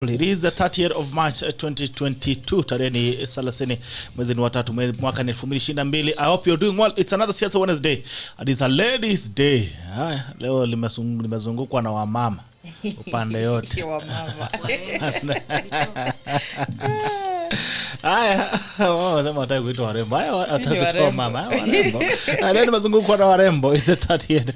It is the 30th of March 2022, tarehe ni 30 mwezi wa 3 mwaka 2022. I hope you're doing well. It's another Siasa Wednesday and it's a ladies day. Leo limezungukwa na wamama upande yote. Wamama. Sema wataki kuitwa warembo. Wataki kuitwa mama. Warembo. Leo nimezungukwa na warembo. It's the 30th,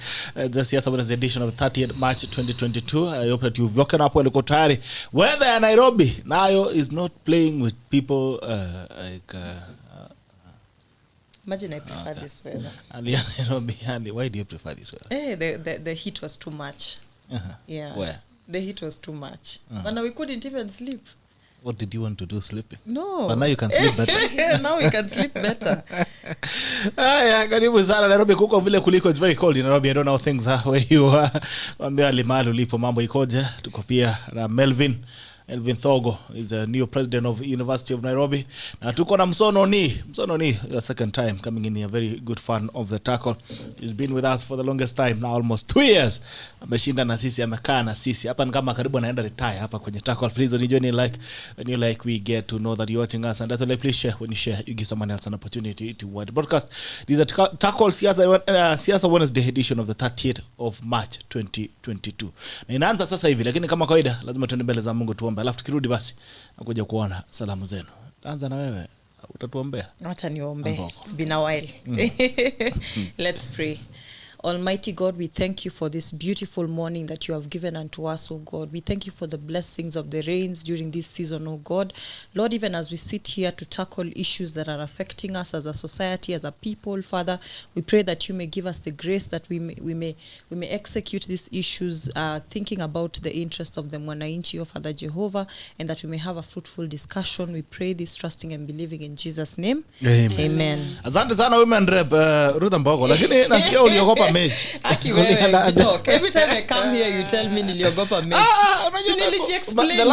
the Siasa Wednesday edition of 30th March 2022. I hope that you've woken up well tayari. Weather in Nairobi nayo is not playing with people Imagine I prefer this weather. Nairobi, why do you prefer this weather? The heat was too much. Yeah. Where? The heat was too much. But we couldn't even sleep. What did you want to do, sleeping? No. But now you can sleep better. Now we can sleep better. Karibu sana Nairobi, kuko vile kuliko. It's very cold in Nairobi. I don't know how things are where you are. Wambia limali ulipo mambo ikoje. Tuko pia na MELVIN THOGO is a new president of University of Nairobi. Na tuko na NONI, the second time coming in here, very good fan of the tackle. He's been with us for the longest time now, almost 2 years. Ameshinda na sisi, amekaa na sisi. Hapa ni kama karibu anaenda retire hapa kwenye tackle. Please when you like we get to know that you're watching us, and that's why please share. When you share, you give someone else an opportunity to watch the broadcast. This is a tackle Siasa Wednesday edition of the 30th of March 2022. Na inaanza sasa hivi, lakini kama kawaida lazima tuende mbele za Mungu tuombe. Alafu tukirudi basi nakuja kuona salamu zenu. Anza na wewe, utatuombea. Acha niombe. It's been a while. Let's pray. Almighty God, we thank you for this beautiful morning that you have given unto us, O God. We thank you for the blessings of the rains during this season, O God. Lord, even as we sit here to tackle issues that are affecting us as a society, as a people, Father, we pray that you may give us the grace that we may execute these issues, thinking about the interests of the mwananchi, O Father Jehovah, and that we may have a fruitful discussion. We pray this, trusting and believing in Jesus' name. Amen. Asante sana women rep Ruth Ambogo, lakini nasikia uliogopa mechi. Every time I come here you tell me niliogopa mechi. The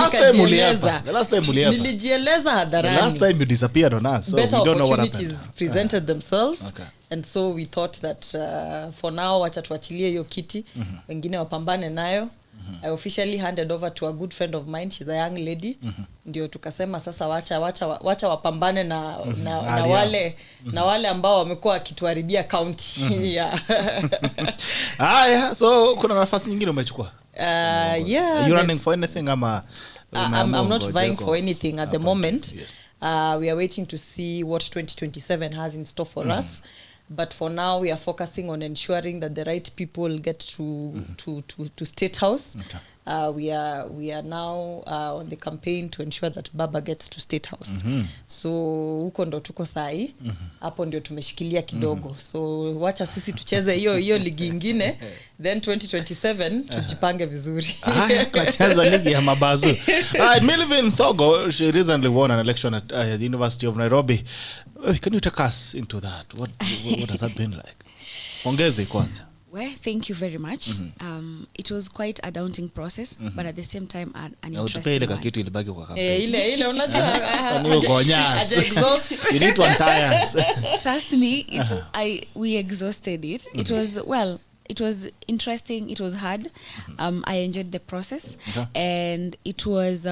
last time nilijieleza hadharani. The last time you disappeared on us, so we don't know what happened. Opportunities presented themselves. Okay. And so we thought that for now wacha tuachilie hiyo kiti, wengine wapambane nayo. I officially handed over to a good friend of mine. She's a young lady. Ndio tukasema sasa wacha wapambane na wale ambao wamekuwa kituharibia county. So kuna nafasi nyingine umechukua? Yeah. You running for anything ama? I'm not vying for anything at the moment. Yes. We are waiting to see what 2027 has in store for us. But for now, we are focusing on ensuring that the right people get to State House. Okay. We are now on the campaign to ensure that Baba gets to State House. So huko ndo tuko sahi. Hapo ndio tumeshikilia kidogo. So wacha sisi tucheze hiyo ligi nyingine, then 2027 tujipange vizuri. Tunacheza ligi ya mabazu. MELVIN THOGO, she recently won an election at the University of Nairobi. Can you take us into that? What has that been like? Pongezi kwanza. Well, thank you very much. It was quite a daunting process, but at the same time an interesting one. Kitu ilibaki kwa campaign. Ile unajua. Ni ugonyas. You need to untire. Trust me, we exhausted it. It was interesting, it was hard. I enjoyed the process. And it was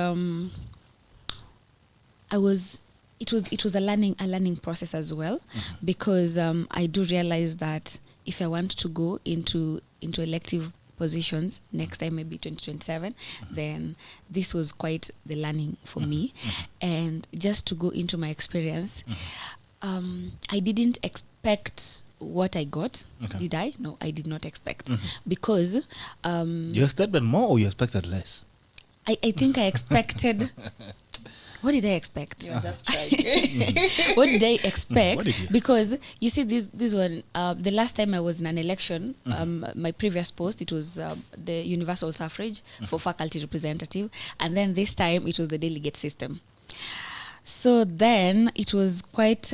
it was a learning process as well, because I do realize that if I want to go into elective positions next time, maybe 2027, then this was quite the learning for me. And just to go into my experience, I didn't expect what I got. Okay. Did I? No, I did not expect. Because you expected more or you expected less? I think I expected. What did I expect? You're just right. What did I expect? Because you see, this one, the last time I was in an election, my previous post, it was the universal suffrage for faculty representative, and then this time it was the delegate system. So then it was quite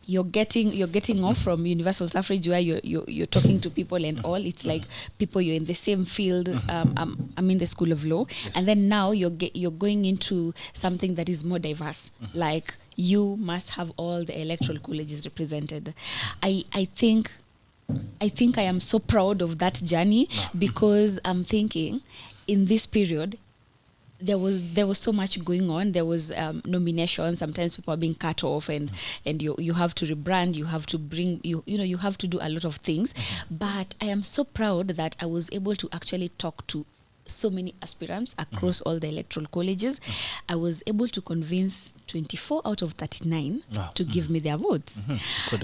you're getting off from universal suffrage where you're talking to people and all. It's like people you're in the same field. I'm in the School of Law, and then now you're going into something that is more diverse. Like you must have all the electoral colleges represented. I think I am so proud of that journey, because I'm thinking in this period there was so much going on. There was nominations. Sometimes people are being cut off, and you have to rebrand. You have to bring you have to do a lot of things. But I am so proud that I was able to actually talk to so many aspirants across all the electoral colleges. I was able to convince 24 out of 39 to give me their votes.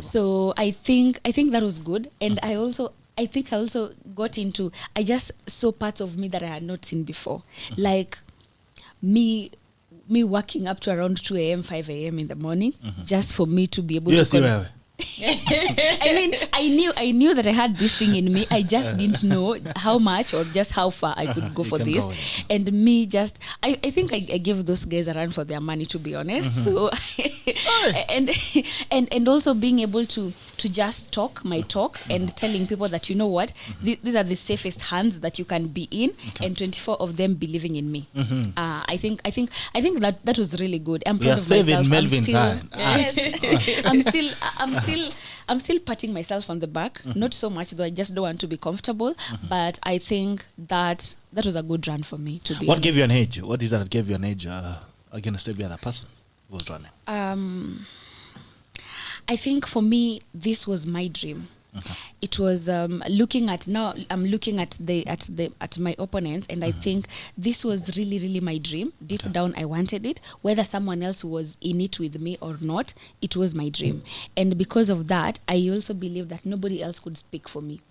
So I think that was good, and I think I also got into, I just saw parts of me that I had not seen before. Like me working up to around 2 a.m., 5 a.m. in the morning, just for me to be able to... I mean, I knew that I had this thing in me. I just didn't know how much or just how far I could go for this. And me just, I think I gave those guys a run for their money, to be honest. So, and also being able to just talk my talk and telling people that, you know what, these are the safest hands that you can be in, and 24 of them believing in me. I think that was really good. I'm proud of myself. MELVIN's hand. I'm still patting myself on the back. Not so much, though. I just don't want to be comfortable. But I think that was a good run for me, to be What honest. gave you an edge? What is that gave you an edge against every other person who was running? I think for me, this was my dream. It was looking at my opponents, and I think this was really, really my dream. Deep down, I wanted it. Whether someone else was in it with me or not, it was my dream. And because of that, I also believe that nobody else could speak for me.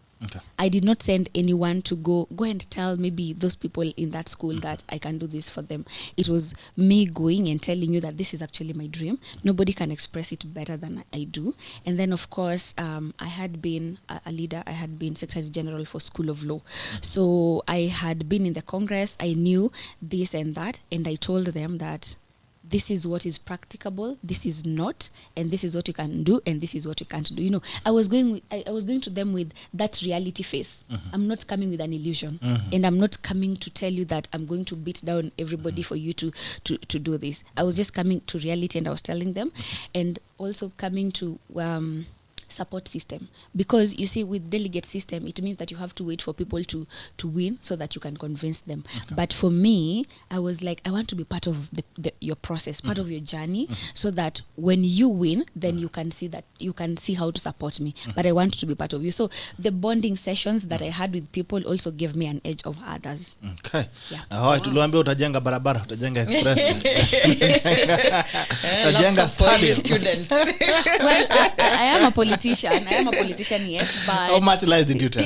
I did not send anyone to go and tell maybe those people in that school that I can do this for them. It was me going and telling you that this is actually my dream. Nobody can express it better than I do. And then, of course, I had been a leader. I had been Secretary General for School of Law. So I had been in the Congress. I knew this and that. And I told them that this is what is practicable, this is not, and this is what you can do, and this is what you can't do. You know, I was going to them with that reality face. I'm not coming with an illusion, and I'm not coming to tell you that I'm going to beat down everybody for you to do this. I was just coming to reality, and I was telling them, and also coming to support system, because you see, with delegate system, it means that you have to wait for people to win so that you can convince them. But for me, I was like, I want to be part of your process, part of your journey, so that when you win, then you can see how to support me. But I want to be part of you. So the bonding sessions that I had with people also gave me an edge of others. Okay. Tuliambia utajenga barabara, utajenga express. Utajenga student. Well, I am a politician. Yes, but how much lies did you tell?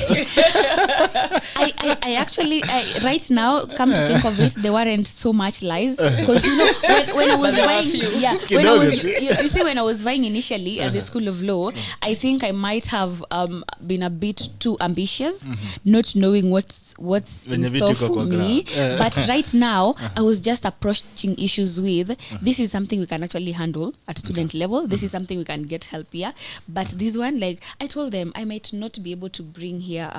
I actually, right now, come to think of it, there weren't so much lies, because you know, when I was vying, when I was vying initially at the School of Law, I think I might have been a bit too ambitious, not knowing what's in store for me. But right now, I was just approaching issues with, this is something we can actually handle at student level. This is something we can get help here. But this one, like I told them, I might not be able to bring here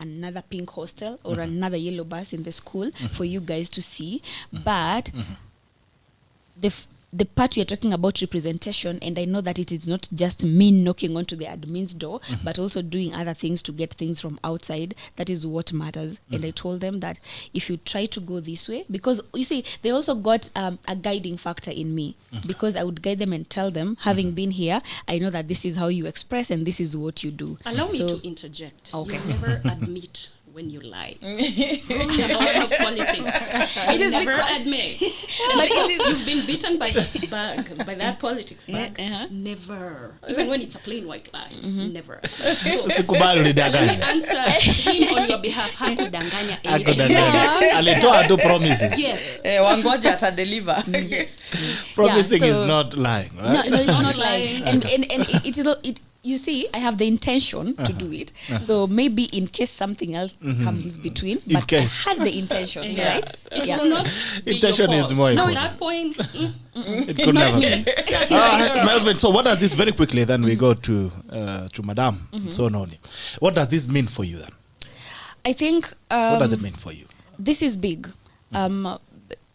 another pink hostel or another yellow bus in the school for you guys to see, but the part you're talking about representation, and I know that it is not just me knocking onto the admin's door, but also doing other things to get things from outside. That is what matters. And I told them that if you try to go this way, because you see, they also got a guiding factor in me, because I would guide them and tell them, having been here, I know that this is how you express and this is what you do. Allow me to interject. Okay. You never admit when you lie. Of politics. It is never admit. But you've been beaten by that bag, by that politics bag. Never. Even when it's a plain white lie. Never. Sikubali ulidanganya. Answer him on your behalf. Hakudanganya anything. Alitoa tu promises. Yes. Wangoja ata deliver. Yes. Promising is not lying, right? No, it's not lying. And it is you see, I have the intention to do it. So maybe in case something else comes between, but I had the intention, right? It will not be intention your is fault. more No, important. at that point, It could never. MELVIN, so what does this, very quickly, then we go to Madam, so Noni. What does this mean for you then? I think... what does it mean for you? This is big.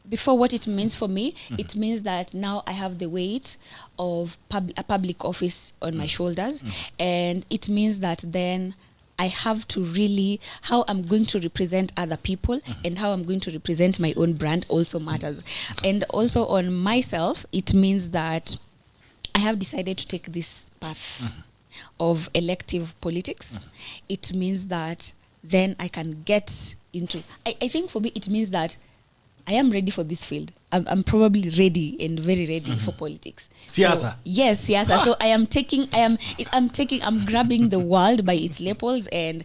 Before, what it means for me, it means that now I have the weight of a public office on my shoulders, and it means that then I have to really, how I'm going to represent other people and how I'm going to represent my own brand also matters. And also on myself, it means that I have decided to take this path of elective politics. It means that then I can get into, I think for me, it means that I am ready for this field. I'm probably ready and very ready for politics. Siasa. So, yes, Siasa. So I'm grabbing the world by its lapels, and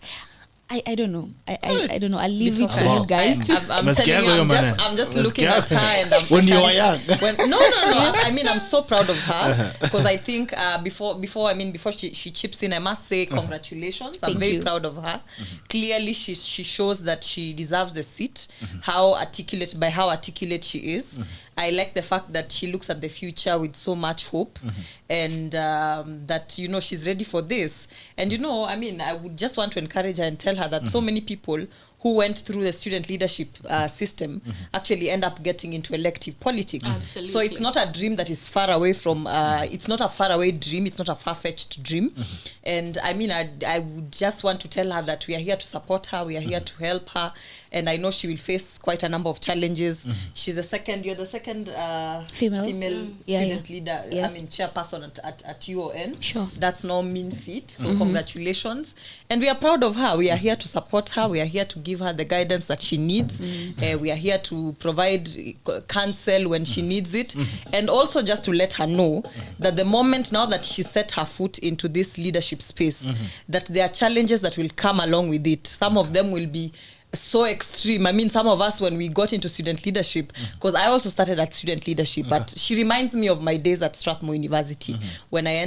I don't know. I don't know. I'll leave it for you guys. I'm telling you, I'm just looking at her, and I'm when you were young. No. I mean, I'm so proud of her because I think before she chips in, I must say congratulations. I'm very proud of her. Clearly, she shows that she deserves the seat. How articulate she is. I like the fact that she looks at the future with so much hope, and that she's ready for this. And I mean, I would just want to encourage her and tell her that so many people who went through the student leadership system actually end up getting into elective politics. Absolutely. So it's not a dream that is far away from, it's not a faraway dream, it's not a far-fetched dream. And I mean, I would just want to tell her that we are here to support her, we are here to help her, and I know she will face quite a number of challenges. She's you're the second female student leader, yes. I mean, chairperson at UON. Sure. That's no mean feat, so congratulations. And we are proud of her. We are here to support her. We are here to give her the guidance that she needs. We are here to provide counsel when she needs it. And also just to let her know that the moment now that she set her foot into this leadership space, that there are challenges that will come along with it. Some of them will be so extreme. I mean, some of us, when we got into student leadership, because I also started at student leadership, but she reminds me of my days at Strathmore University. When I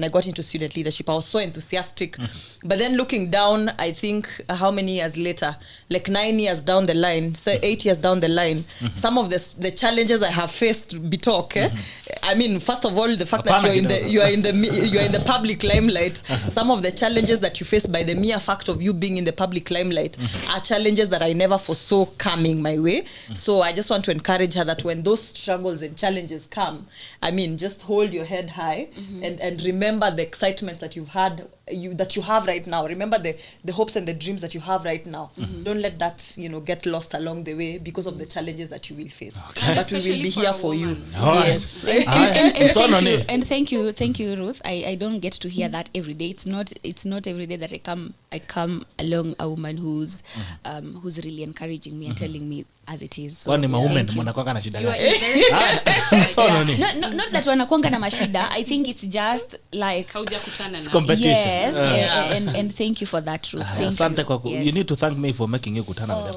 got into student leadership, I was so enthusiastic. But then looking down, I think how many years later, like 9 years down the line, say 8 years down the line, some of the challenges I have faced, I mean, first of all, the fact that you are in the public limelight, some of the challenges that you face by the mere fact of you being in the public limelight are challenges that I never foresaw coming my way. So I just want to encourage her that when those struggles and challenges come, I mean, just hold your head high and remember the excitement that you've had, that you have right now. Remember the hopes and the dreams that you have right now. Don't let that get lost along the way because of the challenges that you will face. But we will be here for you. Yes. And thank you, Ruth. I don't get to hear that every day. It's not every day that I come along a woman who's really encouraging me and telling me as it is. So, wanakwanga na shida gani? Not that wanakwanga na mashida. I think it's just like it's competition. Yes, and thank you for that, Ruth. You need to thank me for making you kutana with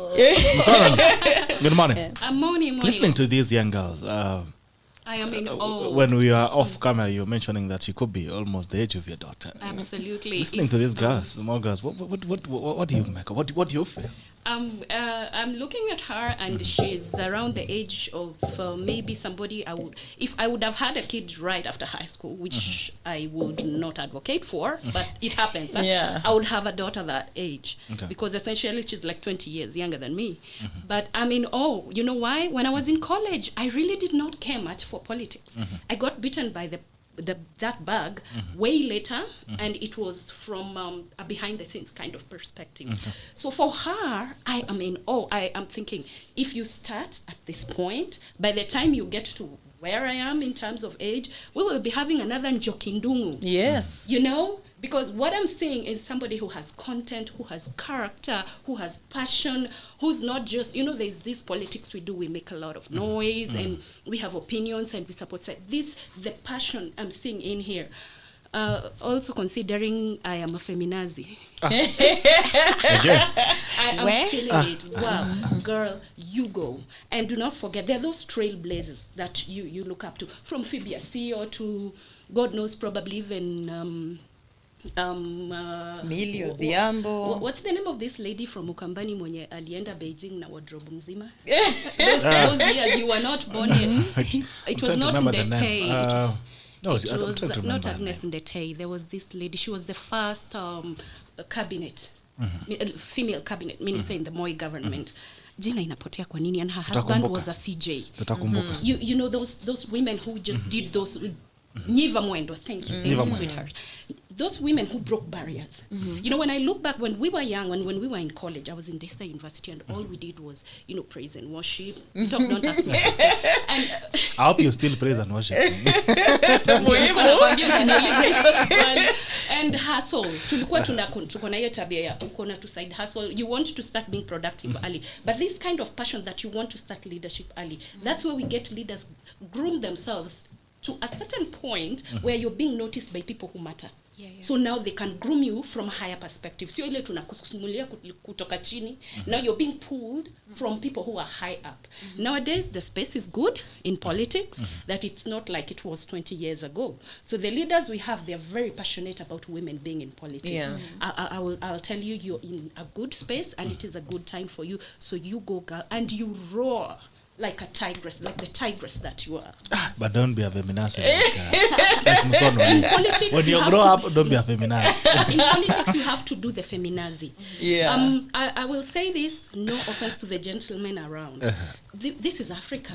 them. Good morning. Morning. Listening to these young girls, I am in awe. When we are off camera, you were mentioning that she could be almost the age of your daughter. Absolutely. Listening to these girls, small girls, what do you make? What do you feel? I'm looking at her, and she's around the age of maybe somebody if I would have had a kid right after high school, which I would not advocate for, but it happens. I would have a daughter that age, because essentially she's like 20 years younger than me. But I mean, you know why? When I was in college, I really did not care much for politics. I got bitten by that bug way later, and it was from a behind the scenes kind of perspective. So for her, I am in awe. I am thinking, if you start at this point, by the time you get to where I am in terms of age, we will be having another Njokindungu. Yes. Because what I'm seeing is somebody who has content, who has character, who has passion, who's not just, there's this politics we do, we make a lot of noise and we have opinions and we support. The passion I'm seeing in here. Also considering I am a feminazi. I am feeling it. Wow, girl, you go. And do not forget, there are those trailblazers that you look up to. From Phoebe CEO to, God knows, probably even... Milio Diambo. What's the name of this lady from Ukambani mwenye alienda Beijing na wardrobe mzima? Those years you were not born in. It was not Ndetei. No, it was not Agnes Ndetei. There was this lady. She was the first cabinet, female cabinet minister in the Moi government. Jina inapotea kwa nini? And her husband was a CJ. Tutakumbuka. You know those women who just did those Nyiva Mwendo, thank you, sweetheart. Those women who broke barriers. You know, when I look back, when we were young and when we were in college, I was in Desta University, and all we did was, you know, praise and worship. Don't ask me. And I hope you still praise and worship. And hustle. Tulikuwa tuko na hiyo tabia ya uko na to side hustle. You want to start being productive early. But this kind of passion that you want to start leadership early, that's where we get leaders groom themselves to a certain point where you're being noticed by people who matter. So now they can groom you from a higher perspective. Sio ile tunakusumulia kutoka chini. Now you're being pulled from people who are high up. Nowadays the space is good in politics that it's not like it was 20 years ago. So the leaders we have, they're very passionate about women being in politics. I'll tell you, you're in a good space and it is a good time for you. So you go, girl, and you roar like a tigress, like the tigress that you are. But don't be a feminazi. Like Musono. In politics, when you grow up, don't be a feminazi. In politics, you have to do the feminazi. Yeah. I will say this, no offense to the gentlemen around. This is Africa.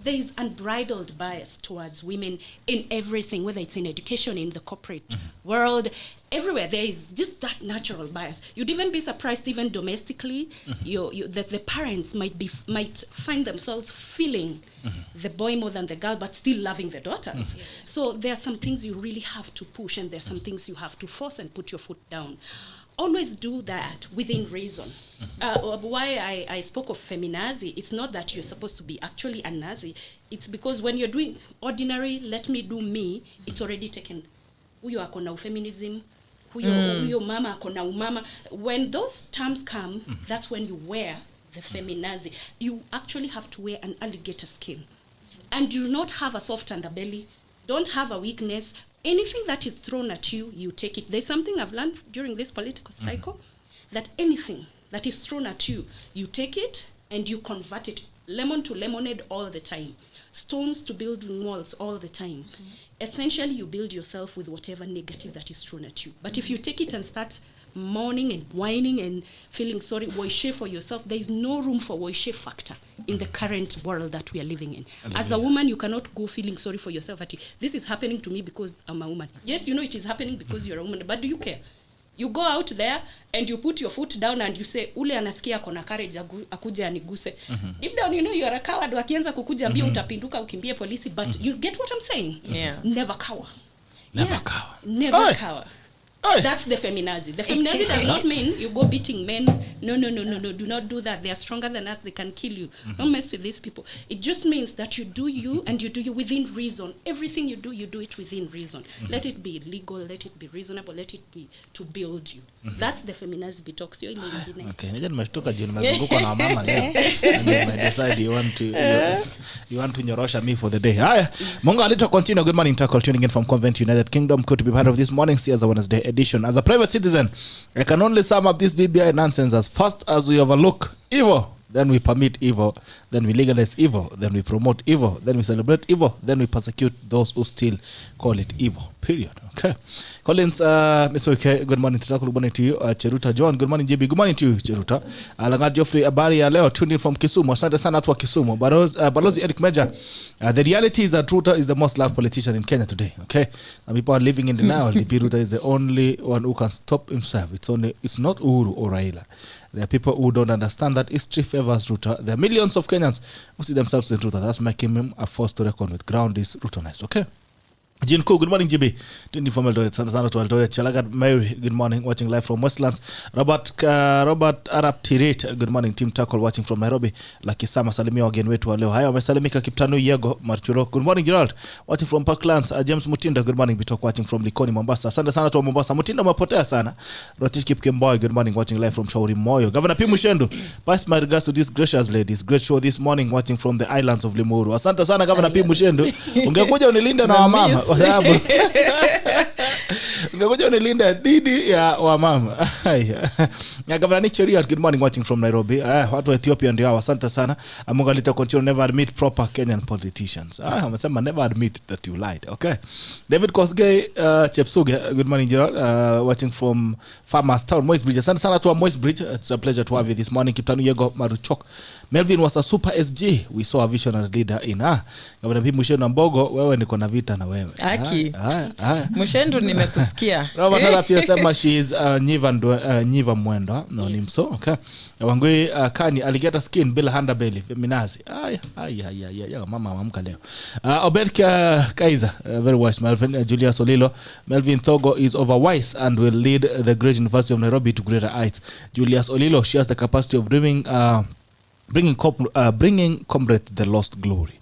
There is unbridled bias towards women in everything, whether it's in education, in the corporate world, everywhere. There is just that natural bias. You'd even be surprised, even domestically, that the parents might find themselves feeling the boy more than the girl, but still loving the daughters. So there are some things you really have to push, and there are some things you have to force and put your foot down. Always do that within reason. Why I spoke of feminazi, it's not that you're supposed to be actually a Nazi. It's because when you're doing ordinary, let me do me, it's already taken. Huyo akona feminism, huyo mama akona umama. When those terms come, that's when you wear the feminazi. You actually have to wear an alligator skin. And do not have a soft underbelly. Don't have a weakness. Anything that is thrown at you, you take it. There's something I've learned during this political cycle, that anything that is thrown at you, you take it and you convert it. Lemon to lemonade all the time. Stones to building walls all the time. Essentially, you build yourself with whatever negative that is thrown at you. But if you take it and start mourning and whining and feeling sorry, woishe for yourself, there is no room for woishe factor in the current world that we are living in. As a woman, you cannot go feeling sorry for yourself. This is happening to me because I'm a woman. Yes, you know it is happening because you're a woman, but do you care? You go out there and you put your foot down and you say, ule anasikia kona courage akuja aniguse. Deep down, you know you're a coward. Wakianza kukuja ambia utapinduka ukimbie polisi, but you get what I'm saying? Never cower. Never cower. Never cower. That's the feminazi. The feminazi does not mean you go beating men. No. Do not do that. They are stronger than us. They can kill you. Don't mess with these people. It just means that you do you, and you do you within reason. Everything you do it within reason. Let it be legal. Let it be reasonable. Let it be to build you. That's the feminazi detox. Okay. Nija nimeshtuka juu nimezungukwa na mama leo. And you decide you want to nyorosha me for the day. Haya. Mungu alito continue. Good morning, Tackle, tuning in from Convent United Kingdom. Good to be part of this morning Siasa Wednesday edition. As a private citizen, I can only sum up this BBI nonsense as fast as we overlook evil, then we permit evil, then we legalize evil, then we promote evil, then we celebrate evil, then we persecute those who still call it evil. Period. Okay. Collins, Mr. Okay, good morning to good morning to you. Cheruta John, good morning JB, good morning to you Cheruta. Langat Geoffrey Abari ya leo, tuned in from Kisumu. Asante sana watu wa Kisumu. Balozi Eric Meja, the reality is that Ruto is the most loved politician in Kenya today. Okay, and people are living in denial. Ruto is the only one who can stop himself. It's not Uhuru or Raila. There are people who don't understand that history favors Ruto. There are millions of Kenyans who see themselves in Ruto. That's making him a force to reckon with. Ground is Rutonized. Okay. Jinko, good morning, GB. Doing from Eldoret, Santana to Eldoret. Chalagat Mary, good morning, watching live from Westlands. Robert Arab Tirit, good morning, Team Tackle, watching from Nairobi. Lucky Sama Salimia again, wetu wa leo. Haya, wamesalimika Kiptanu Yego, Marchuro. Good morning, Gerald, watching from Parklands. James Mutinda, good morning, Bitok, watching from Likoni, Mombasa. Asante sana to Mombasa. Mutinda umepotea sana. Rotish Kipkemboy, good morning, watching live from Shauri Moyo. Governor P. Mushendu, pass my regards to these gracious ladies. Great show this morning, watching from the islands of Limuru. Asante sana, Governor P. Mushendu. Ungekuja unilinde na wamama. Kwa sababu ungekuja unilinda dhidi ya wamama. Ya Governor Nicheria, good morning, watching from Nairobi. Watu wa Ethiopia ndio hao, asante sana. Mungu alita continue never admit proper Kenyan politicians. Wamesema never admit that you lied. Okay. David Kosgei Chepsuge, good morning Gerald, watching from Farmers Town, Moist Bridge. Asante sana to Moist Bridge. It's a pleasure to have you this morning. Kiptanu Yego Maruchok, Melvin was a super SG. We saw a visionary leader in Gavana P. Mushendo Ambogo, wewe niko na vita na wewe. Aki. Mushendo nimekusikia. Robert Arap yasema she is Nyiva Mwenda, NONI MSOO. Okay. Wangui Kani aligeta skin bila handa belly minazi. Ya mama amka leo. Obed Kaiser, very wise Melvin. Julius Olilo, Melvin THOGO is overwise and will lead the great University of Nairobi to greater heights. Julius Olilo, she has the capacity of bringing comrades the lost glory.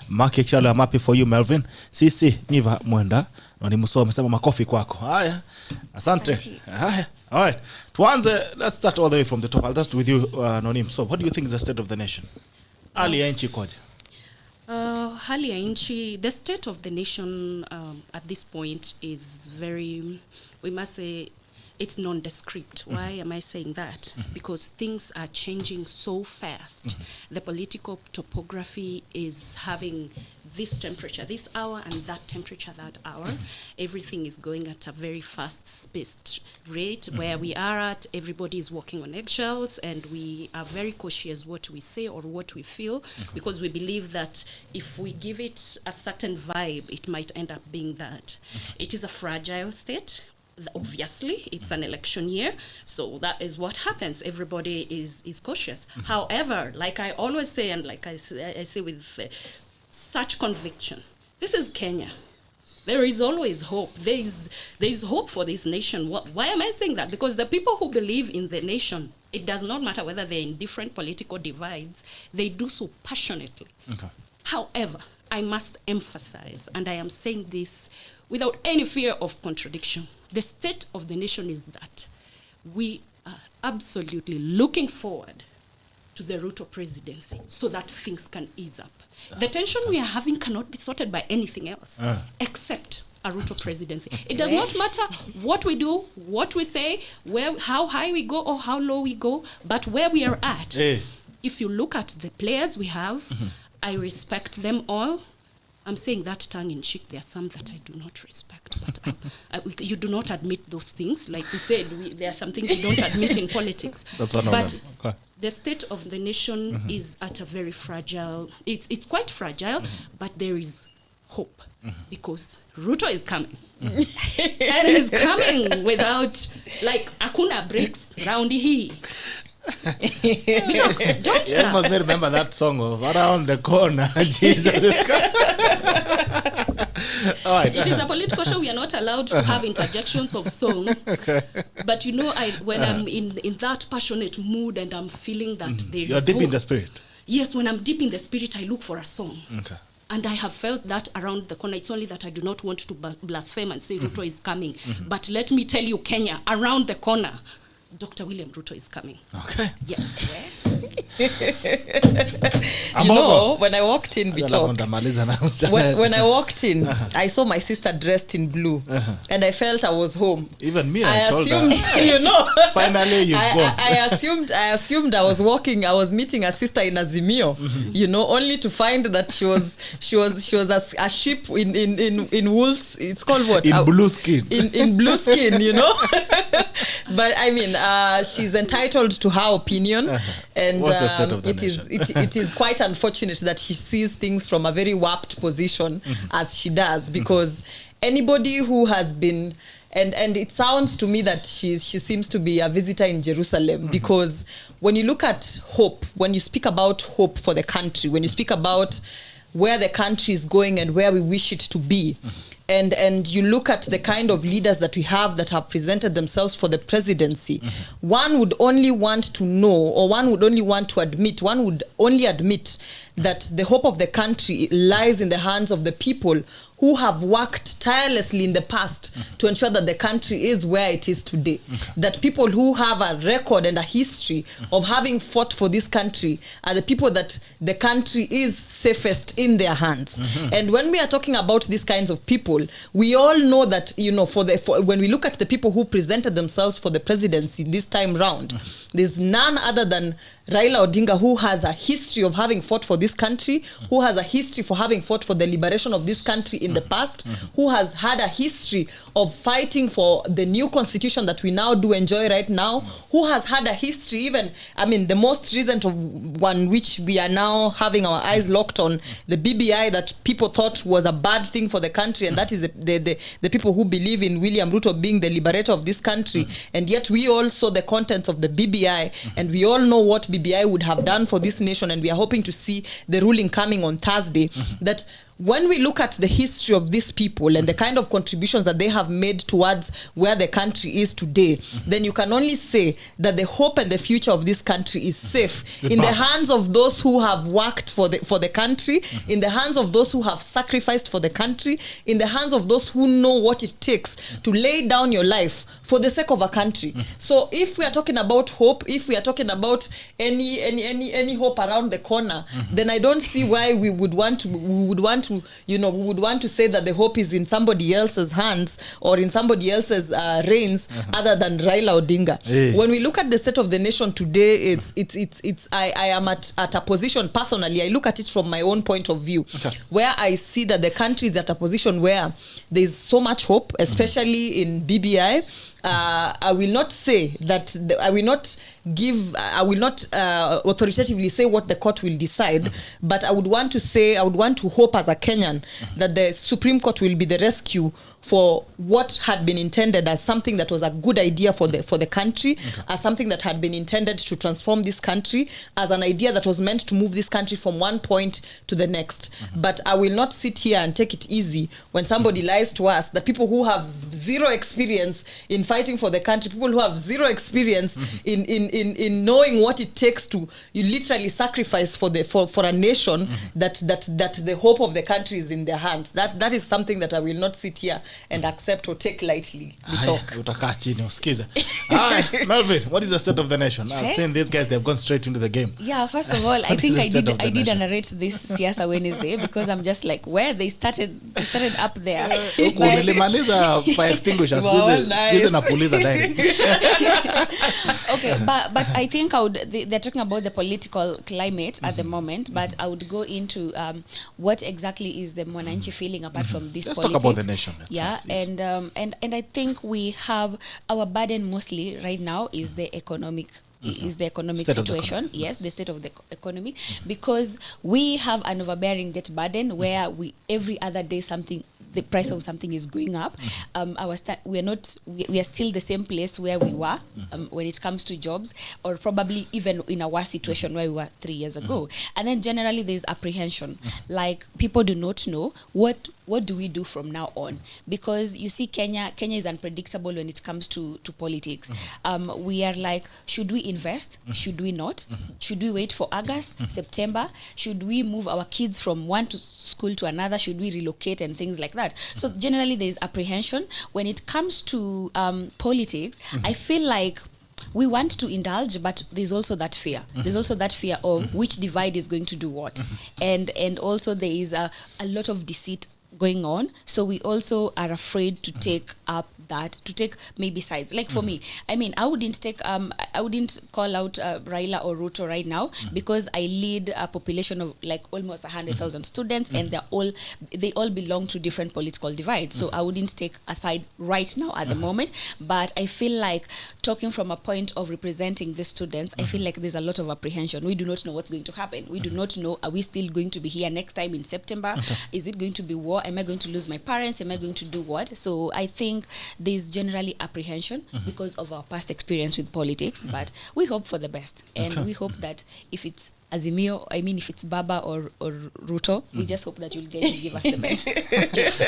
Mark Chalo, I'm happy for you Melvin. Sisi Nyiva Mwenda, NONI MSOO amesema makofi kwako. Haya. Asante. Haya. All right. Let's start all the way from the top. I'll start with you NONI MSOO. What do you think is the state of the nation? Hali ya nchi koje? Hali ya nchi, the state of the nation at this point is very, we must say, it's nondescript. Why am I saying that? Because things are changing so fast. The political topography is having this temperature this hour and that temperature that hour. Everything is going at a very fast-paced rate. Where we are at, everybody is walking on eggshells, and we are very cautious what we say or what we feel, because we believe that if we give it a certain vibe, it might end up being that. It is a fragile state. Obviously, it's an election year, so that is what happens. Everybody is cautious. However, like I always say, and like I say with such conviction, this is Kenya. There is always hope. There is hope for this nation. Why am I saying that? Because the people who believe in the nation, it does not matter whether they're in different political divides, they do so passionately. Okay. However, I must emphasize, and I am saying this without any fear of contradiction, the state of the nation is that we are absolutely looking forward to the RUTH presidency so that things can ease up. The tension we are having cannot be sorted by anything else except a RUTH presidency. It does not matter what we do, what we say, how high we go or how low we go, but where we are at. If you look at the players we have, I respect them all. I'm saying that tongue in cheek. There are some that I do not respect, but you do not admit those things. Like we said, there are some things you don't admit in politics. That's one but of them. Okay. The state of the nation is at a very fragile. It's quite fragile, but there is hope because RUTH is coming, and is coming without like akuna breaks round here. Don't you must remember that song of Around the Corner. Jesus. All right. It is a political show. We are not allowed to have interjections of song. Okay. But you know, when I'm in that passionate mood and I'm feeling that there is You're deep hope, in the spirit. Yes, when I'm deep in the spirit, I look for a song. Okay. And I have felt that around the corner. It's only that I do not want to blaspheme and say RUTH is coming. But let me tell you, Kenya, around the corner, Dr. William Ruto is coming. Okay. Yes. You know, when I walked in, when I walked in, I saw my sister dressed in blue, and I felt I was home. Even me, I assumed, you know. Finally, you go. I assumed I was walking. I was meeting a sister in Azimio, you know, only to find that she was a sheep in wolves. It's called what? In blue skin. In blue skin, you know. But I mean, she's entitled to her opinion, and What's the state of the it is quite unfortunate that she sees things from a very warped position as she does, because anybody who has been and it sounds to me that she seems to be a visitor in Jerusalem, because when you look at hope, when you speak about hope for the country, when you speak about where the country is going and where we wish it to be, and you look at the kind of leaders that we have that have presented themselves for the presidency, one would only want to know, or one would only want to admit, one would only admit that the hope of the country lies in the hands of the people who have worked tirelessly in the past to ensure that the country is where it is today. That people who have a record and a history of having fought for this country are the people that the country is safest in their hands. And when we are talking about these kinds of people, people, we all know that, you know, when we look at the people who presented themselves for the presidency this time round, there's none other than Raila Odinga, who has a history of having fought for this country, who has a history for having fought for the liberation of this country in the past, who has had a history of fighting for the new constitution that we now do enjoy right now, who has had a history even, I mean, the most recent one which we are now having our eyes locked on, the BBI that people thought was a bad thing for the country, and that is the people who believe in William Ruto being the liberator of this country, and yet we all saw the contents of the BBI, and we all know what BBI would have done for this nation, and we are hoping to see the ruling coming on Thursday, that when we look at the history of these people and the kind of contributions that they have made towards where the country is today, then you can only say that the hope and the future of this country is safe in the hands of those who have worked for the country, in the hands of those who have sacrificed for the country, in the hands of those who know what it takes to lay down your life for the sake of a country. So if we are talking about hope, if we are talking about any hope around the corner, then I don't see why we would want to say that the hope is in somebody else's hands or in somebody else's reins other than Raila Odinga. Hey. When we look at the state of the nation today, I am at a position personally, I look at it from my own point of view, where I see that the country is at a position where there's so much hope, especially in BBI. I will not say that I will not authoritatively say what the court will decide, but I would want to hope as a Kenyan that the Supreme Court will be the rescue for what had been intended as something that was a good idea for the country, as something that had been intended to transform this country, as an idea that was meant to move this country from one point to the next. But I will not sit here and take it easy when somebody lies to us, that people who have zero experience in fighting for the country, people who have zero experience in knowing what it takes to literally sacrifice for a nation, that the hope of the country is in their hands. That is something that I will not sit here and accept or take lightly. We talk. Hi, Melvin, what is the state of the nation? I've seen these guys, they've gone straight into the game. Yeah, first of all, I think I did narrate this Siasa Wednesday because I'm just like, where they started up there. Fire extinguisher. Okay, but I think they're talking about the political climate at the moment, but I would go into what exactly is the Mwananchi feeling apart from this Let's politics. talk about the nation. Yeah, and I think we have our burden mostly right now is the economic situation. Yes, the state of the economy, because we have an overbearing debt burden where every other day the price of something is going up. We are still the same place where we were when it comes to jobs, or probably even in a worse situation where we were 3 years ago. And then generally there's apprehension, like people do not know what do we do from now on, because you see Kenya is unpredictable when it comes to politics. We are like, should we invest? Should we not? Should we wait for August, September? Should we move our kids from one school to another? Should we relocate and things like that? So generally there is apprehension. When it comes to politics, I feel like we want to indulge, but there's also that fear. There's also that fear of which divide is going to do what. And also there is a lot of deceit going on, so we also are afraid to take maybe sides. Like for me, I mean, I wouldn't call out Raila or Ruto right now, because I lead a population of like almost 100,000 students, and they all belong to different political divides. So I wouldn't take a side right now at the moment, but I feel like talking from a point of representing the students, I feel like there's a lot of apprehension. We do not know what's going to happen. We do not know, are we still going to be here next time in September? Is it going to be war? Am I going to lose my parents? Am I going to do what? So I think there's generally apprehension because of our past experience with politics, but we hope for the best. And we hope that if it's Azimio, if it's Baba or Ruto, we just hope that you'll give us the best.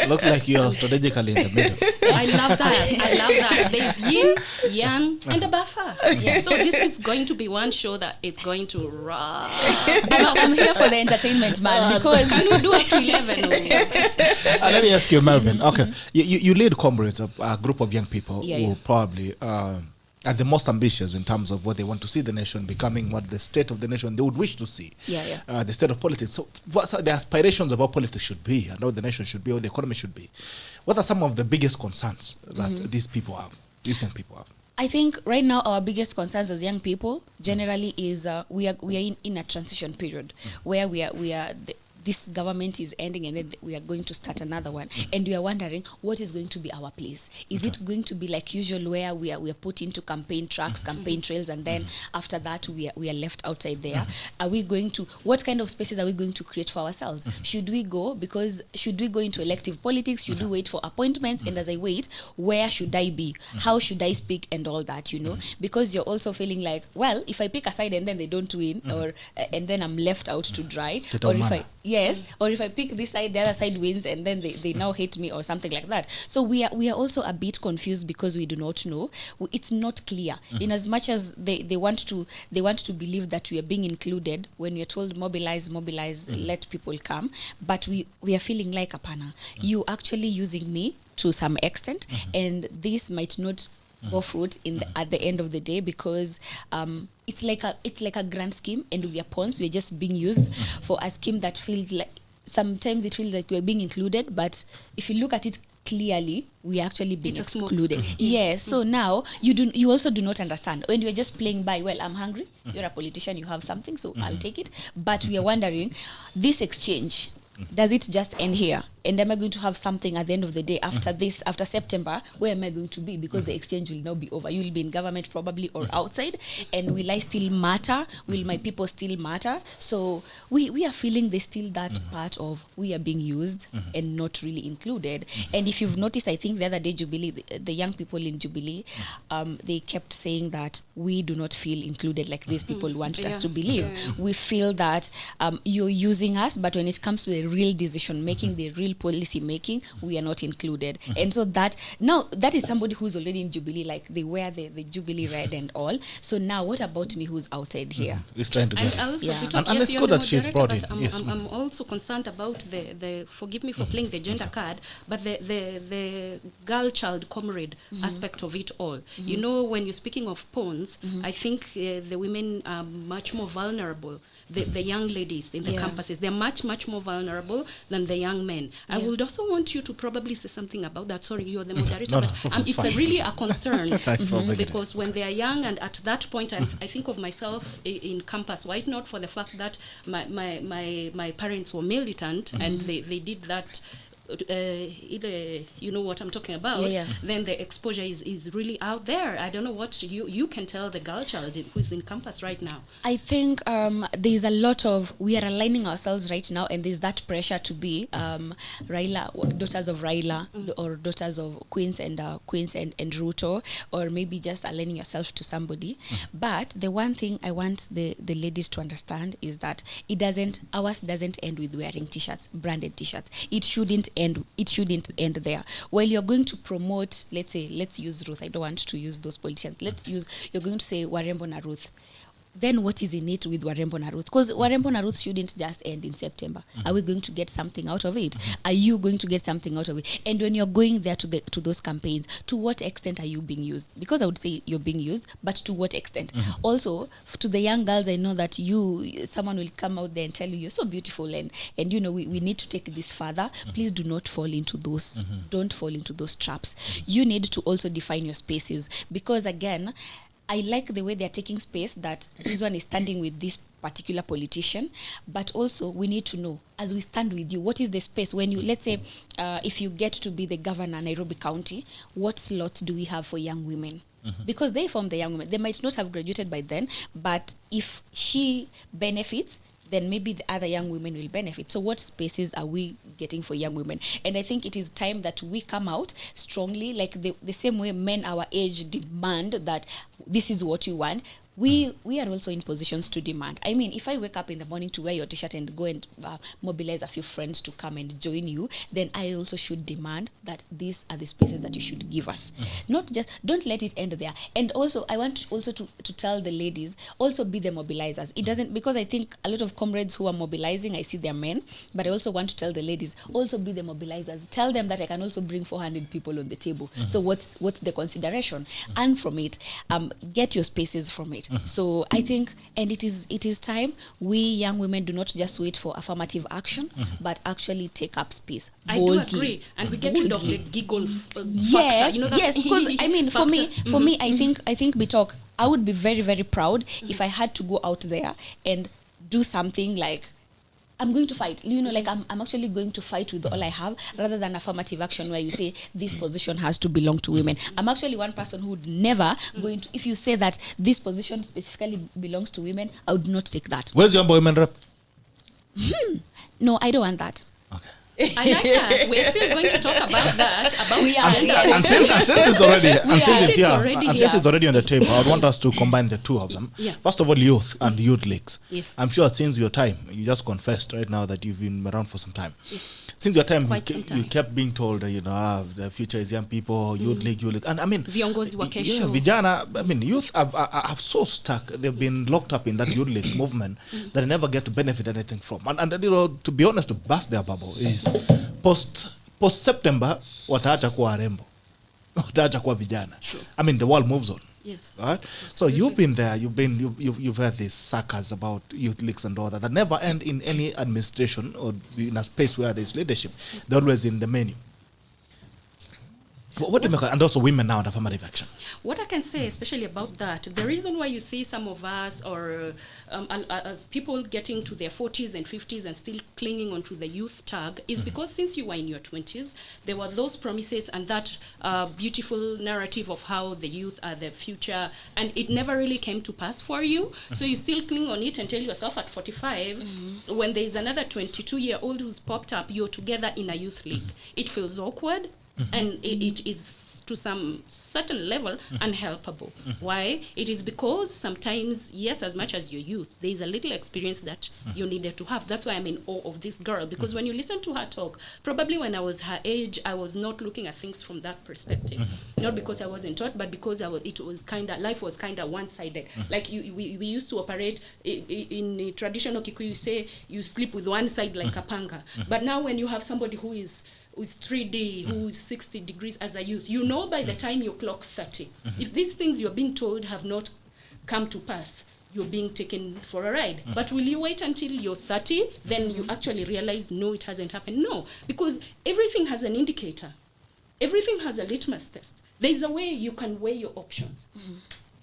Looks like you're strategically in the middle. I love that. There's yin, yang, and a buffer. Yeah. So this is going to be one show that is going to rock. I'm here for the entertainment, man, because can we do up to 11? Let me ask you, Melvin. Okay, you lead Comrades, a group of young people who probably are the most ambitious in terms of what they want to see the nation becoming, what the state of the nation they would wish to see. The state of politics. So what are the aspirations of how politics should be, and how the nation should be, how the economy should be? What are some of the biggest concerns that these people have, these young people have? I think right now our biggest concerns as young people generally is we are in a transition period where this government is ending and then we are going to start another one, and we are wondering what is going to be our place. Is it going to be like usual where we are put into campaign tracks, campaign trails, and then after that we are left outside there? Are we going to, what kind of spaces are we going to create for ourselves? Should we go into elective politics? Should we wait for appointments? And as I wait, where should I be? How should I speak and all that, you know? Because you're also feeling like, well, if I pick a side and then they don't win, or and then I'm left out to dry, or if I pick this side, the other side wins, and then they now hate me or something like that. So we are also a bit confused because we do not know. It's not clear. In as much as they want to believe that we are being included when we are told mobilize, let people come, but we are feeling like, apana, you actually using me to some extent, and this might not go fruit at the end of the day, because it's like a grand scheme and we are pawns. We're just being used for a scheme that feels like, sometimes it feels like we're being included, but if you look at it clearly, we are actually being excluded. Yes. So now you also do not understand when you're just playing by, well, I'm hungry, you're a politician, you have something, so I'll take it. But we are wondering, this exchange, does it just end here? And am I going to have something at the end of the day after this, after September? Where am I going to be? Because the exchange will now be over. You will be in government probably or outside. And will I still matter? Will my people still matter? So we are feeling there's still that part of we are being used and not really included. And if you've noticed, I think the other day, Jubilee, the young people in Jubilee, they kept saying that we do not feel included like these people want us to believe. We feel that you're using us, but when it comes to the real decision making, the real policy making, we are not included. And so that is somebody who's already in Jubilee, like they wear the Jubilee red and all. So now what about me who's outside here? He's trying to get and it's good that she's brought in. I'm also concerned about the forgive me for playing the gender card, but the girl child comrade aspect of it all. You know, when you're speaking of pawns, I think the women are much more vulnerable. The young ladies in the campuses, they're much more vulnerable than the young men. I would also want you to probably say something about that. Sorry, you're the moderator. It's really a concern because when they are young, and at that point, I think of myself in campus. Why not for the fact that my parents were militant and they did that. Either you know what I'm talking about, then the exposure is really out there. I don't know what you can tell the girl child who's in campus right now. I think there's a lot of, we are aligning ourselves right now, and there's that pressure to be Raila, daughters of Raila, or daughters of Queens and Ruto, or maybe just aligning yourself to somebody. But the one thing I want the ladies to understand is that ours doesn't end with wearing t-shirts, branded t-shirts. It shouldn't end there. While you're going to promote, let's use Ruth. I don't want to use those politicians. You're going to say Warembo na Ruth. Then what is in it with Warembo na Ruth? Because Warembo na Ruth shouldn't just end in September. Are we going to get something out of it? Are you going to get something out of it? And when you're going there to those campaigns, to what extent are you being used? Because I would say you're being used, but to what extent? Also, to the young girls, I know that someone will come out there and tell you, you're so beautiful, and you know, we need to take this further. Please do not fall into those. Don't fall into those traps. You need to also define your spaces, because again, I like the way they're taking space, that this one is standing with this particular politician, but also we need to know, as we stand with you, what is the space when you, let's say, if you get to be the governor of Nairobi County, what slots do we have for young women? Because they form the young women. They might not have graduated by then, but if she benefits, then maybe the other young women will benefit. So what spaces are we getting for young women? And I think it is time that we come out strongly, like the same way men our age demand that this is what you want. we are also in positions to demand. I mean, if I wake up in the morning to wear your t-shirt and go and mobilize a few friends to come and join you, then I also should demand that these are the spaces that you should give us. Not just, don't let it end there. And also, I want also to tell the ladies, also be the mobilizers. It doesn't, because I think a lot of comrades who are mobilizing, I see they're men, but I also want to tell the ladies, also be the mobilizers. Tell them that I can also bring 400 people on the table. So what's the consideration? And from it, get your spaces from it. So I think, and it is time we young women do not just wait for affirmative action, but actually take up space boldly. I do agree, and we get rid of the giggle factor. Yes, You know, that yes, because I mean, for me, I think Bitok, I would be very, very proud if I had to go out there and do something like, I'm going to fight. You know, like I'm actually going to fight with all I have, rather than affirmative action where you say this position has to belong to women. I'm actually one person who would never going to, if you say that this position specifically belongs to women, I would not take that. Where's your women rep? No, I don't want that. Okay. I like that. We're still going to talk about that. And since it's already, already since it's already on the table, I would want us to combine the two of them. Yeah. First of all, youth and youth leagues. Yeah. I'm sure since your time, you just confessed right now that you've been around for some time. Yeah. Since your time, you kept being told, the future is young people, youth league. And I mean, vijana, I mean, youth are so stuck. They've been locked up in that youth league movement that they never get to benefit anything from. And to be honest, to burst their bubble is post September, wataacha kuwa rembo, wataacha kuwa vijana. Sure. I mean, the world moves on. Yes. Right? So you've been there, you've heard these sagas about youth leagues and all that never end in any administration or in a space where there's leadership. They're always in the menu. What do you make of, and also women now in affirmative action? What I can say, especially about that, the reason why you see some of us or people getting to their 40s and 50s and still clinging onto the youth tag is because since you were in your 20s, there were those promises and that beautiful narrative of how the youth are the future, and it never really came to pass for you. So you still cling on it and tell yourself at 45, when there is another 22-year-old who's popped up, you're together in a youth league. It feels awkward. And it is to some certain level unhelpable. Why? It is because sometimes, yes, as much as your youth, there is a little experience that you needed to have. That's why I'm in awe of this girl, because when you listen to her talk, probably when I was her age, I was not looking at things from that perspective. Not because I wasn't taught, but because life was kind of one-sided. Like we used to operate in traditional Kikuyu, you say you sleep with one side like a panga. But now when you have somebody who is 3D, who is 60 degrees as a youth, you know by the time you clock 30, if these things you're being told have not come to pass, you're being taken for a ride. But will you wait until you're 30, then you actually realize, no, it hasn't happened? No, because everything has an indicator. Everything has a litmus test. There's a way you can weigh your options.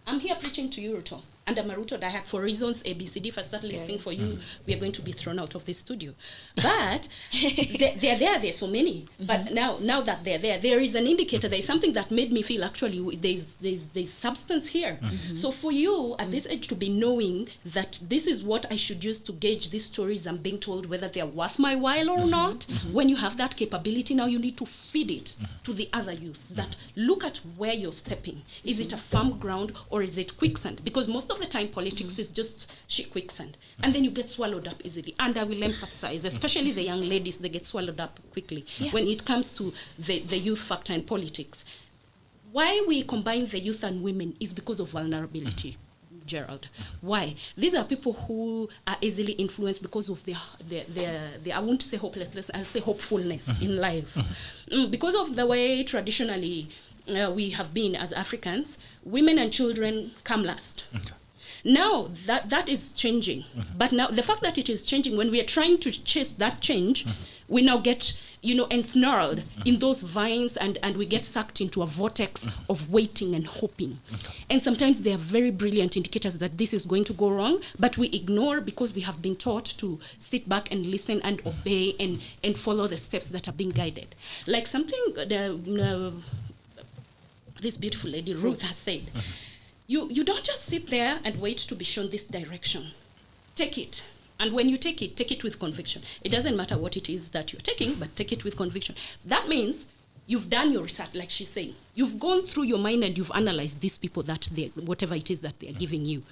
I'm here preaching to you, Ruto. And I'm a Ruto diehard for reasons ABCD. If I start listing for you, we are going to be thrown out of this studio. But they're there. There's so many. But now that they're there, there is an indicator. There is something that made me feel actually there's substance here. So for you at this age to be knowing that this is what I should use to gauge these stories I'm being told whether they're worth my while or not, when you have that capability, now you need to feed it to the other youth. That look at where you're stepping. Is it a firm ground or is it quicksand? Because most of the time politics is just quicksand, and then you get swallowed up easily. And I will emphasize, especially the young ladies, they get swallowed up quickly when it comes to the youth factor in politics. Why we combine the youth and women is because of vulnerability. Gerald, why? These are people who are easily influenced because of their I won't say hopelessness, I'll say hopefulness in life. Because of the way traditionally we have been as Africans, women and children come last. Now that is changing, but now the fact that it is changing, when we are trying to chase that change, we now get ensnarled in those vines, and we get sucked into a vortex of waiting and hoping. And sometimes they are very brilliant indicators that this is going to go wrong, but we ignore because we have been taught to sit back and listen and obey and follow the steps that are being guided. Like something this beautiful lady Ruth has said. You don't just sit there and wait to be shown this direction. Take it. And when you take it with conviction. It doesn't matter what it is that you're taking, but take it with conviction. That means you've done your research, like she's saying. You've gone through your mind and you've analyzed these people that whatever it is that they're giving you.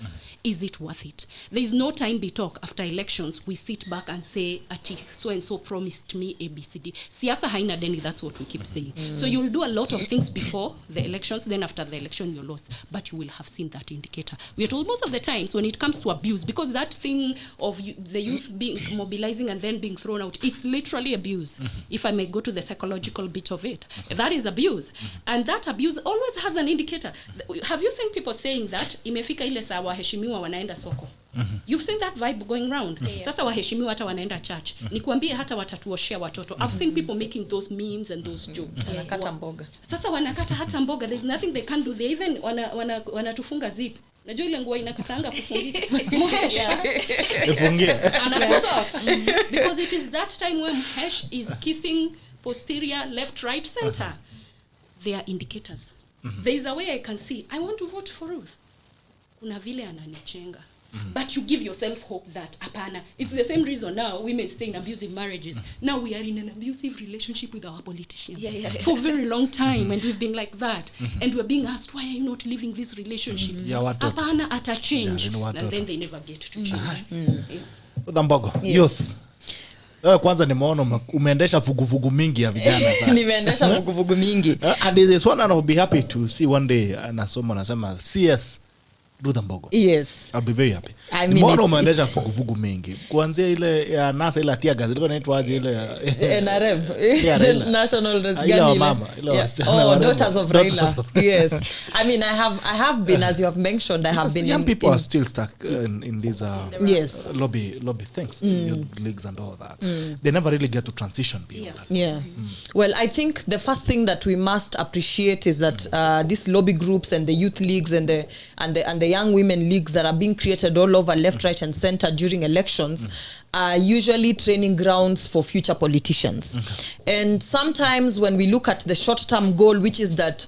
Is it worth it? There is no time we talk after elections. We sit back and say, Ati, so-and-so promised me ABCD. Siasa haina deni, that's what we keep saying. So you'll do a lot of things before the elections, then after the election you're lost. But you will have seen that indicator. We are told most of the times when it comes to abuse, because that thing of the youth being mobilizing and then being thrown out, it's literally abuse. If I may go to the psychological bit of it. That is abuse. And that abuse always has an indicator. Have you seen people saying that imefika ile saa waheshimiwa wanaenda soko? You've seen that vibe going round. Sasa waheshimiwa hata wanaenda church. Nikwambie hata watatuoshea watoto. I've seen people making those memes and those jokes. Wanakata mboga. Sasa wanakata hata mboga. There's nothing they can do. They even wanatufunga zip. Najua ile nguo inakatanga kufungika. Muhesh. Ifungie. Anakusort. Because it is that time when Muhesh is kissing posterior, left, right, center. They are indicators. There is a way I can see, I want to vote for Ruth. Kuna vile ananichenga. But you give yourself hope that, apana, it's the same reason now women stay in abusive marriages. Now we are in an abusive relationship with our politicians for a very long time, and we've been like that. And we're being asked, why are you not leaving this relationship? Apana, ata change. And then they never get to change. AMBOGO, youth. Kwanza nimeona umeendesha vuguvugu mingi ya vijana sana. Nimeendesha vuguvugu mingi. And this one I'll be happy to see one day nasema CS AMBOGO. Yes. I'll be very happy. I mean, umeendesha vuguvugu mingi. Kuanzia ile ya NASA ile atia gazi ilikuwa inaitwa aje ile NRM. National Daughters of Raila. Yes. I mean, I have been, as you have mentioned, I have been young people are still stuck in these lobby things, youth leagues and all that. They never really get to transition beyond that. Yeah. Well, I think the first thing that we must appreciate is that these lobby groups and the youth leagues and the young women leagues that are being created all over left, right, and center during elections are usually training grounds for future politicians. And sometimes when we look at the short-term goal, which is that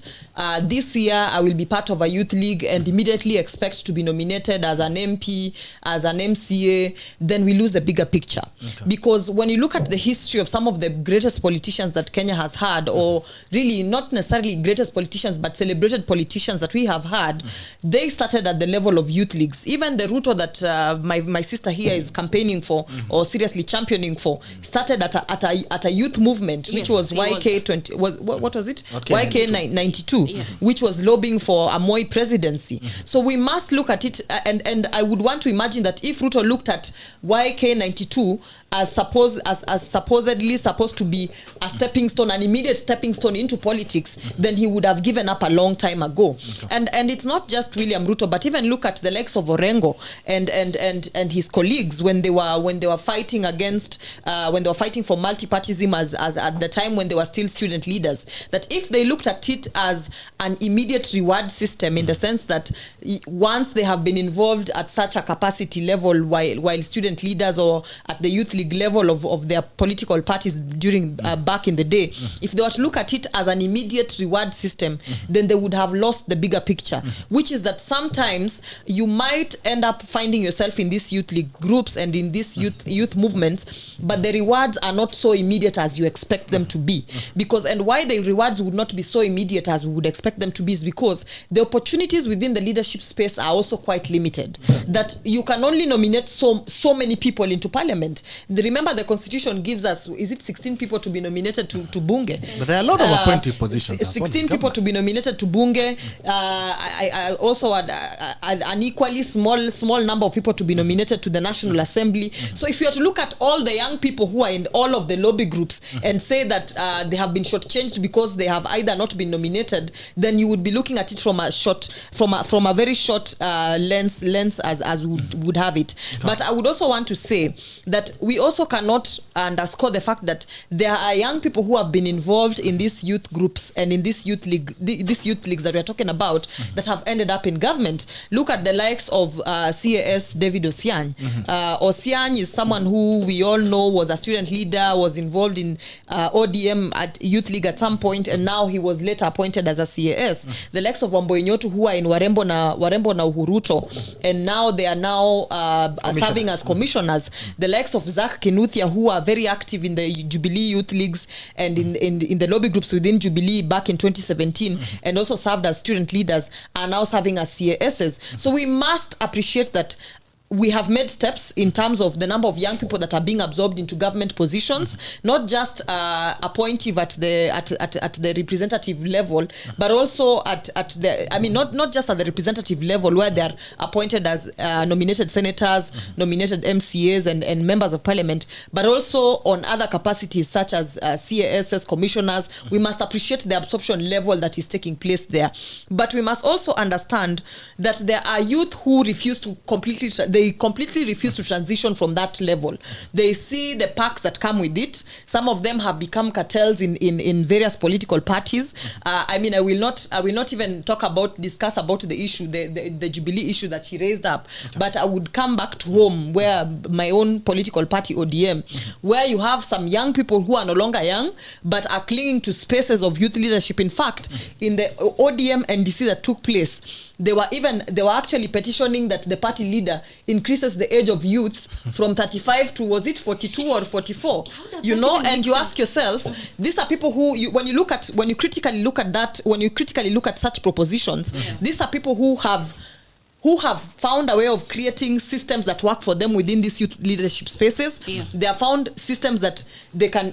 this year I will be part of a youth league and immediately expect to be nominated as an MP, as an MCA, then we lose the bigger picture. Because when you look at the history of some of the greatest politicians that Kenya has had, or really not necessarily greatest politicians, but celebrated politicians that we have had, they started at the level of youth leagues. Even the RUTH that my sister here is campaigning for, or seriously championing for, started at a youth movement, which was YK20. What was it? YK92, which was lobbying for a Moi presidency. So we must look at it, and I would want to imagine that if Ruto looked at YK92 as supposedly supposed to be a stepping stone, an immediate stepping stone into politics, then he would have given up a long time ago. And it's not just William Ruto, but even look at the likes of Orengo and his colleagues when they were fighting against when they were fighting for multi-partyism as at the time when they were still student leaders. That if they looked at it as an immediate reward system, in the sense that once they have been involved at such a capacity level while student leaders or at the youth league level of their political parties during back in the day, if they were to look at it as an immediate reward system, then they would have lost the bigger picture, which is that sometimes you might end up finding yourself in these youth league groups and in these youth movements, but the rewards are not so immediate as you expect them to be. And why the rewards would not be so immediate as we would expect them to be is because the opportunities within the leadership space are also quite limited. That you can only nominate so many people into parliament. Remember, the constitution gives us, is it 16 people to be nominated to Bunge? But there are a lot of appointed positions. 16 people to be nominated to Bunge. I also had an equally small number of people to be nominated to the National Assembly. So if you are to look at all the young people who are in all of the lobby groups and say that they have been shortchanged because they have either not been nominated, then you would be looking at it from a very short lens as we would have it. But I would also want to say that we also cannot underscore the fact that there are young people who have been involved in these youth groups and in this youth leagues that we are talking about that have ended up in government. Look at the likes of CAS David Osiany. Osiany is someone who we all know was a student leader, was involved in ODM at youth league at some point, and now he was later appointed as a CAS. The likes of Wamboi Nyotu, who are in Warembo na Uhuruto, and now they are now serving as commissioners. The likes of Zach Kinuthia, who are very active in the Jubilee Youth Leagues and in the lobby groups within Jubilee back in 2017, and also served as student leaders, are now serving as CASs. So we must appreciate that we have made steps in terms of the number of young people that are being absorbed into government positions, not just appointive at the representative level, but also at the, I mean, not just at the representative level where they are appointed as nominated senators, nominated MCAs and members of parliament, but also on other capacities such as CASs, commissioners. We must appreciate the absorption level that is taking place there. But we must also understand that there are youth who refuse to completely refuse to transition from that level. They see the perks that come with it. Some of them have become cartels in various political parties. I mean, I will not even discuss about the issue, the Jubilee issue that she raised up. Okay. But I would come back to home, where my own political party, ODM, where you have some young people who are no longer young, but are clinging to spaces of youth leadership. In fact, in the ODM NDC that took place, they were actually petitioning that the party leader increases the age of youth from 35 to, was it 42 or 44? You know, and you ask yourself, these are people who, when you critically look at such propositions, these are people who have found a way of creating systems that work for them within these youth leadership spaces. Yeah. They have found systems that they can,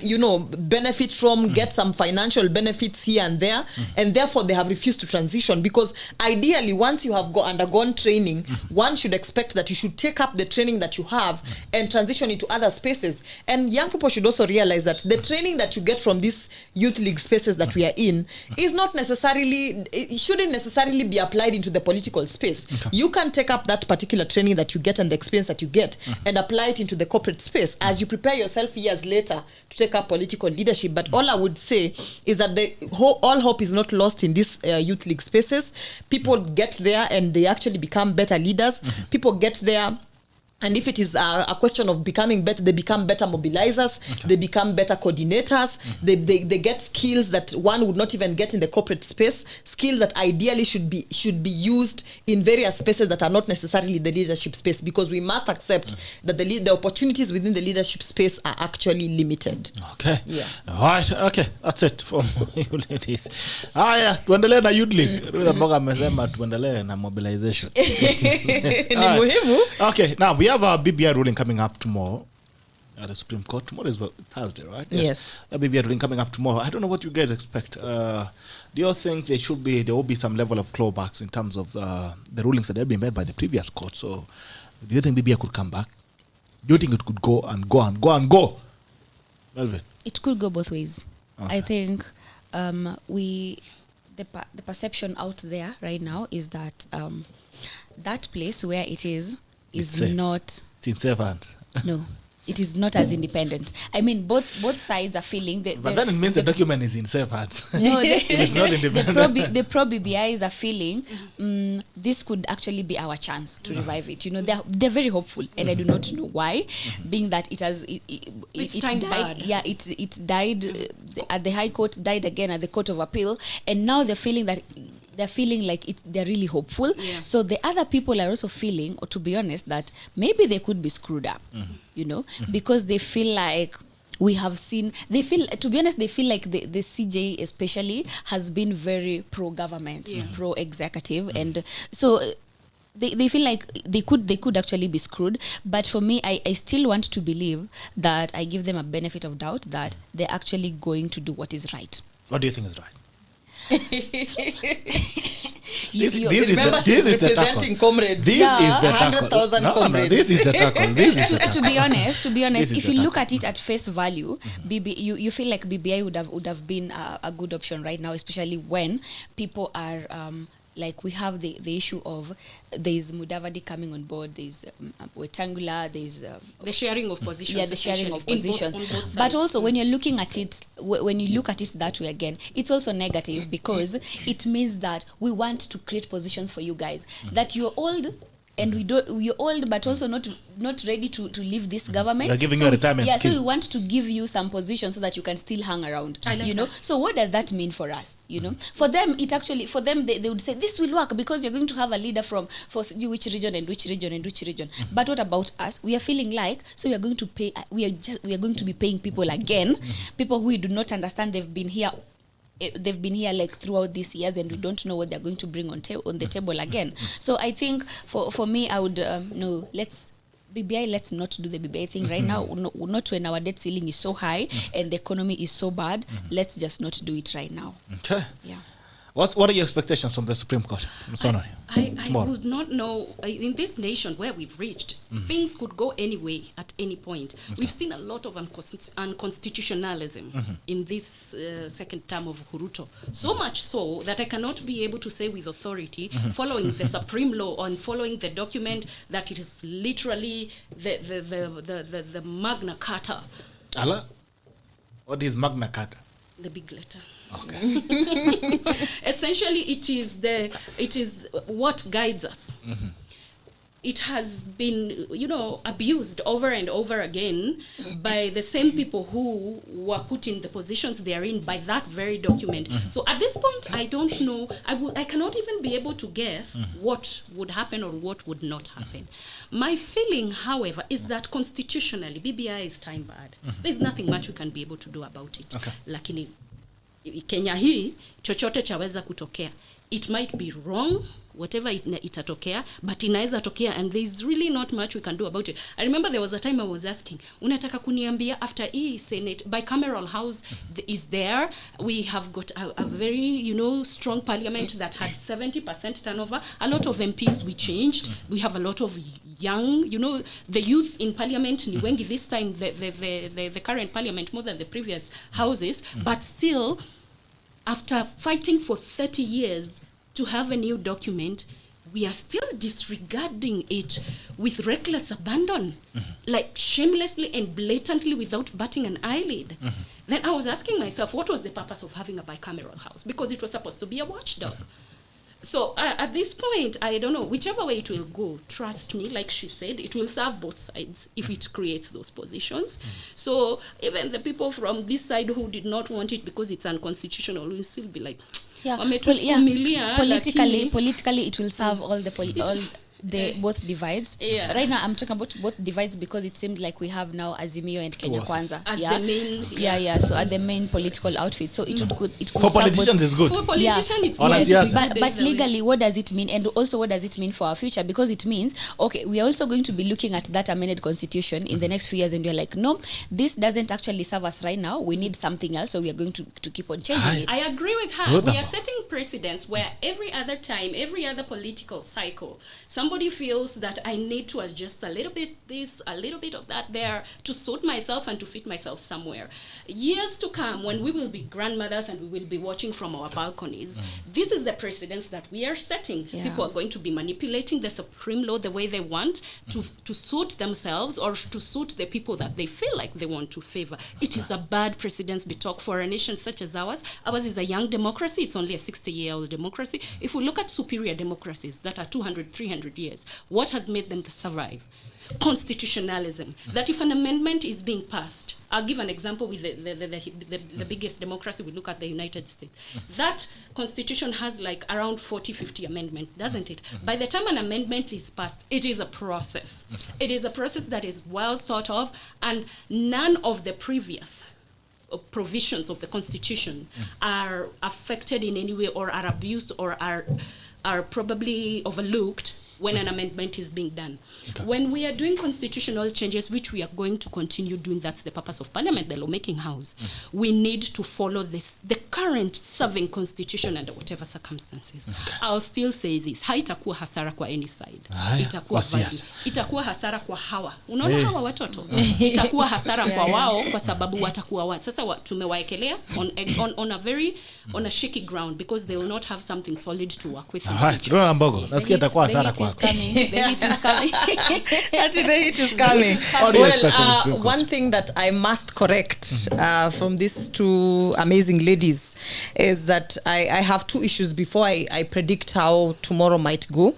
benefit from, get some financial benefits here and there, and therefore they have refused to transition, because ideally, once you have undergone training, one should expect that you should take up the training that you have and transition into other spaces. And young people should also realize that the training that you get from these youth league spaces that we are in is not necessarily, it shouldn't necessarily be applied into the political space. Okay. You can take up that particular training that you get and the experience that you get and apply it into the corporate space as you prepare yourself years later to take up political leadership. But all I would say is that all hope is not lost in these youth league spaces. People get there and they actually become better leaders. People get there, and if it is a question of becoming better, they become better mobilizers, they become better coordinators, they get skills that one would not even get in the corporate space, skills that ideally should be used in various spaces that are not necessarily the leadership space, because we must accept that the opportunities within the leadership space are actually limited. Okay. Yeah. All right. Okay. That's it for you ladies. Haya, tuendelee na youth league. Ruth Mboga amesema tuendelee na mobilization. Ni muhimu. Okay. Now we have a BBI ruling coming up tomorrow at the Supreme Court. Tomorrow is Thursday, right? Yes. A BBI ruling coming up tomorrow. I don't know what you guys expect. Do you think there will be some level of clawbacks in terms of the rulings that have been made by the previous court? So, do you think BBI could come back? Do you think it could go and go and go and go? Melvin? It could go both ways. Okay. I think the perception out there right now is that that place where it is not. It's in safe hands. No, it is not as independent. I mean, both sides are feeling that. But then it means the document is in safe hands. No, it's not independent. The pro-BBIs are feeling this could actually be our chance to revive it. They're very hopeful, and I do not know why, being that it died. Bad. Yeah, it died at the High Court, died again at the Court of Appeal, and now they're feeling like they're really hopeful. Yeah. So the other people are also feeling, or to be honest, that maybe they could be screwed up, because they feel like we have seen, to be honest, they feel like the CJ especially has been very pro-government, pro-executive, and so they feel like they could actually be screwed. But for me, I still want to believe that I give them a benefit of doubt that they're actually going to do what is right. What do you think is right? This is representing comrades. This is the 100,000 comrades. This is the tackle. To be honest, if you look at it at face value, you feel like BBI would have been a good option right now, especially when people are like we have the issue of there's Mudavadi coming on board, there's Wetangula, there's the sharing of positions. Yeah, the sharing of positions. On both sides. But also when you're looking at it, when you look at it that way again, it's also negative because it means that we want to create positions for you guys that you're old and we're old but also not ready to leave this government. We're giving you a retirement scheme. So we want to give you some position so that you can still hang around, you know. So what does that mean for us, you know? For them, they would say this will work because you're going to have a leader for which region and which region and which region. But what about us? We are feeling like, so we are going to pay, we are going to be paying people again, people who we do not understand. They've been here like throughout these years, and we don't know what they're going to bring on the table again. So I think for me, I would no, let's not do the BBI thing right now. Not when our debt ceiling is so high and the economy is so bad. Let's just not do it right now. Okay. Yeah. What are your expectations from the Supreme Court? I would not know. In this nation where we've reached, things could go any way at any point. We've seen a lot of unconstitutionalism in this second term of Ruto. So much so that I cannot be able to say with authority, following the Supreme Law and following the document, that it is literally the Magna Carta. Allah? What is Magna Carta? The big letter. Okay. Essentially, it is what guides us. It has been, abused over and over again by the same people who were put in the positions they are in by that very document. So at this point, I don't know. I cannot even be able to guess what would happen or what would not happen. My feeling, however, is that constitutionally, BBI is time barred. There's nothing much we can be able to do about it. Okay. Lakini Kenya hii chochote chaweza kutokea. It might be wrong, whatever itatokea, but inaweza tokea, and there's really not much we can do about it. I remember there was a time I was asking, unataka kuniambia after Senate, bicameral house is there, we have got a very, strong parliament that had 70% turnover, a lot of MPs we changed, we have a lot of young, the youth in parliament ni wengi this time, the current parliament more than the previous houses, but still, after fighting for 30 years to have a new document, we are still disregarding it with reckless abandon, like shamelessly and blatantly without batting an eyelid. Then I was asking myself, what was the purpose of having a bicameral house? Because it was supposed to be a watchdog. So at this point, I don't know, whichever way it will go, trust me, like she said, it will serve both sides if it creates those positions. So even the people from this side who did not want it because it's unconstitutional will still be like, politically it will serve all the both divides. Right now I'm talking about both divides because it seems like we have now Azimio and Kenya Kwanza as the main so at the main political outfit, so it could for politicians is good, for politicians it's but legally what does it mean, and also what does it mean for our future? Because it means, okay, we are also going to be looking at that amended constitution in the next few years, and we're like, no, this doesn't actually serve us right now, we need something else, so we are going to keep on changing it. I agree with her. We are setting precedents where every other time, every other political cycle, somebody feels that I need to adjust a little bit this, a little bit of that there to suit myself and to fit myself somewhere. Years to come, when we will be grandmothers and we will be watching from our balconies, this is the precedence that we are setting. People are going to be manipulating the Supreme Law the way they want to suit themselves or to suit the people that they feel like they want to favor. It is a bad precedence talk for a nation such as ours. Ours is a young democracy. It's only a 60-year-old democracy. If we look at superior democracies that are 200, 300 years, what has made them survive? Constitutionalism. That if an amendment is being passed, I'll give an example with the biggest democracy, we look at the United States. That constitution has like around 40, 50 amendments, doesn't it? By the time an amendment is passed, it is a process. It is a process that is well thought of, and none of the previous provisions of the constitution are affected in any way or are abused or are probably overlooked when an amendment is being done. When we are doing constitutional changes, which we are going to continue doing, that's the purpose of Parliament, the lawmaking house, we need to follow the current serving constitution under whatever circumstances. I'll still say this, haitakuwa hasara kwa any side. Itakuwa value. Itakuwa hasara kwa hawa. Unaona hawa watoto? Itakuwa hasara kwa wao kwa sababu watakuwa sasa tumewaekelea on a shaky ground because they will not have something solid to work with. AMBOGO, nasikia itakuwa hasara kwa. The heat is coming. The heat is coming. Well, one thing that I must correct from these two amazing ladies is that I have two issues before I predict how tomorrow might go.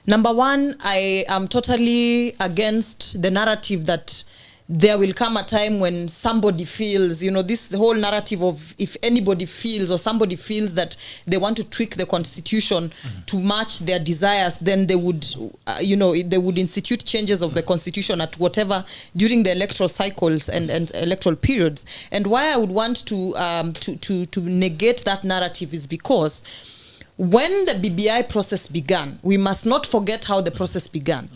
Number one, I am totally against the narrative that there will come a time when somebody feels, the whole narrative of if anybody feels or somebody feels that they want to tweak the constitution to match their desires, then they would, they would institute changes of the constitution at whatever during the electoral cycles and electoral periods. And why I would want to negate that narrative is because when the BBI process began, we must not forget how the process began.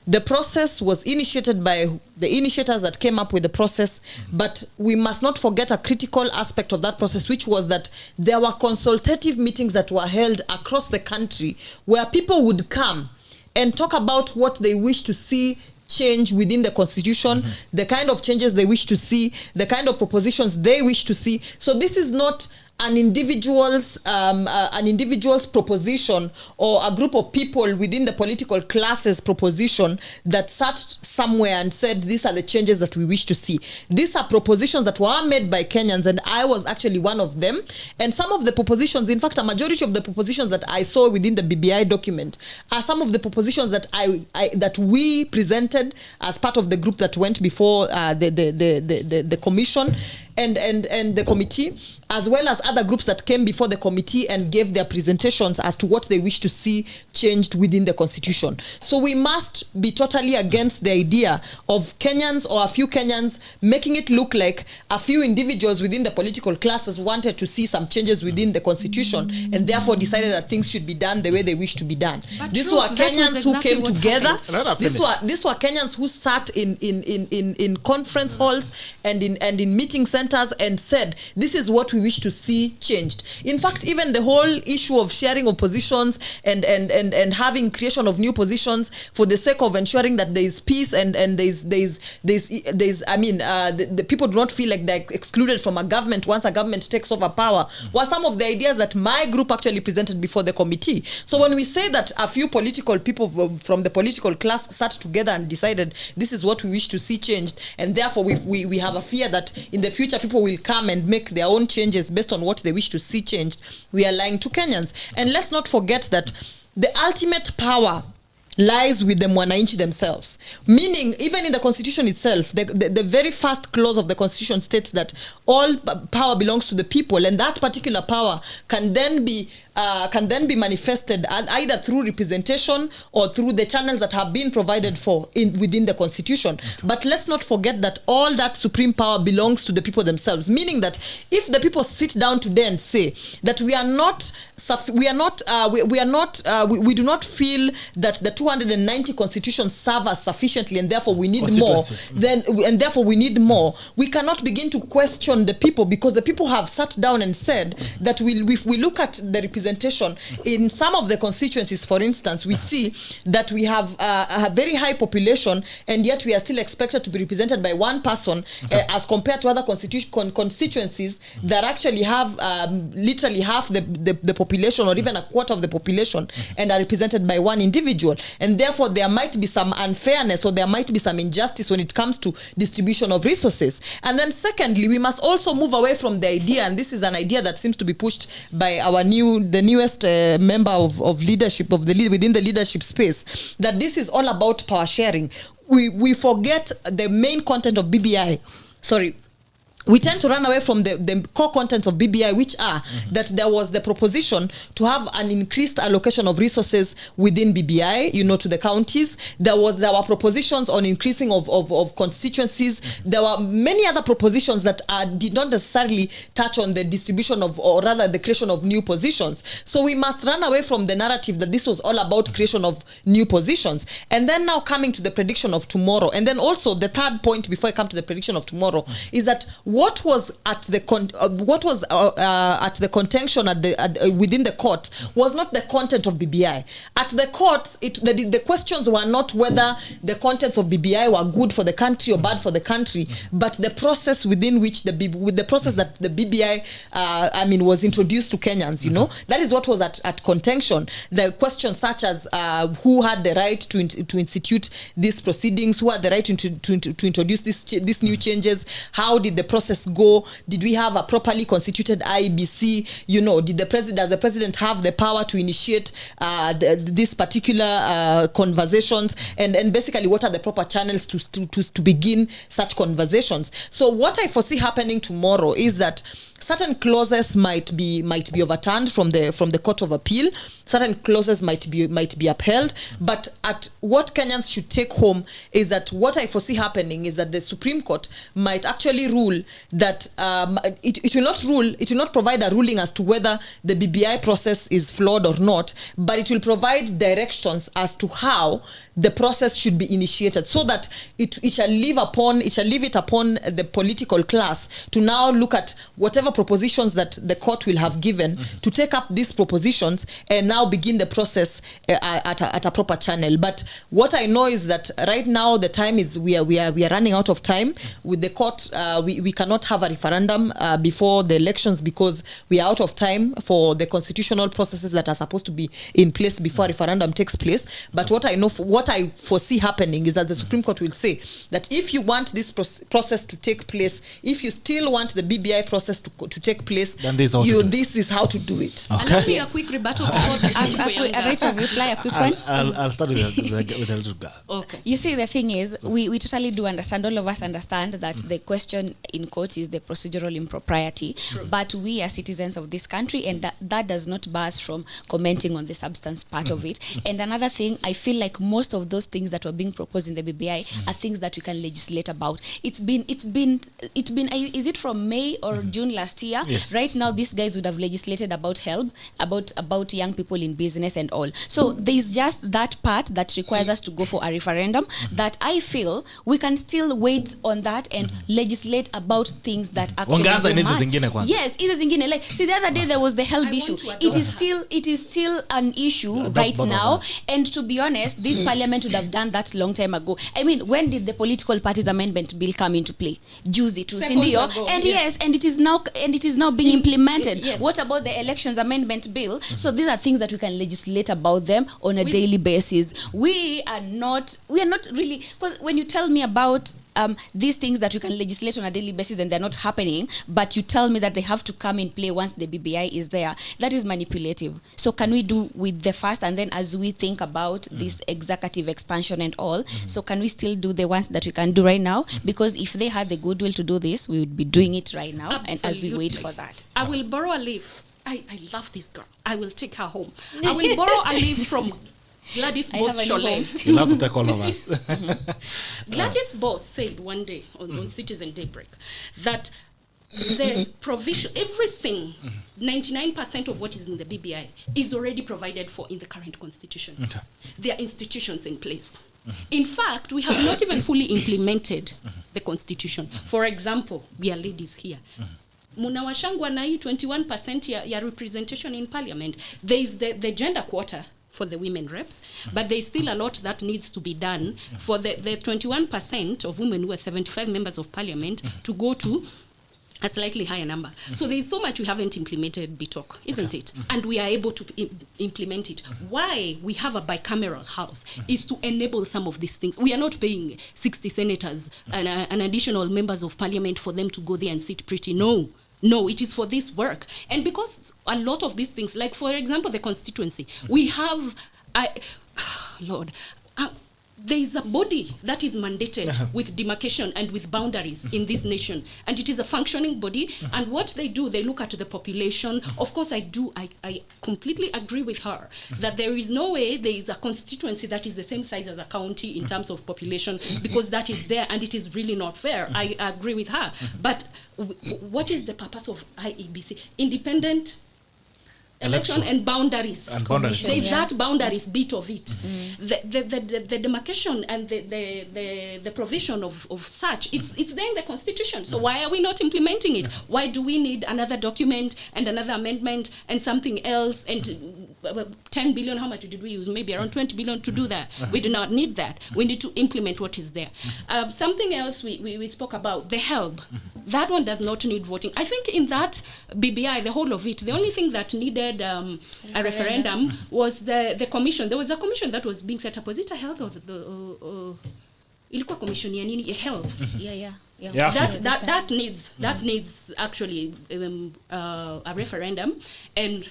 The process was initiated by the initiators that came up with the process, but we must not forget a critical aspect of that process, which was that there were consultative meetings that were held across the country where people would come and talk about what they wish to see change within the constitution, the kind of changes they wish to see, the kind of propositions they wish to see. So this is not an individual's proposition or a group of people within the political classes proposition that sat somewhere and said these are the changes that we wish to see. These are propositions that were made by Kenyans, and I was actually one of them. And some of the propositions, in fact, a majority of the propositions that I saw within the BBI document are some of the propositions that that we presented as part of the group that went before the commission and the committee, as well as other groups that came before the committee and gave their presentations as to what they wish to see changed within the constitution. So we must be totally against the idea of Kenyans or a few Kenyans making it look like a few individuals within the political classes wanted to see some changes within the constitution and therefore decided that things should be done the way they wish to be done. But these were Kenyans who came together. These were Kenyans who sat in conference halls and in meeting centers and said, this is what we wish to see changed. In fact, even the whole issue of sharing of positions and having creation of new positions for the sake of ensuring that there is peace and the people do not feel like they're excluded from a government once a government takes over power, were some of the ideas that my group actually presented before the committee. So when we say that a few political people from the political class sat together and decided this is what we wish to see changed, and therefore we have a fear that in the future people will come and make their own changes based on what they wish to see changed, we are lying to Kenyans. And let's not forget that the ultimate power lies with the mwananchi themselves. Meaning, even in the constitution itself, the very first clause of the constitution states that all power belongs to the people, and that particular power can then be manifested either through representation or through the channels that have been provided for within the constitution. Okay. But let's not forget that all that supreme power belongs to the people themselves. Meaning that if the people sit down today and say that we do not feel that the 290 constitutions serve us sufficiently, and therefore we need more. We cannot begin to question the people, because the people have sat down and said that if we look at the representation in some of the constituencies, for instance, we see that we have a very high population, and yet we are still expected to be represented by one person, as compared to other constituencies that actually have literally half the population or even a quarter of the population and are represented by one individual. And therefore there might be some unfairness or there might be some injustice when it comes to distribution of resources. And then secondly, we must also move away from the idea, and this is an idea that seems to be pushed by the newest member of leadership within the leadership space, that this is all about power sharing. We forget the main content of BBI. We tend to run away from the core contents of BBI, which are that there was the proposition to have an increased allocation of resources within BBI, to the counties. There were propositions on increasing of constituencies. There were many other propositions that did not necessarily touch on the distribution or rather the creation of new positions. So we must run away from the narrative that this was all about creation of new positions. And then now coming to the prediction of tomorrow, and then also the third point before I come to the prediction of tomorrow is that what was at the contention within the court was not the content of BBI. At the courts, the questions were not whether the contents of BBI were good for the country or bad for the country, but the process within which the process that the BBI was introduced to Kenyans. That is what was at contention. The questions such as who had the right to institute these proceedings, who had the right to introduce these new changes, how did the process process go? Did we have a properly constituted IEBC? You know, does the president have the power to initiate this particular conversations? And basically, what are the proper channels to begin such conversations? So what I foresee happening tomorrow is that certain clauses might be overturned from the Court of Appeal. Certain clauses might be upheld. But at what Kenyans should take home is that what I foresee happening is that the Supreme Court might actually rule that it will not provide a ruling as to whether the BBI process is flawed or not, but it will provide directions as to how the process should be initiated, so that it shall leave it upon the political class to now look at whatever propositions that the court will have given, to take up these propositions and now begin the process at a proper channel. But what I know is that right now the time is we are running out of time with the court. We cannot have a referendum before the elections because we are out of time for the constitutional processes that are supposed to be in place before a referendum takes place. But what I foresee happening is that the Supreme Court will say that if you want this process to take place, if you still want the BBI process to take place, then this is how to do it. Okay. Allow me a quick rebuttal before a rate of reply, a quick one. I'll start with a little girl. Okay. You see, the thing is, we totally do understand, all of us understand that the question in court is the procedural impropriety. True. But we are citizens of this country, and that does not bar us from commenting on the substance part of it. And another thing, I feel like most of those things that were being proposed in the BBI are things that we can legislate about. It's been is it from May or June last year? Yes. Right now, these guys would have legislated about help, about young people in business and all. So there's just that part that requires us to go for a referendum that I feel we can still wait on that and legislate about things that actually yes, hizi zingine. Like, see, the other day there was the help issue. It is still an issue right now. And to be honest, this parliament would have done that long time ago. I mean, when did the political parties amendment bill come into play? Juicy to Cindy. And yes, and it is now being implemented. Yes. What about the elections amendment bill? So these are things that we can legislate about them on a daily basis. We are not really, because when you tell me about these things that you can legislate on a daily basis and they're not happening, but you tell me that they have to come in play once the BBI is there, that is manipulative. So can we do with the first, and then as we think about this executive expansion and all, so can we still do the ones that we can do right now? Because if they had the goodwill to do this, we would be doing it right now. Absolutely. And as we wait for that. I will borrow a leaf. I love this girl. I will take her home. I will borrow a leaf from Gladys Boss Sholem. You love to take all of us. Gladys Boss said one day on Citizen Daybreak that the provision, everything, 99% of what is in the BBI is already provided for in the current constitution. Okay. There are institutions in place. In fact, we have not even fully implemented the constitution. For example, we are ladies here. Munawashangwa na 21% ya representation in parliament. There is the gender quota for the women reps, but there's still a lot that needs to be done for the 21% of women who are 75 members of parliament to go to a slightly higher number. So there's so much we haven't implemented, BTOC, isn't it? And we are able to implement it. Why we have a bicameral house is to enable some of these things. We are not paying 60 senators and an additional members of parliament for them to go there and sit pretty. No, it is for this work. And because a lot of these things, like for example, the constituency, we have, there is a body that is mandated with demarcation and with boundaries in this nation. And it is a functioning body. And what they do, they look at the population. Of course, I completely agree with her that there is no way there is a constituency that is the same size as a county in terms of population, because that is there and it is really not fair. I agree with her. But what is the purpose of IEBC? Independent election and boundaries. There is that boundaries bit of it. The demarcation and the provision of such, it's there in the constitution. So why are we not implementing it? Why do we need another document and another amendment and something else and 10 billion? How much did we use? Maybe around 20 billion to do that. We do not need that. We need to implement what is there. Something else we spoke about, the HELB. That one does not need voting. I think in that BBI, the whole of it, the only thing that needed a referendum was the commission. There was a commission that was being set up. Was it a health or ilikuwa commission ya nini? A health. Yeah. Yeah. That needs actually a referendum and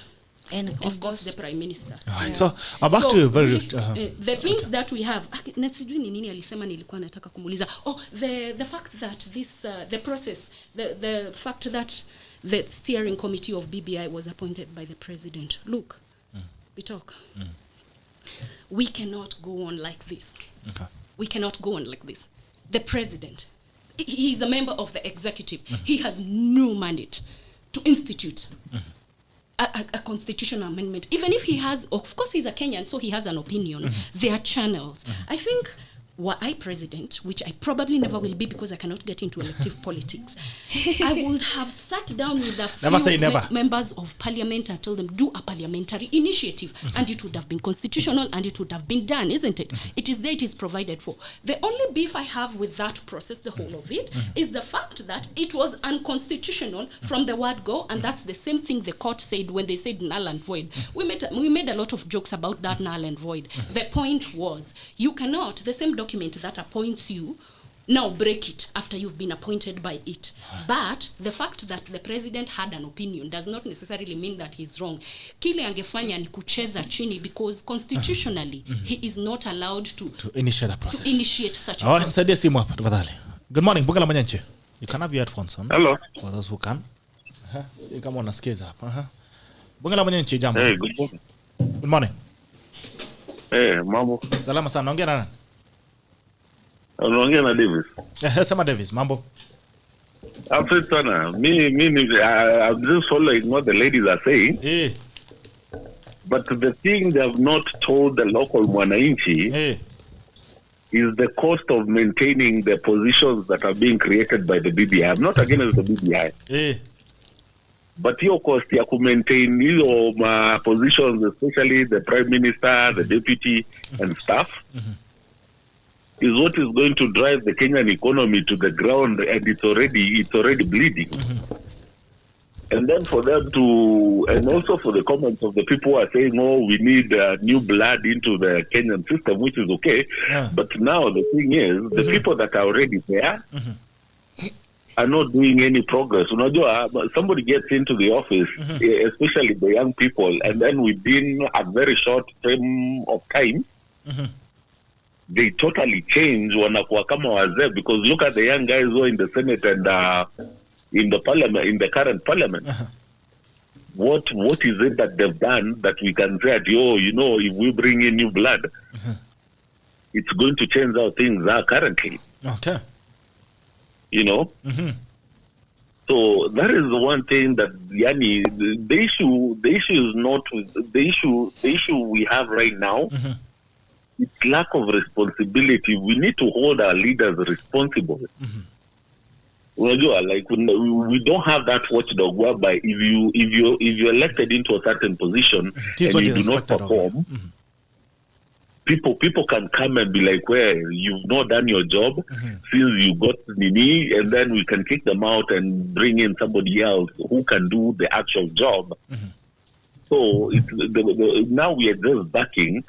of course the Prime Minister. Right. So back to you very the things that we have. Sijui ni nini alisema nilikuwa nataka kumuuliza. The fact that this the process, the fact that the steering committee of BBI was appointed by the president. Look, we talk. We cannot go on like this. Okay. We cannot go on like this. The president, he is a member of the executive. He has no mandate to institute a constitutional amendment. Even if he has, of course he's a Kenyan, so he has an opinion. There are channels. I think, were I president, which I probably never will be because I cannot get into elective politics, I would have sat down with the few members of parliament and told them, do a parliamentary initiative. And it would have been constitutional and it would have been done, isn't it? It is there, it is provided for. The only beef I have with that process, the whole of it, is the fact that it was unconstitutional from the word go, and that's the same thing the court said when they said null and void. We made a lot of jokes about that null and void. The point was, you cannot, the same document that appoints you, now break it after you've been appointed by it. But the fact that the president had an opinion does not necessarily mean that he's wrong. Kile angefanya ni kucheza chini because constitutionally he is not allowed to initiate a process. To initiate such a process. Msaidie simu hapa tafadhali. Good morning, Bunga la Manyanchi. You can have your headphones on. Hello. For those who can. Kama unasikiza hapa. Bunga la Manyanchi, jambo. Hey, good morning. Good morning. Hey, mambo. Salama sana. Naongea na nani? Unaongea na Davis. Sema Davis, mambo. After sana, I'm just following what the ladies are saying. But the thing they have not told the local mwananchi is the cost of maintaining the positions that are being created by the BBI. I'm not against the BBI. But your cost ya to maintain your positions, especially the Prime Minister, the Deputy, and staff, is what is going to drive the Kenyan economy to the ground, and it's already bleeding. And then for them to, and also for the comments of the people who are saying, we need new blood into the Kenyan system, which is okay. But now the thing is, the people that are already there are not doing any progress. Somebody gets into the office, especially the young people, and then within a very short frame of time, they totally change wanakuwa kama wazee, because look at the young guys who are in the Senate and in the parliament, in the current parliament. What is it that they've done that we can say, if we bring in new blood, it's going to change how things are currently. Okay. So that is the one thing that the issue is not the issue we have right now. It's lack of responsibility. We need to hold our leaders responsible. Like we don't have that watchdog whereby if you're elected into a certain position and you do not perform, people can come and be like, well, you've not done your job since you got Nini, and then we can kick them out and bring in somebody else who can do the actual job. So now we are just backing.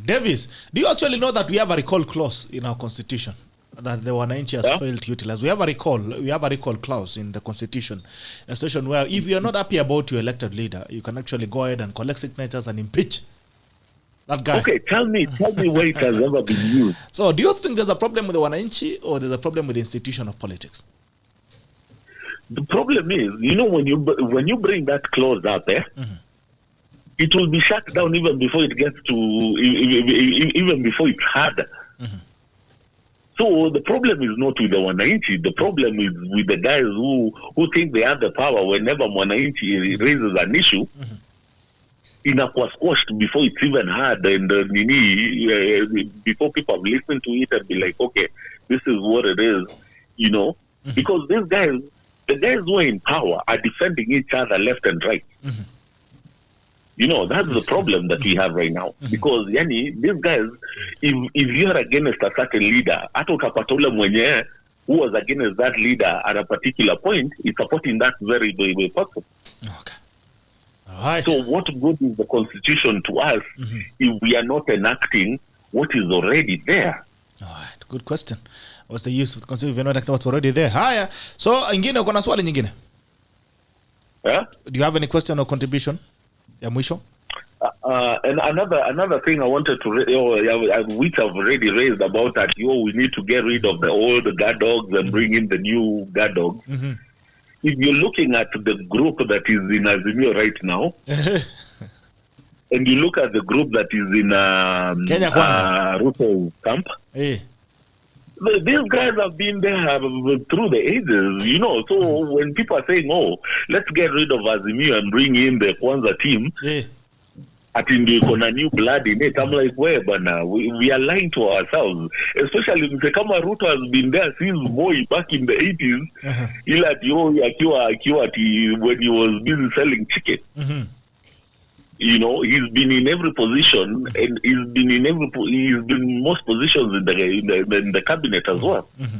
Davis, do you actually know that we have a recall clause in our constitution that the Wananchi has failed to utilize? We have a recall clause in the constitution, a situation where if you are not happy about your elected leader, you can actually go ahead and collect signatures and impeach that guy. Okay, tell me where it has ever been used. So do you think there's a problem with the Wananchi or there's a problem with the institution of politics? The problem is, when you bring that clause out there, it will be shut down even before it gets to, even before it's hard. So the problem is not with the Wananchi. The problem is with the guys who think they have the power. Whenever Wananchi raises an issue, inakuwa squashed before it's even hard, and before people have listened to it and be like, okay, this is what it is, because these guys, the guys who are in power are defending each other left and right. That's the problem that we have right now. Because these guys, if you're against a certain leader, hata utapata ule mwenye who was against that leader at a particular point is supporting that very, very, very person. Okay. All right. So what good is the constitution to us if we are not enacting what is already there? All right. Good question. What's the use of considering if you're not what's already there? Haya. So ingine uko na swali nyingine? Yeah? Do you have any question or contribution? Ya mwisho? And another thing I wanted to which I've already raised about that we need to get rid of the old guard dogs and bring in the new guard dogs. Mm-hmm. If you're looking at the group that is in Azimio right now, and you look at the group that is in Kenya Kwanza Ruto camp, these guys have been there through the ages, So when people are saying, let's get rid of Azimio and bring in the Kwanza team, I think we're gonna new blood in it. I'm like, where, but now we are lying to ourselves. Especially if the Kama Ruto has been there since boy back in the 80s. When he was busy selling chicken. Mm-hmm. He's been in every position, and he's been in most positions in the cabinet as well. Mm-hmm.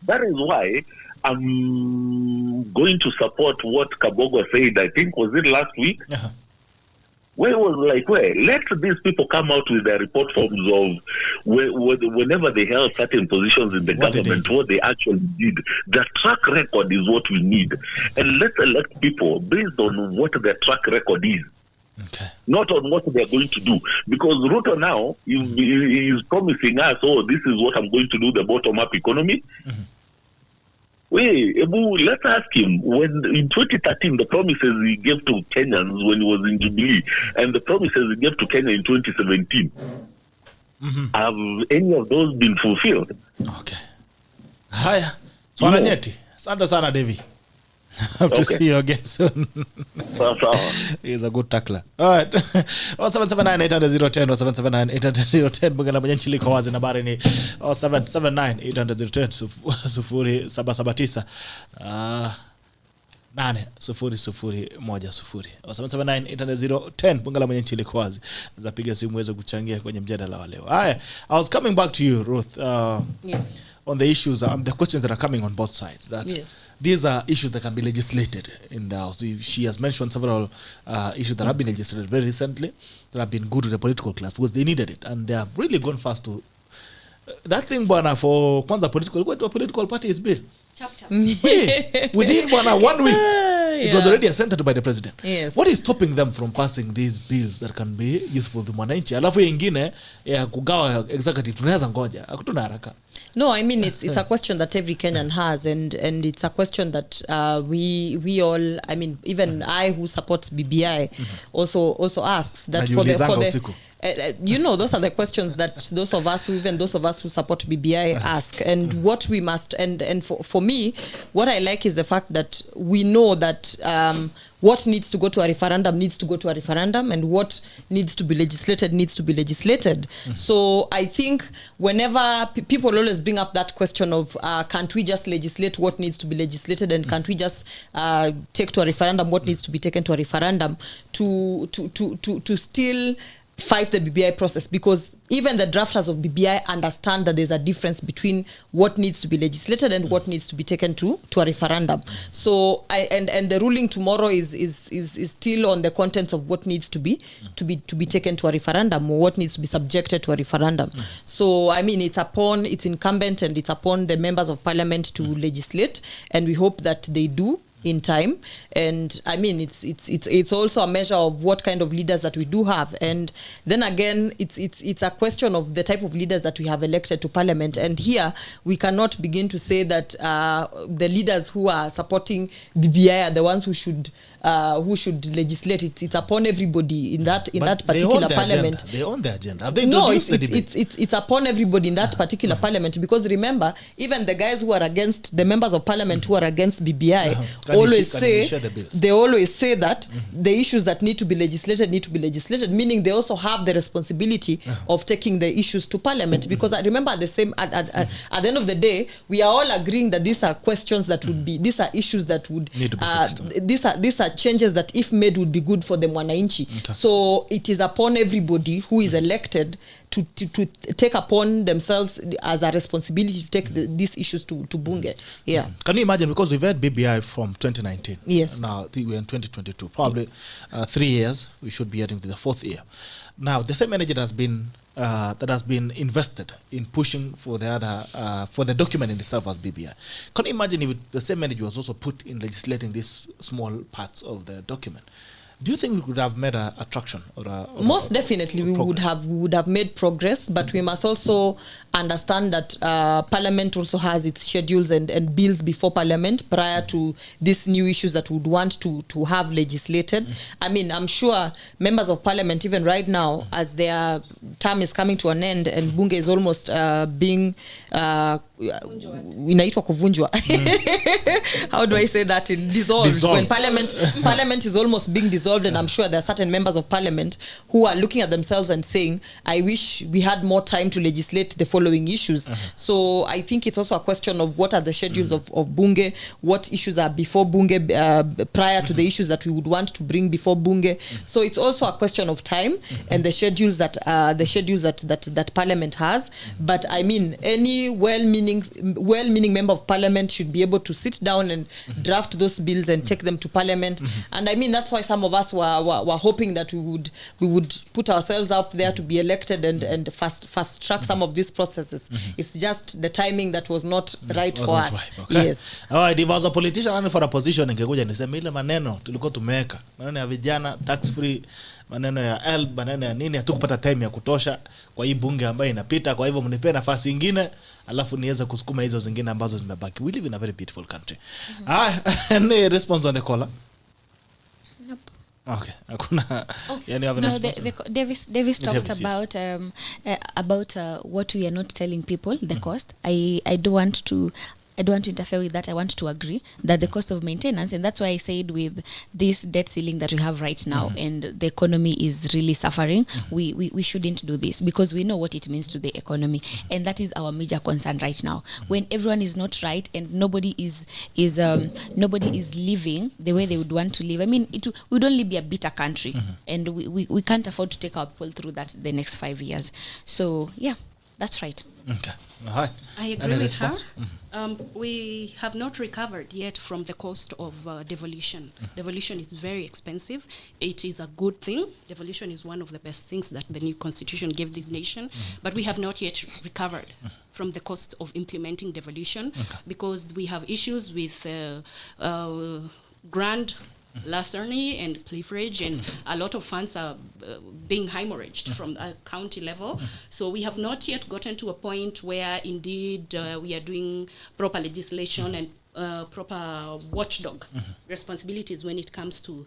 That is why I'm going to support what Kabogo said. I think was it last week. Where it was like, let these people come out with their report forms of whenever they held certain positions in the government, what they actually did. The track record is what we need. And let's elect people based on what their track record is. Okay. Not on what they're going to do. Because Ruto now is promising us, this is what I'm going to do, the bottom-up economy. Mm-hmm. Let's ask him, when in 2013, the promises he gave to Kenyans when he was in Jubilee, and the promises he gave to Kenya in 2017, have any of those been fulfilled? Okay. Haya. Swala nyeti. Asante sana, Devi. Hope to see you again soon. He's a good tackler. All right. 0779-800-010 or 779-800-010. Bunga la mwenye nchini kwa wazi nambari ni 779-800-010 0779 800-10 779-800-010. Bunga la mwenye nchini kwa wazi. Zapiga simu uweze kuchangia kwenye mjadala wa leo. Haya. I was coming back to you, Ruth. Yes. On the issues, the questions that are coming on both sides. That these are issues that can be legislated in the House. She has mentioned several issues that have been legislated very recently that have been good to the political class because they needed it, and they have really gone fast to that thing. Bwana, for Kwanza political, go to a political party's bill. Within 1 week, it was already assented by the president. Yes. What is stopping them from passing these bills that can be useful to mwananchi? Alafu ingine ya kugawa executive tunaweza ngoja. Hakuna haraka. No, I mean it's a question that every Kenyan has, and it's a question that we all, I mean, even I who supports BBI also asks that for the those are the questions that those of us who support BBI ask, and what we must, and for me, what I like is the fact that we know that what needs to go to a referendum needs to go to a referendum, and what needs to be legislated needs to be legislated. So I think whenever people always bring up that question of can't we just legislate what needs to be legislated, and can't we just take to a referendum what needs to be taken to a referendum, to still fight the BBI process, because even the drafters of BBI understand that there's a difference between what needs to be legislated and what needs to be taken to a referendum. So and the ruling tomorrow is still on the contents of what needs to be taken to a referendum, or what needs to be subjected to a referendum. So I mean it's incumbent and it's upon the members of parliament to legislate, and we hope that they do in time. And I mean it's also a measure of what kind of leaders that we do have, and then again it's a question of the type of leaders that we have elected to parliament. And here we cannot begin to say that the leaders who are supporting BBI are the ones who should legislate. It's upon everybody in that particular parliament. They own the agenda. Have they it's upon everybody in that particular parliament, because remember, even the guys who are against, the members of parliament who are against BBI always say that the issues that need to be legislated, meaning they also have the responsibility of taking the issues to parliament. Because I remember at the end of the day, we are all agreeing that these are questions that would be, these are issues that would need to be fixed. These are changes that if made would be good for the mwananchi. Okay. So it is upon everybody who is elected to take upon themselves as a responsibility to take these issues to bunge. Yeah. Can you imagine, because we've had BBI from 2019. Yes. Now we're in 2022. Probably 3 years. We should be heading to the 4th year. Now the same energy that has been that has been invested in pushing for the other for the document in itself as BBI. Can you imagine if the same energy was also put in legislating these small parts of the document? Do you think we could have made a traction or most definitely we would have made progress, but we must also understand that Parliament also has its schedules and bills before Parliament prior to these new issues that we would want to have legislated. I mean, I'm sure members of Parliament, even right now, as their term is coming to an end and Bunge is almost being inaitwa kuvunjwa. How do I say that? Dissolved. When Parliament is almost being dissolved, and I'm sure there are certain members of Parliament who are looking at themselves and saying, I wish we had more time to legislate the following issues. So I think it's also a question of what are the schedules of Bunge, what issues are before Bunge prior to the issues that we would want to bring before Bunge. So it's also a question of time and the schedules that that Parliament has. But I mean, any well-meaning member of Parliament should be able to sit down and draft those bills and take them to Parliament. And I mean, that's why some of us were hoping that we would put ourselves out there to be elected and fast track some of these processes. It's just the timing that was not right for us. Right. Okay. Yes. If I was a politician running for a position, ningekuja niseme ile maneno tulikuwa tumeweka, maneno ya vijana, tax free, maneno ya help, maneno ya nini, hatukupata time ya kutosha kwa hii bunge ambayo inapita. Kwa hivyo mnipe nafasi nyingine alafu niweze kusukuma hizo zingine ambazo zimebaki. We live in a very beautiful country. Any response on the caller? Nope. Okay. Yani have Davis talked about what we are not telling people, the cost. I don't want to interfere with that. I want to agree that the cost of maintenance, and that's why I said with this debt ceiling that we have right now and the economy is really suffering, we shouldn't do this because we know what it means to the economy, and that is our major concern right now. When everyone is not right and nobody is living the way they would want to live, I mean, it would only be a bitter country, and we can't afford to take our people through that the next 5 years. So yeah, that's right. Okay. All right. I agree with her. We have not recovered yet from the cost of devolution. Devolution is very expensive. It is a good thing. Devolution is one of the best things that the new constitution gave this nation, but we have not yet recovered from the cost of implementing devolution because we have issues with grand larceny and pilferage, and a lot of funds are being hemorrhaged from a county level. So we have not yet gotten to a point where indeed we are doing proper legislation and proper watchdog responsibilities when it comes to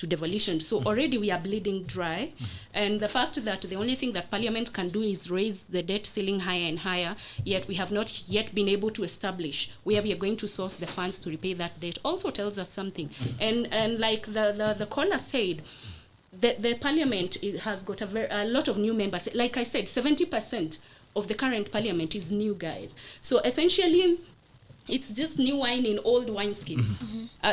devolution. So already we are bleeding dry, and the fact that the only thing that Parliament can do is raise the debt ceiling higher and higher, yet we have not yet been able to establish where we are going to source the funds to repay that debt also tells us something. And like the caller said, the Parliament has got a lot of new members. Like I said, 70% of the current Parliament is new guys. So essentially, it's just new wine in old wineskins.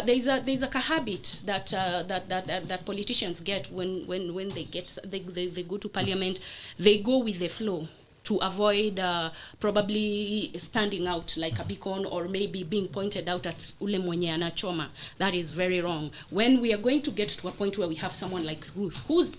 There's a habit that politicians get when they go to Parliament. They go with the flow to avoid probably standing out like a beacon or maybe being pointed out at ule mwenye anachoma. That is very wrong. When we are going to get to a point where we have someone like Ruth, who's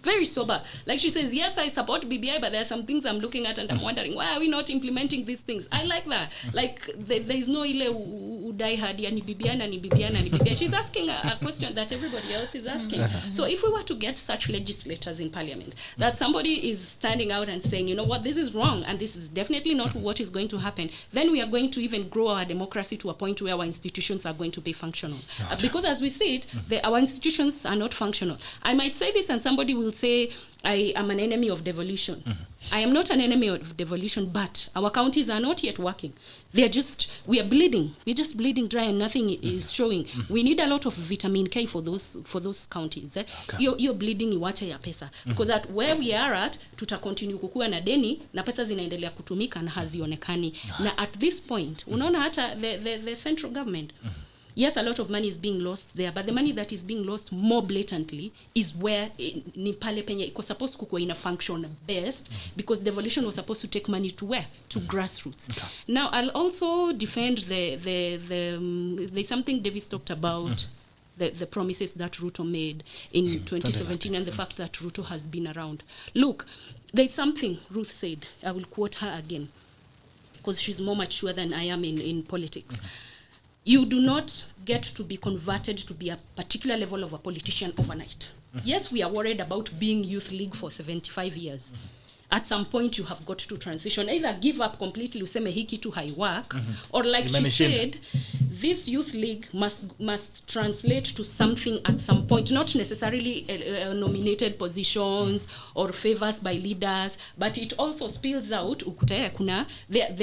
very sober. Like she says, yes, I support BBI, but there are some things I'm looking at and I'm wondering, why are we not implementing these things? I like that. Like, there's no ile udai hadi ani BBI na ni BBI na ni BBI. She's asking a question that everybody else is asking. So if we were to get such legislators in Parliament, that somebody is standing out and saying, you know what, this is wrong and this is definitely not what is going to happen, then we are going to even grow our democracy to a point where our institutions are going to be functional. Because as we see it, our institutions are not functional. I might say this and somebody will say, I am an enemy of devolution. I am not an enemy of devolution, but our counties are not yet working. We are bleeding. We're just bleeding dry and nothing is showing. We need a lot of vitamin K for those counties. You're bleeding iwache ya pesa. Because at where we are at, tuta continue kukua na deni, na pesa zinaendelea kutumika na hazionekani. Na at this point, unaona hata the central government, yes, a lot of money is being lost there, but the money that is being lost more blatantly is where ni pale penye it was supposed to in a function best, because devolution was supposed to take money to where? To grassroots. Now, I'll also defend there's something Davis talked about, the promises that Ruto made in 2017 and the fact that Ruto has been around. Look, there's something Ruth said. I will quote her again, because she's more mature than I am in politics. You do not get to be converted to be a particular level of a politician overnight. Yes, we are worried about being youth league for 75 years. At some point, you have got to transition. Either give up completely, useme hiki tu hai work, or like she said, this youth league must translate to something at some point, not necessarily nominated positions or favors by leaders, but it also spills out, there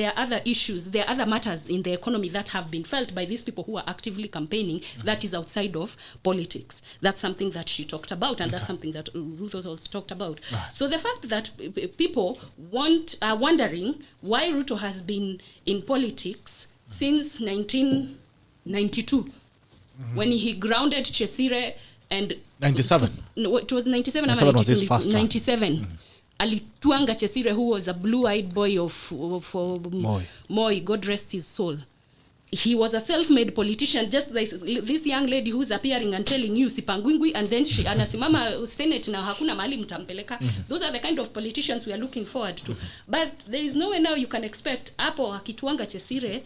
are other issues, there are other matters in the economy that have been felt by these people who are actively campaigning that is outside of politics. That's something that she talked about, and that's something that Ruth also talked about. So the fact that people are wondering why Ruto has been in politics since 1992, when he grounded Chesire and 97. No, it was 97. 97 was his first 97. Alituanga Chesire, who was a blue-eyed boy of Moi, God rest his soul. He was a self-made politician, just like this young lady who's appearing and telling you sipangwingwi, and then she anasimama Senate na hakuna mahali mtampeleka. Those are the kind of politicians we are looking forward to. But there is no way now you can expect hapo akituanga Chesire,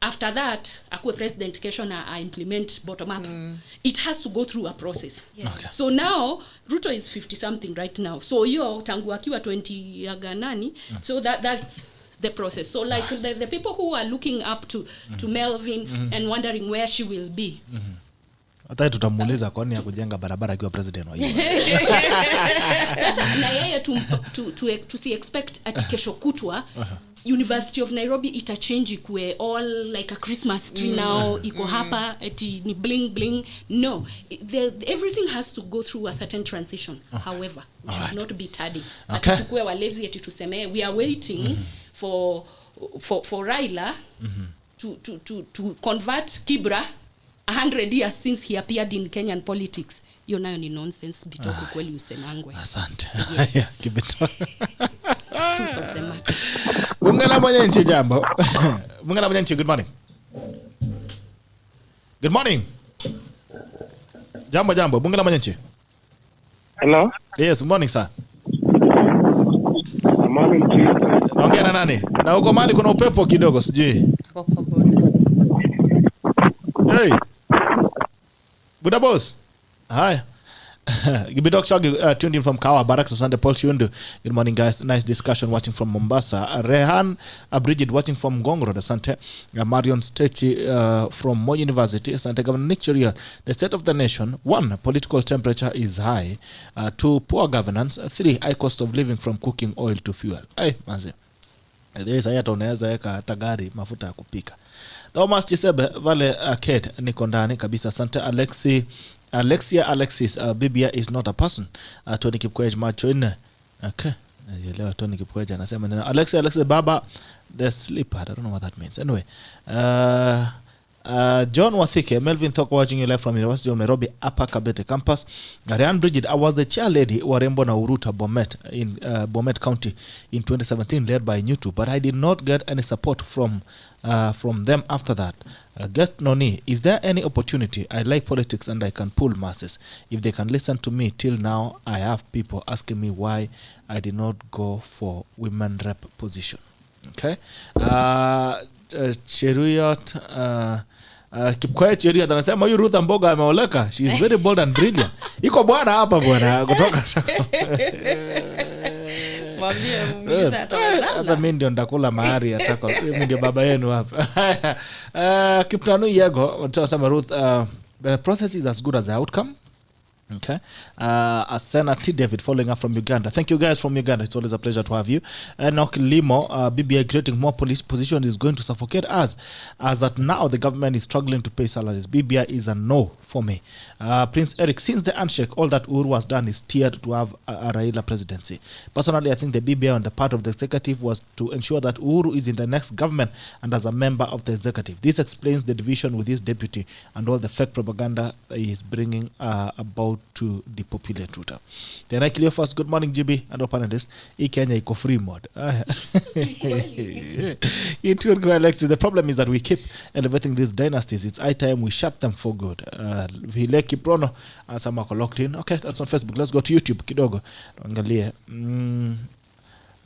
after that akuwe president kesho na implement bottom up. It has to go through a process. Okay. So now Ruto is 50 something right now, so yo tangu akiwa 20 ya ganani, so that's the process. So like the people who are looking up to Melvin and wondering where she will be. Hata tutamuuliza kwani ya kujenga barabara akiwa president wa hiyo. Sasa na yeye to see expect at kesho kutwa University of Nairobi ita change kwe all like a Christmas tree now iko hapa eti ni bling bling. No, everything has to go through a certain transition. However, we should not be tardy. Ati tukue walezi eti tuseme we are waiting for Raila to convert Kibra 100 years since he appeared in Kenyan politics. Yo nayo ni nonsense bitoko kweli usemangwe. Asante. Yes. Kibito. Truth of the matter. Bungala Mwanyanchi jambo. Bungala Mwanyanchi, good morning. Good morning. Jambo. Bungala Mwanyanchi. Hello? Yes, good morning, sir. Good morning, chief. Naongea na nani? Na huko mali kuna upepo kidogo sijui. Hey. Buda boss. Hi. Gibidok Shog tuned in from Kawa Barracks, Sunday Paul Shundu. Good morning, guys. Nice discussion watching from Mombasa. Rehan Bridget watching from Gongro, Asante. Marion Stechi from Moi University. Asante. Governor Nick Cheria. The state of the nation. 1. Political temperature is high. 2. Poor governance. 3. High cost of living from cooking oil to fuel. Hey, maze. This ayata unaweza eka tagari mafuta ya kupika. Thomas Chisebe Vale Kate niko ndani kabisa. Asante. Alexis Bibia is not a person. Tony Kipkwej macho ine. Okay. Leo Tony Kipkwej anasema nina Alexis Baba the sleeper. I don't know what that means. Anyway, John Wathike, Melvin Thogo watching you live from University of Nairobi Upper Kabete campus. Ryan Bridget, I was the chair lady Warembo na Uruta Bomet in Bomet County in 2017 led by Nyutu, but I did not get any support from them after that. Guest Noni, is there any opportunity? I like politics and I can pull masses. If they can listen to me, till now I have people asking me why I did not go for women rep position. Okay. Cheruyot Kipkwe Cheruyot anasema huyu Ruth Ambogo ameoleka. She is very bold and brilliant. Iko bwana hapa bwana kutoka. Hata mimi ndio ndakula mahari atako. Mimi ndio baba yenu hapa. Kiptanu Yego tunasema Ruth, the process is as good as the outcome. Okay. Asena T. David following up from Uganda. Thank you guys from Uganda. It's always a pleasure to have you. Enoch Limo, BBI creating more police position is going to suffocate us, as that now the government is struggling to pay salaries. BBI is a no for me. Prince Eric, since the handshake, all that Uhuru was done is steered to have a Raila presidency. Personally, I think the BBI on the part of the executive was to ensure that Uhuru is in the next government and as a member of the executive. This explains the division with his deputy and all the fake propaganda he is bringing about how to depopulate Ruta. Then I clear first. Good morning, GB and our panelists. Kenya iko free mode. It will go election. The problem is that we keep elevating these dynasties. It's high time we shut them for good. Vile Kiprono and some are locked in. Okay, that's on Facebook. Let's go to YouTube. Kidogo. Angalia.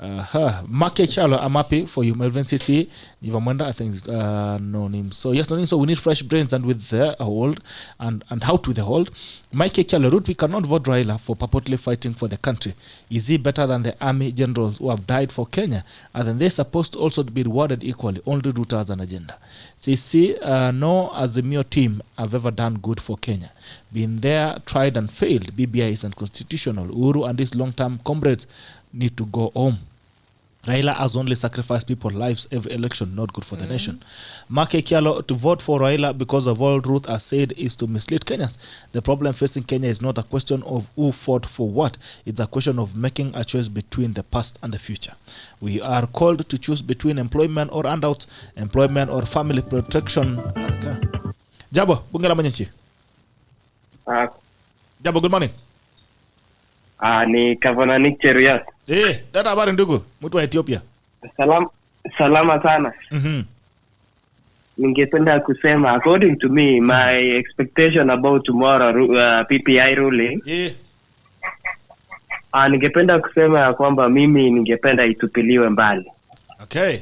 Make Chalo, I'm happy for you, Melvin CC. Nivamanda, I think NONI. So yes, NONI. So we need fresh brains and with the hold and out with the hold. Make Chalo, RUTH, we cannot vote Raila for purportedly fighting for the country. Is he better than the army generals who have died for Kenya? And then they're supposed to also be rewarded equally. Only RUTH has an agenda. CC, no Azimio team have ever done good for Kenya. Been there, tried and failed. BBI is unconstitutional. Uhuru and his long-term comrades need to go home. Raila has only sacrificed people's lives every election, not good for the nation. Make Kialo, to vote for Raila because of all RUTH has said is to mislead Kenyans. The problem facing Kenya is not a question of who fought for what. It's a question of making a choice between the past and the future. We are called to choose between employment or handouts, employment or family protection. Okay. Jabo, bunge la mwenyechi. Jabo, good morning. Ni Kavana Nick Cheruiyot. Dada habari ndugu, mtu wa Ethiopia. Salama sana. Ningependa kusema, according to me, my expectation about tomorrow PPI ruling. Ningependa kusema ya kwamba mimi ningependa itupiliwe mbali. Okay.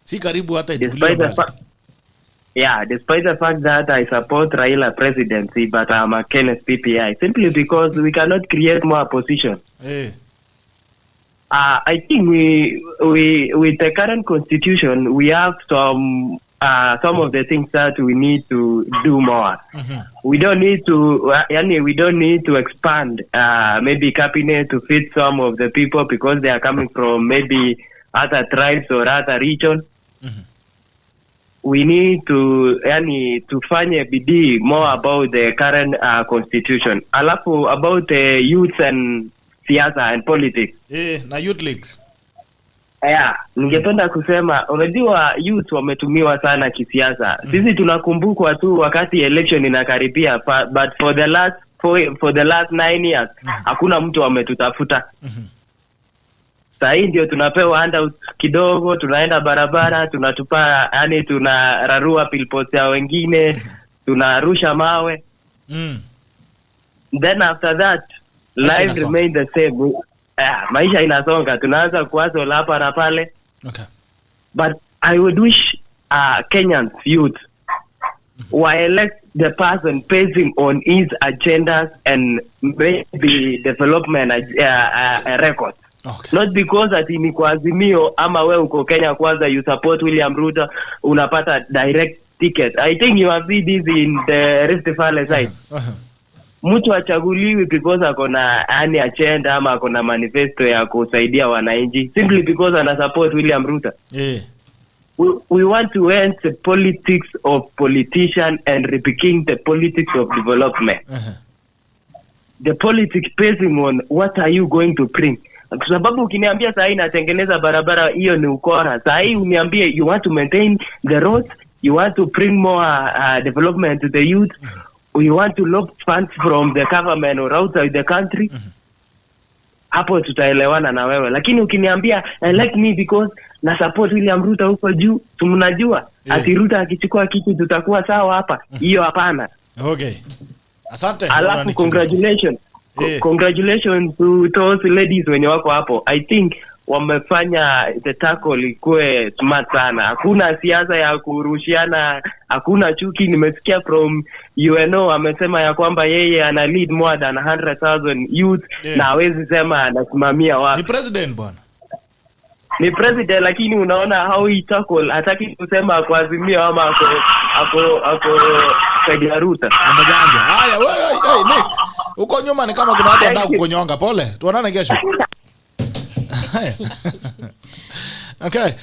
Si karibu hata itupiliwe mbali. Despite the fact that I support Raila presidency, but I'm against PPI, simply because we cannot create more opposition. I think we with the current constitution, we have some of the things that we need to do more. We don't need to expand maybe cabinet to fit some of the people because they are coming from maybe other tribes or other regions. We need to fanya bidii more about the current constitution. Alafu about the youth and siasa and politics. Na youth leagues. Ningependa kusema, unajua youth wametumiwa sana kisiasa. Sisi tunakumbukwa tu wakati election inakaribia, but for the last 9 years hakuna mtu ametutafuta. Sasa ndio tunapewa handout kidogo, tunaenda barabara, tunatupa tunararua billboards ya wengine, tunarusha mawe. Then after that life remains the same. Maisha inasonga, tunaanza kuwazo hapa na pale. Okay. But I would wish Kenyans youth who elect the person basing on his agendas and maybe development records. Okay. Not because ati ni kwa Azimio ama we uko Kenya kwanza you support William Ruto unapata direct ticket. I think you have seen this in the Rift Valley side. Mtu achaguliwi because akona agenda ama akona manifesto ya kusaidia wananchi, simply because ana support William Ruto. We want to end the politics of politician and begin the politics of development. The politics basing on what are you going to bring. Kwa sababu ukiniambia saa hii natengeneza barabara, hiyo ni ukora. Saa hii uniambie you want to maintain the roads, you want to bring more development to the youth, you want to lock funds from the government or outside the country. Hapo tutaelewana na wewe. Lakini ukiniambia elect me because na support William Ruto huko juu, tunajua ati Ruto akichukua kitu tutakuwa sawa hapa. Hiyo hapana. Okay. Asante. Alafu congratulations to those ladies wenye wako hapo. I think wamefanya the tackle ikuwe smart sana. Hakuna siasa ya kurushiana, hakuna chuki. Nimesikia from UNO amesema ya kwamba yeye ana lead more than 100,000 youth na hawezi sema anasimamia wapi. Ni president bwana. Ni president, lakini unaona how he tackle, hataki kusema kwa Azimio ama ako kwa Ruto. Mbajanja. Haya wewe Nick. Uko nyuma ni kama kuna watu wanataka kukunyonga. Pole. Tuonane kesho. Okay.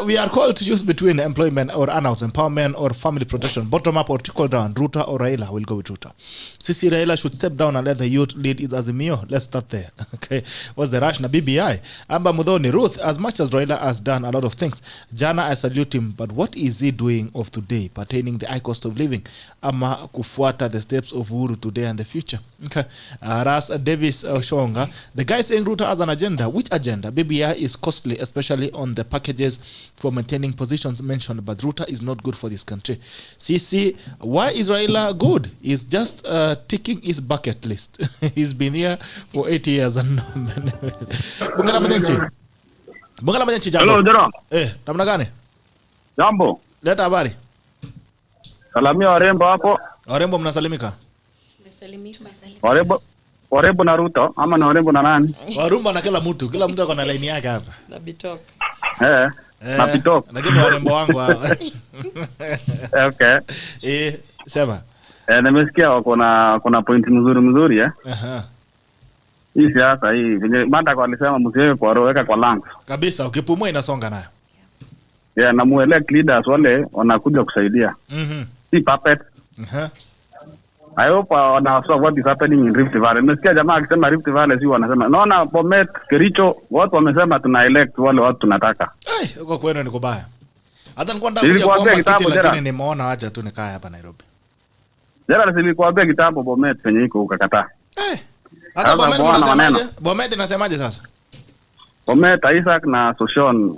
We are called to choose between employment or earnouts, empowerment or family protection, bottom up or trickle down. Ruta or Raila? We'll go with Ruta. Sisi Raila should step down and let the youth lead his Azimio. Let's start there. Okay. What's the rush na BBI? Amba Mudhoni, Ruth, as much as Raila has done a lot of things, Jana, I salute him, but what is he doing of today pertaining the high cost of living? Ama kufuata the steps of Uhuru today and the future. Okay. Ras Davis Shonga, the guy saying Ruta has an agenda. Which agenda? BBI is costly, especially on the packages for maintaining positions mentioned, but Ruta is not good for this country. CC, why is Raila good? He's just ticking his bucket list. He's been here for 8 years and Bungala Manyanchi jambo. Hello, Jero. Namna gani? Jambo. Leta habari. Salamia warembo hapo. Warembo mnasalimika? Warembo na Ruto ama na warembo na nani? Warumba na kila mtu ako na line yake hapa. Na bitok. Na bitok. Lakini warembo wangu hapa. Okay. Sema. Nimesikia kuna point mzuri Aha. Hii siasa hii venye manda kwa alisema msiwe kwa roho, weka kwa lungs. Kabisa, ukipumua inasonga nayo. Na muelect leaders wale wanakuja kusaidia. Si puppet. I hope wanasolve what is happening in Rift Valley. Nimesikia jamaa akisema Rift Valley si wanasema. Naona Bomet, Kericho, watu wamesema tuna elect wale watu tunataka. Huko kwenu ni kubaya. Hata nilikuwa nataka kuomba kiti lakini nimeona acha tu nikae hapa Nairobi. Jera nilikuambia kitambo Bomet penye iko ukakataa. Hata Bomet unasemaje? Bomet inasemaje sasa? Bomet, Isaac na Soshon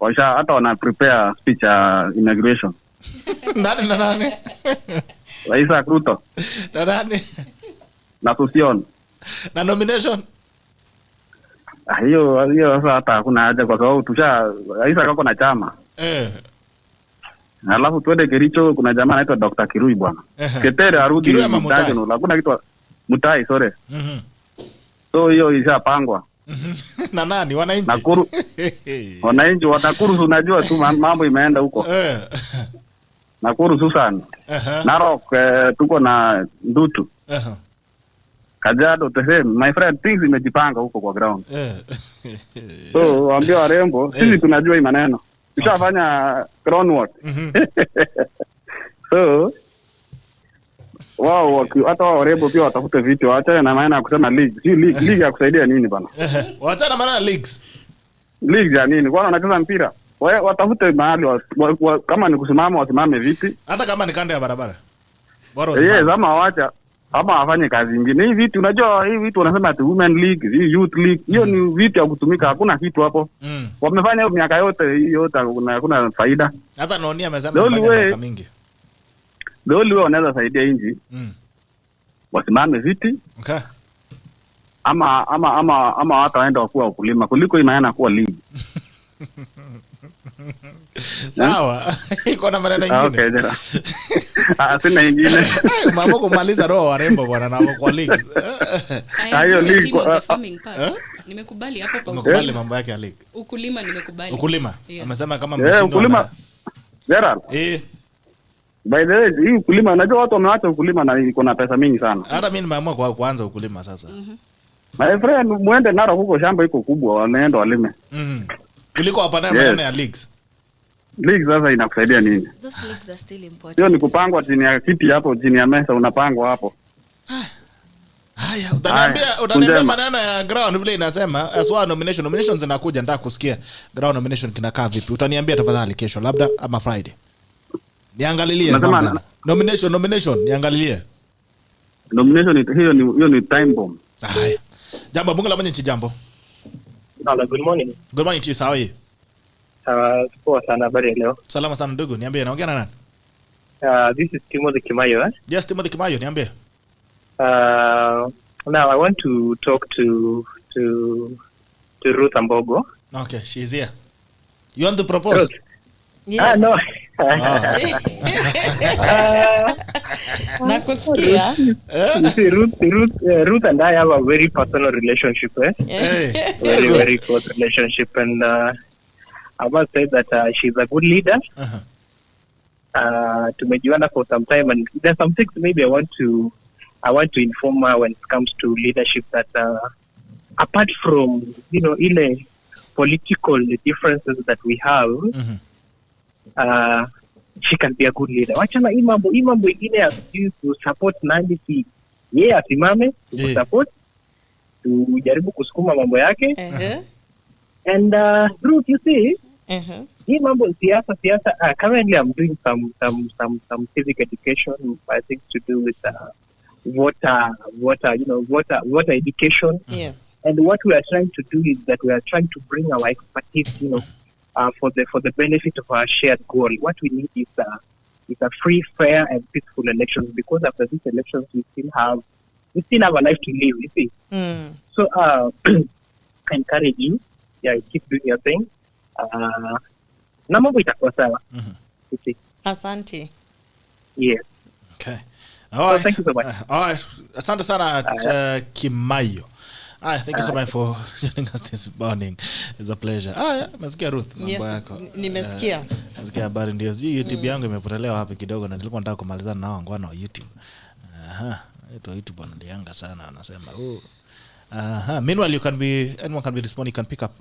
washa hata wana prepare speech ya inauguration. Nani? Isaac Ruto. Nani? Na Soshon. Na nomination? Hiyo sasa hata hakuna haja kwa sababu Isaac ako na chama. Alafu tuende Kericho kuna jamaa anaitwa Dr. Kirui bwana. Ketere arudi mtajo hakuna kitu Mutai sorry. So hiyo ishapangwa. Na nani wananchi? Nakuru. Wananchi watakuru unajua tu mambo imeenda huko. Nakuru Susan. Narok tuko na Ndutu. Kajiado the same. My friend, things imejipanga huko kwa ground. So waambie warembo sisi tunajua hii maneno. Tushafanya groundwork. So wao hata warembo pia watafute vitu, waachane na maana ya kusema league. Si league ya kusaidia nini bana? Waachane na maana leagues. League ya nini? Kwani wanacheza mpira? Watafute mahali kama ni kusimama wasimame vipi? Hata kama ni kando ya barabara. Bora usimame. Ama waacha ama afanye kazi nyingine. Hii vitu unajua hii vitu wanasema ati women league, hii youth league. Hiyo ni vitu ya kutumika, hakuna kitu hapo. Wamefanya hiyo miaka yote hakuna faida. Hata NONI amesema miaka mingi. The only way wanaweza saidia inji. Wasimame viti. Okay. Ama watu waenda wakuwa wakulima kuliko inaana kuwa league. Sawa. Iko na maneno mengine. Okay, jera. Sina nyingine. Mambo kumaliza roho warembo bwana na kwa league. Hayo league nimekubali hapo kwa ukubali mambo yake ya league. Ukulima nimekubali. Ukulima. Amesema kama mshindwa. Ukulima. Jera. By the way, hii ukulima unajua watu wameacha ukulima na iko na pesa mingi sana. Hata mimi nimeamua kuanza ukulima sasa. My friend, muende Narok huko shamba iko kubwa, wanaenda walime. Kuliko hapa na maneno ya leagues. Leagues sasa inakusaidia nini? Those leagues are still important. Hiyo ni kupangwa chini ya kiti hapo, chini ya mesa unapangwa hapo. Haya, utaniambia maneno ya ground vile inasema as well nominations zinakuja, nataka kusikia ground nomination kinakaa vipi. Utaniambia tafadhali kesho labda ama Friday. Niangalilie mambo. Nomination niangalilie. Nomination hiyo ni time bomb. Haya. Jambo bunge la mwenye jambo. Hello, good morning. Good morning to you, how are you? Poa sana, habari leo. Salama sana ndugu, niambie naongea na nani? This is Timothy Kimayo, Yes, Timothy Kimayo, niambie. Now I want to talk to Ruth AMBOGO. Okay, she's here. You want to propose? Ruth. Yes. No. Nakusikia. You see, Ruth and I have a very personal relationship. Very close relationship, and I must say that she's a good leader. Tumejuana for some time, and there's some things maybe I want to inform her when it comes to leadership that apart from ile political differences that we have, she can be a good leader. Wachana hii mambo ingine ya to support nani, si yeye asimame to support, tujaribu kusukuma mambo yake. And Ruth, you see, hii mambo siasa, currently I'm doing some civic education, I think to do with water education. Yes. And what we are trying to do is that we are trying to bring our expertise, for the benefit of our shared goal. What we need is a free, fair, and peaceful elections, because after these elections we still have a life to live, you see. So I encourage you, keep doing your thing. Na mambo itakuwa sawa. Asante. Yes. Okay. All right. Thank you so much. All right. Asante sana Kimayo. Thank you so much for joining us this morning. It's a pleasure. Mesikia Ruth, mambo yako. Nimesikia. Mesikia habari ndio. YouTube yangu imepotelewa hapa kidogo na nilikuwa nataka kumalizana nao ngwana wa YouTube. YouTube wanadianga sana anasema. Meanwhile, anyone can be responding. You can pick up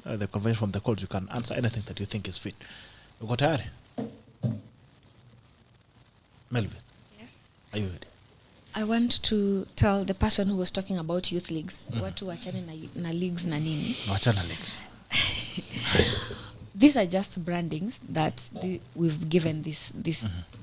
the conversation from the calls. You can answer anything that you think is fit. Uko tayari? Melvin? Yes. Are you ready? I want to tell the person who was talking about youth leagues, watu wachane na leagues na nini. Wachana leagues. These are just brandings that we've given these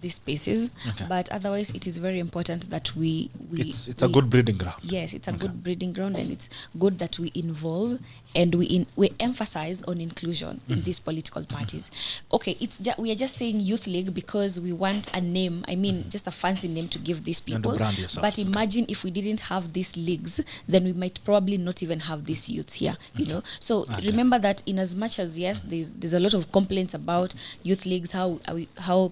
spaces, but otherwise it is very important that it's a good breeding ground. Yes, it's a good breeding ground, and it's good that we involve and we emphasize on inclusion in these political parties. Okay, we are just saying youth league because we want a name. I mean, just a fancy name to give these people. And brand yourself. But imagine if we didn't have these leagues, then we might probably not even have these youths here. You know. So remember that in as much as there's a lot of complaints about youth leagues, how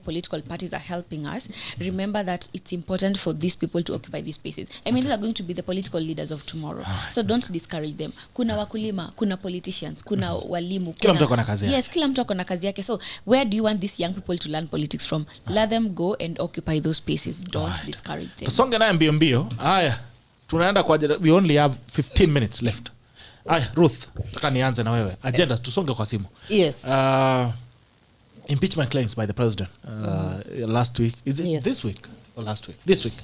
political parties are helping us. Remember that it's important for these people to occupy these spaces. I mean, these are going to be the political leaders of tomorrow. So don't discourage them. Kuna wakulima, kuna politicians, kuna walimu. Kila mtu akona kazi yake. Yes, kila mtu akona kazi yake. So where do you want these young people to learn politics from? Let them go and occupy those spaces. Don't discourage them. Tusonge naye mbio. Haya, tunaenda kwa we only have 15 minutes left. Ruth, nataka nianze na wewe. Agenda tusonge kwa simu. Yes. Impeachment claims by the president last week. Is it this week or last week? This week.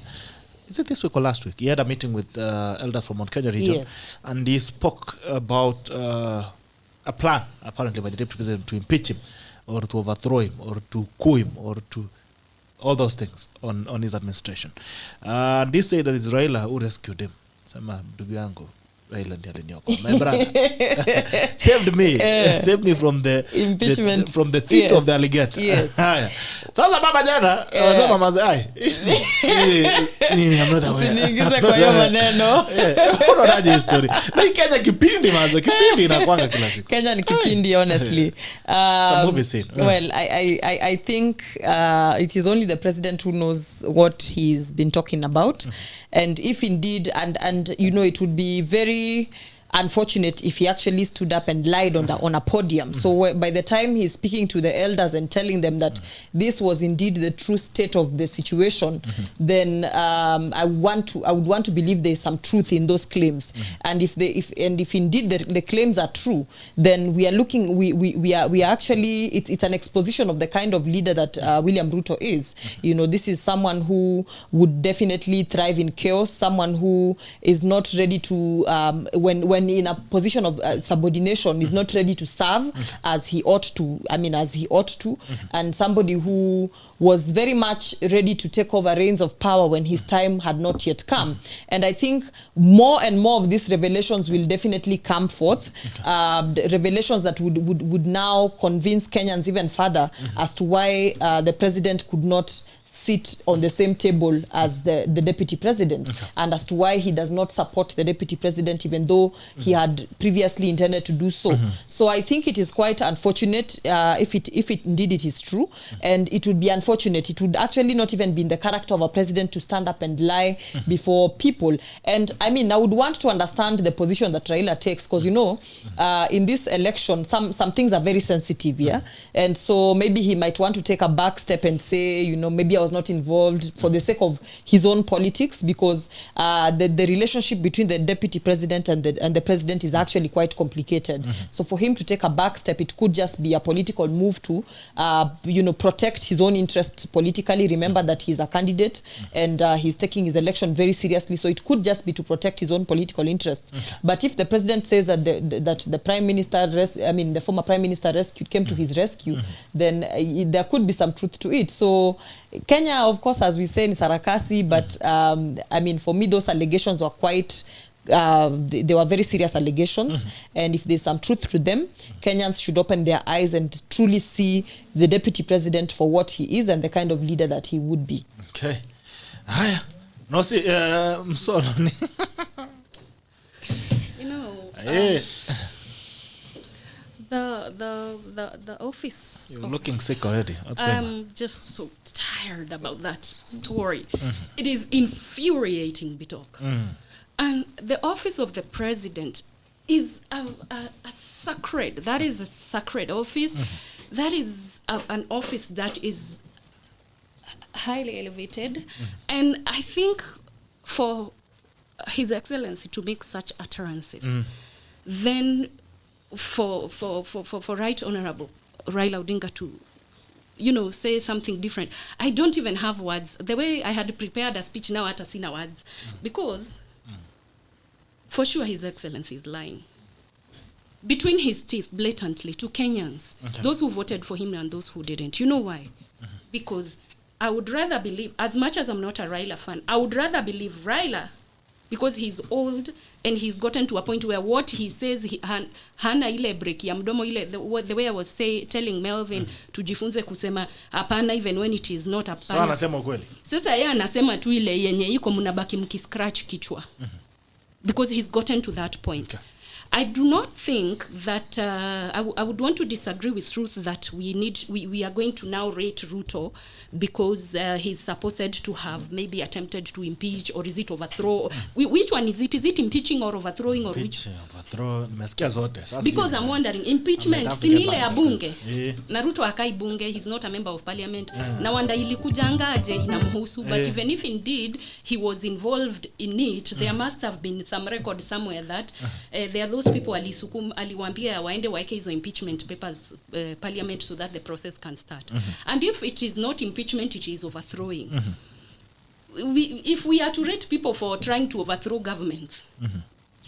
Is it this week or last week? He had a meeting with elders from Mount Kenya region, and he spoke about a plan apparently by the deputy president to impeach him, or to overthrow him, or to coup him, or to all those things on his administration. And they say that it's Raila who rescued him. Sema ndugu yangu Raila ndiye aliniokoa. My brother saved me from the impeachment, from the teeth of the alligator. Yes. Sasa baba jana wasema maze I'm not aware. Siniingize kwa hiyo maneno. Unaonaje history? Na Kenya kipindi inakuanga kila siku. Kenya ni kipindi honestly. It's a movie scene. Well, I think it is only the president who knows what he's been talking about. And if indeed, and you know, it would be very unfortunate if he actually stood up and lied on a podium. So by the time he's speaking to the elders and telling them that this was indeed the true state of the situation, then I would want to believe there's some truth in those claims. And if indeed the claims are true, then we are looking, we are actually, it's an exposition of the kind of leader that William Ruto is. You know, this is someone who would definitely thrive in chaos, someone who is not ready to when in a position of subordination is not ready to serve as he ought to, and somebody who was very much ready to take over reins of power when his time had not yet come. And I think more and more of these revelations will definitely come forth, the revelations that would now convince Kenyans even further as to why the president could not sit on the same table as the deputy president, and as to why he does not support the deputy president even though he had previously intended to do so. So I think it is quite unfortunate if it indeed it is true, and it would be unfortunate. It would actually not even be in the character of a president to stand up and lie before people. And I mean, I would want to understand the position that Raila takes, because you know, in this election some things are very sensitive, and so maybe he might want to take a back step and say, you know, maybe I was not not involved for the sake of his own politics, because the relationship between the deputy president and the president is actually quite complicated. So for him to take a back step, it could just be a political move to protect his own interests politically. Remember that he's a candidate and he's taking his election very seriously, so it could just be to protect his own political interests. But if the president says that the prime minister the former prime minister came to his rescue, then there could be some truth to it. So Kenya, of course, as we say, in Sarakasi, but for me, those allegations were quite they were very serious allegations, and if there's some truth to them, Kenyans should open their eyes and truly see the deputy president for what he is and the kind of leader that he would be. Okay. Haya. No si msoloni. The office. You're looking sick already. I'm just so tired about that story. It is infuriating, Bitok. And the office of the president is a sacred. That is a sacred office. That is an office that is highly elevated. And I think for His Excellency to make such utterances, then for Right Honorable Raila Odinga to say something different, I don't even have words. The way I had prepared a speech, now hata sina words, because for sure His Excellency is lying between his teeth blatantly to Kenyans, those who voted for him and those who didn't. You know why? Because I would rather believe, as much as I'm not a Raila fan, I would rather believe Raila, because he's old and he's gotten to a point where what he says, hana ile break ya mdomo ile, the way I was telling Melvin, tujifunze kusema hapana even when it is not hapana. So anasema ukweli. Sasa yeye anasema tu ile yenye iko mnabaki mkiscratch kichwa. Because he's gotten to that point. I do not think that I would want to disagree with Ruth that we are going to now rate Ruto because he's supposed to have maybe attempted to impeach, or is it overthrow? Which one is it? Is it impeaching or overthrowing, or which? Overthrow. Because I'm wondering, impeachment sinile ya bunge. Na Ruto akai bunge, he's not a member of parliament. Na wanda ilikujangaje inamhusu, but even if indeed he was involved in it, there must have been some record somewhere that there are those people aliwaambia waende waeke hizo impeachment papers parliament so that the process can start. And if it is not impeachment, it is overthrowing. If we are to rate people for trying to overthrow governments,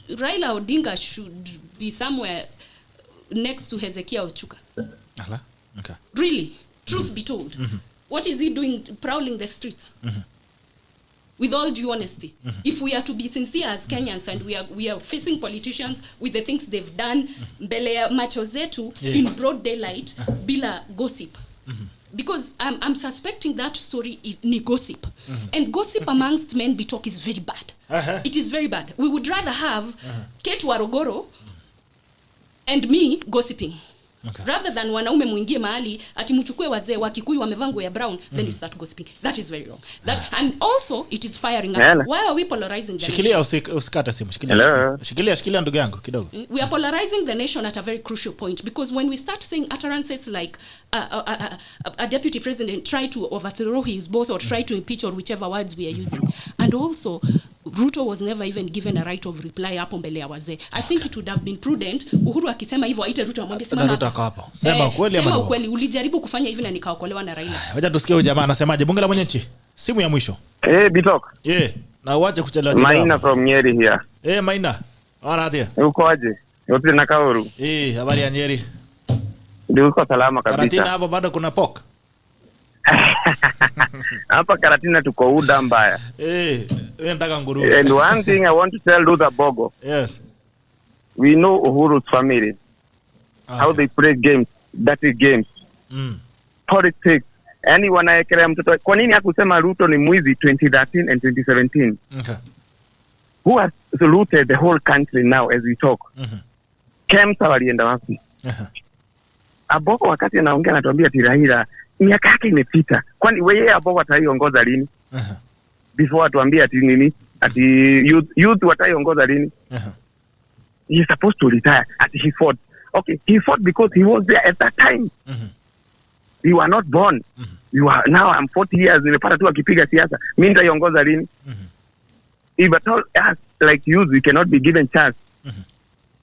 Raila Odinga should be somewhere next to Hezekiah Ochuka. Okay. Really, truth be told, what is he doing prowling the streets? With all due honesty, if we are to be sincere as Kenyans and we are facing politicians with the things they've done, mbele ya macho zetu in broad daylight, bila gossip. Because I'm suspecting that story ni gossip. And gossip amongst men Bitok is very bad. It is very bad. We would rather have Kate Warogoro and me gossiping. Rather than wanaume muingie mahali ati mchukue wazee wa Kikuyu wamevaa nguo ya brown, then you start gossiping. That is very wrong. And also it is firing up. Why are we polarizing the nation? Usikata simu. Shikilia ndugu yangu kidogo. We are polarizing the nation at a very crucial point, because when we start saying utterances like a deputy president try to overthrow his boss or try to impeach, or whichever words we are using, and also Ruto was never even given a right of reply hapo mbele ya wazee. I think it would have been prudent Uhuru akisema hivyo aite Ruto amwambie sema ukweli ulijaribu kufanya hivi na nikaokolewa na Raila. Wacha tusikie huyu jamaa anasemaje. Bunge la mwenye nchi. Simu ya mwisho. Bitok. Na uache kuchelewa. Maina from Nyeri here. Maina. Ona atia. Uko aje? Yote na Kauru. Habari ya Nyeri. Ndio uko salama kabisa. Karatina hapo bado kuna pork. Hapa Karatina tuko uda mbaya. Nataka nguruwe. And one thing I want to tell Ruth Abogo. Yes. We know Uhuru's family. How they play games, dirty games. Politics. Yani wanaekelea mtoto. Kwa nini hakusema Ruto ni mwizi 2013 and 2017? Okay. Who has looted the whole country now as we talk? Kemsa walienda wapi? Abogo wakati anaongea anatuambia Raila miaka yake imepita. Kwani wewe Abogo ataiongoza lini? Before atuambia ati nini? Ati youth wataiongoza lini? He's supposed to retire. He fought. Okay, he fought because he was there at that time. You are not born. You are now, I'm 40 years, nimepata tu akipiga siasa. Mimi nitaiongoza lini? If at all us like youth, we cannot be given chance.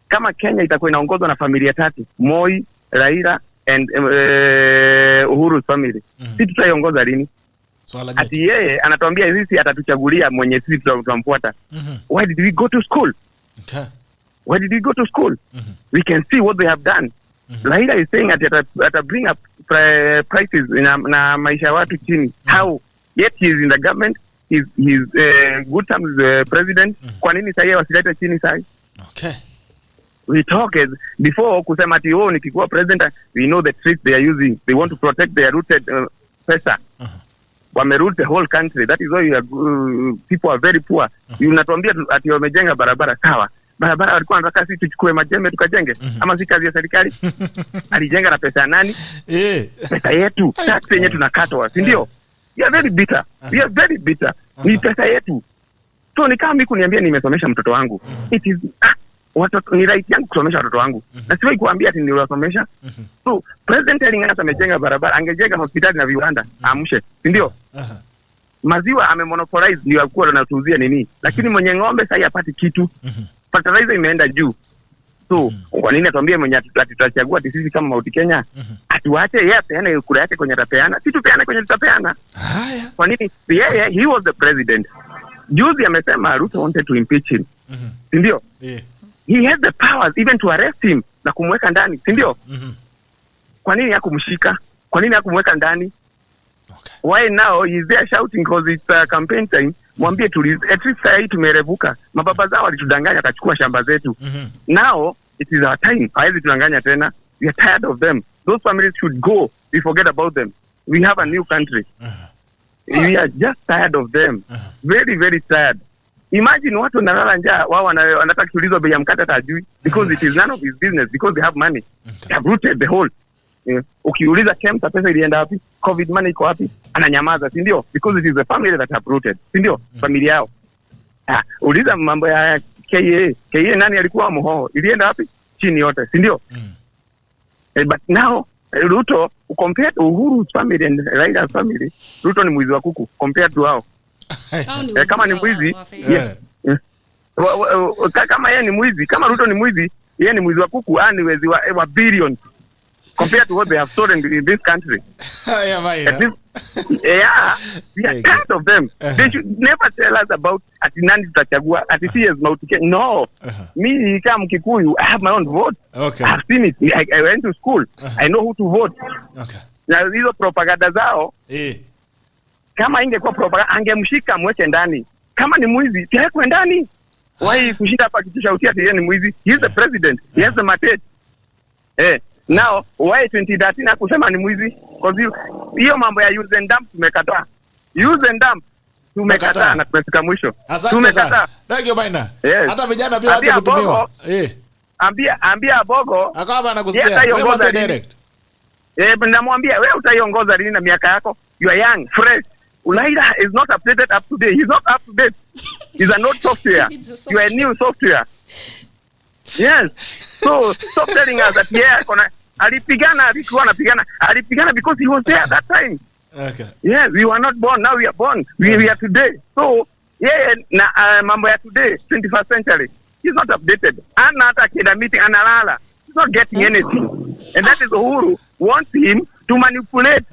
Kama Kenya itakuwa inaongozwa na familia tatu, Moi, Raila and Uhuru's family. Sisi tutaiongoza lini? Ati yeye anatuambia sisi atatuchagulia mwenye sisi tutamfuata. Why did we go to school? Okay. Why did we go to school? We can see what they have done. Raila is saying that bring up prices na maisha watu chini. How? Yet he is in the government. He's good terms president. Kwa nini sasa wasilete chini sasa? Okay. We talked before kusema ati nikikuwa president, we know the tricks they are using. They want to protect their rooted pesa. Wameroot the whole country. That is why people are very poor. Unatuambia ati wamejenga barabara, sawa. Barabara walikuwa wanataka sisi tuchukue majembe tukajenge, ama si kazi ya serikali? Alijenga na pesa nani? Pesa yetu, tax yenyewe tunakatwa, si ndio? We are very bitter. We are very bitter. Ni pesa yetu. So ni kama mimi kuniambia nimesomesha mtoto wangu. It is ni right yangu kusomesha watoto wangu. Na siwezi kuambia ati niliwasomesha. So president alingana amejenga barabara, angejenga hospitali na viwanda, amshe, si ndio? Maziwa amemonopolize ndio alikuwa anatuzia nini? Lakini mwenye ng'ombe sasa hapati kitu. Fertilizer imeenda juu. So kwa nini atuambie mwenye tutachagua sisi kama Mount Kenya? Atuache yeye apeane kura yake kwenye tapeana. Si tupeane kwenye tutapeana. Haya. Kwa nini? Yeye he was the president. Juzi amesema RUTH wanted to impeach him. Si ndio? He has the powers even to arrest him na kumweka ndani, si ndio? Kwa nini hakumshika? Kwa nini hakumweka ndani? Why now he is there shouting because it's campaign time? Mwambie at least sasa tumerevuka. Mababa zao walitudanganya akachukua shamba zetu. Now it is our time. Haizi tudanganya tena. We are tired of them. Those families should go. We forget about them. We have a new country. We are just tired of them. Very, very tired. Imagine watu wanalala njaa, wao wanataka kuulizwa bei ya mkate tajui because it is none of his business, because they have money. They have rooted the whole. Ukiuliza KEMSA pesa ilienda wapi? COVID money iko wapi? Ananyamaza, si ndio? Because it is the family that have rooted. Si ndio? Familia yao. Uliza mambo ya KA nani alikuwa mhoho? Ilienda wapi? Chini yote, si ndio? But now Ruto compared to Uhuru's family and Raila's family, Ruto ni mwizi wa kuku compared to hao. Kama ni mwizi, kama yeye ni mwizi, kama Ruto ni mwizi, yeye ni mwizi wa kuku, ni wezi wa billions compared to what they have stolen in this country. We are tired of them. They should never tell us about ati nani tutachagua, ati si as Mount Kenya. No. Me kama Mkikuyu, I have my own vote. Okay. I have seen it. I went to school. I know who to vote. Okay. Na hizo propaganda zao, kama ingekuwa propaganda, angemshika mweke ndani. Kama ni mwizi, tiwekwe ndani. Why kushinda hapa kitusha ati yeye ni mwizi? He is the president. He has the mandate. Now, why 2013 kusema ni mwizi? Because hiyo mambo ya use and dump tumekataa. Use and dump tumekataa na tumefika mwisho. Tumekataa. Thank Maina. Hata vijana pia waache kutumiwa. Ambia AMBOGO. Akaba anakusikia. Wewe direct. Namwambia wewe utaiongoza lini na miaka yako? You are young, fresh. Ulaida is not updated up to date. He's not up to date. He's an old software. You are a new software. Yes. So stop telling us that alipigana because he was there at that time. Okay. Yes, we were not born. Now we are born. We are today. So mambo ya today, 21st century. He's not updated. Ana hata kida meeting analala. He's not getting anything. And that is Uhuru wants him to manipulate.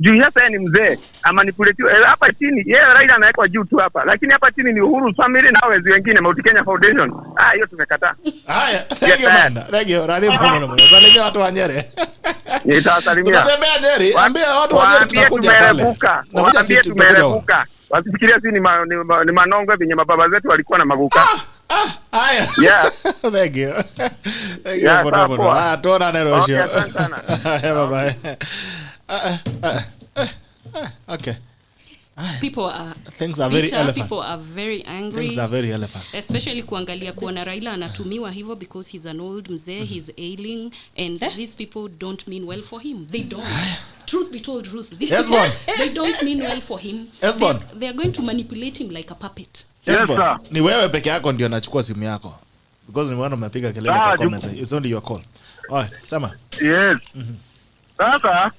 Juu yasa ni mzee amanipulate hapa chini. Yeye Raila anawekwa juu tu hapa. Lakini hapa chini ni Uhuru family na wezi wengine Mount Kenya Foundation. Hiyo tumekataa. Haya, thank you man. Thank you. Radi mwana. Salimia watu wa Nyeri. Nitawasalimia. Tutembea Nyeri. Ambia watu wa Nyeri tutakuja pale. Waambie tumerebuka. Wasifikiria si ni manongo venye mababa zetu walikuwa na maguka. Haya. Yeah. Thank you. Thank you for that. Tuona Nairobi. Okay, asante sana. Bye bye. Okay. People are things are very elephant. People are very angry. Things are very elephant. Especially kuangalia kuona Raila anatumiwa hivyo because he's an old mzee, he's ailing, and these people don't mean well for him. They don't. Truth be told, Ruth, they don't mean well for him. They are going to manipulate him like a puppet. Ni wewe peke yako ndio anachukua simu yako. Because nimeona umepiga kelele kwa comments. It's only your call. Sema. Yes. Sasa,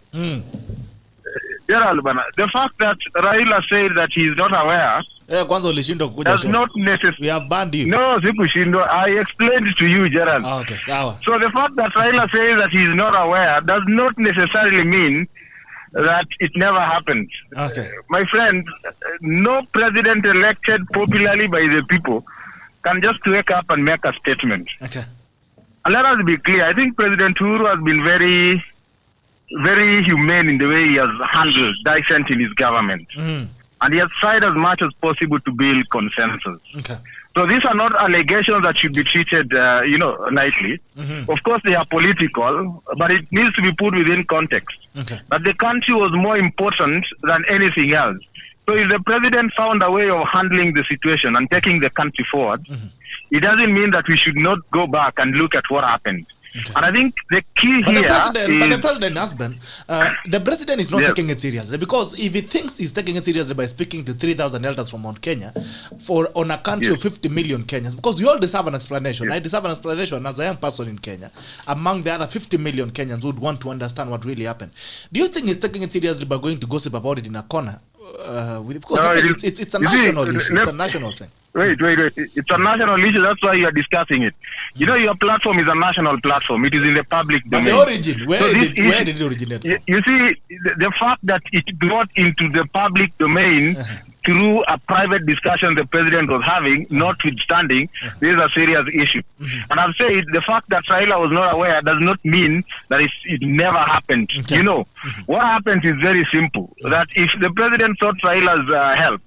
Gerald bana, the fact that Raila said that he is not aware kwanza ulishindwa kukuja does not necessarily. We have banned you. No, sikushindwa. I explained to you, Gerald. Okay, sawa. So the fact that Raila says that he is not aware does not necessarily mean that it never happened. Okay. My friend, no president elected popularly by the people can just wake up and make a statement. Okay. And let us be clear. I think President Uhuru has been very, very humane in the way he has handled dissent in his government. And he has tried as much as possible to build consensus. Okay. So these are not allegations that should be treated, lightly. Of course, they are political, but it needs to be put within context. Okay. That the country was more important than anything else. So if the president found a way of handling the situation and taking the country forward, it doesn't mean that we should not go back and look at what happened. Okay. And I think the key but here the president husband, the president is not taking it seriously, because if he thinks he's taking it seriously by speaking to 3,000 elders from Mount Kenya on a country of 50 million Kenyans, because we all deserve an explanation. I deserve an explanation as a young person in Kenya among the other 50 million Kenyans who would want to understand what really happened. Do you think he's taking it seriously by going to gossip about it in a corner? Because it's a national issue. It's a national thing. Wait. It's a national issue. That's why you are discussing it. You know, your platform is a national platform. It is in the public domain. But the origin, where did it originate from? You see, the fact that it got into the public domain through a private discussion the president was having, notwithstanding, this is a serious issue. And I've said the fact that Raila was not aware does not mean that it never happened. Okay. You know, what happens is very simple. That if the president sought Raila's help,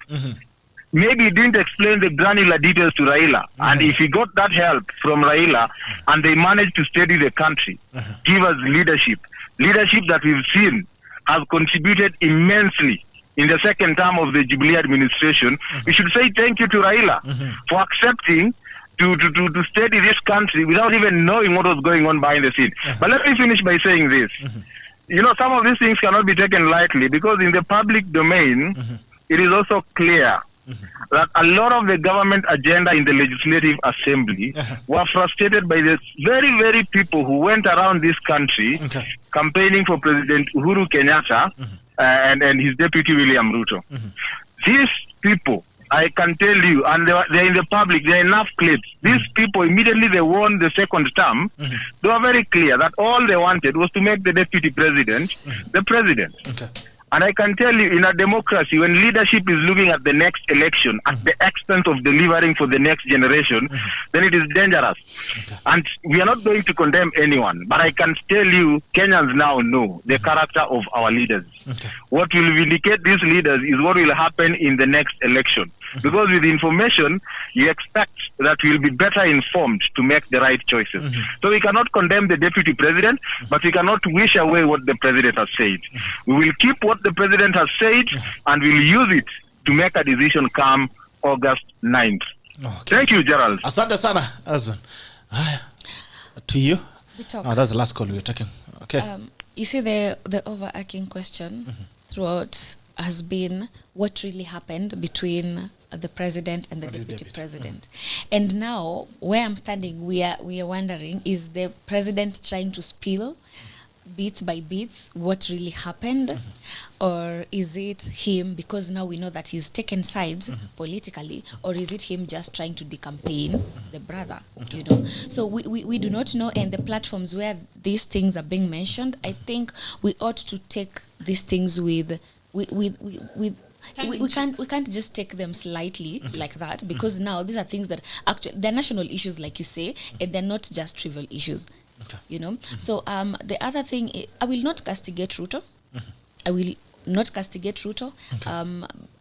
maybe he didn't explain the granular details to Raila. And if he got that help from Raila and they managed to steady the country, give us leadership that we've seen has contributed immensely in the second term of the Jubilee administration, we should say thank you to Raila for accepting to steady this country without even knowing what was going on behind the scene. But let me finish by saying this. You know, some of these things cannot be taken lightly, because in the public domain, it is also clear that a lot of the government agenda in the Legislative Assembly were frustrated by the very, very people who went around this country campaigning for President Uhuru Kenyatta and his deputy William Ruto. These people, I can tell you, and they're in the public, there are enough clips. These people, immediately they won the second term, they were very clear that all they wanted was to make the deputy president the president. Okay. And I can tell you, in a democracy, when leadership is looking at the next election at the expense of delivering for the next generation, then it is dangerous. Okay. And we are not going to condemn anyone, but I can tell you, Kenyans now know the character of our leaders. Okay. What will vindicate these leaders is what will happen in the next election. Because with information, you expect that we'll be better informed to make the right choices. So we cannot condemn the deputy president, but we cannot wish away what the president has said. We will keep what the president has said and we'll use it to make a decision come August 9th. Okay. Thank you, Gerald. Asante sana, husband. To you. That's the last call we were taking. Okay. You see, the overarching question throughout has been what really happened between the president and the deputy president. And now, where I'm standing, we are wondering, is the president trying to spill bits by bits what really happened, or is it him, because now we know that he's taken sides politically, or is it him just trying to decampaign the brother? You know, so we do not know. And the platforms where these things are being mentioned, I think we ought to take these things with we can't just take them slightly like that, because now these are things that actually they're national issues, like you say, and they're not just trivial issues. You know, so the other thing is, I will not castigate Ruto. I will not castigate Ruto.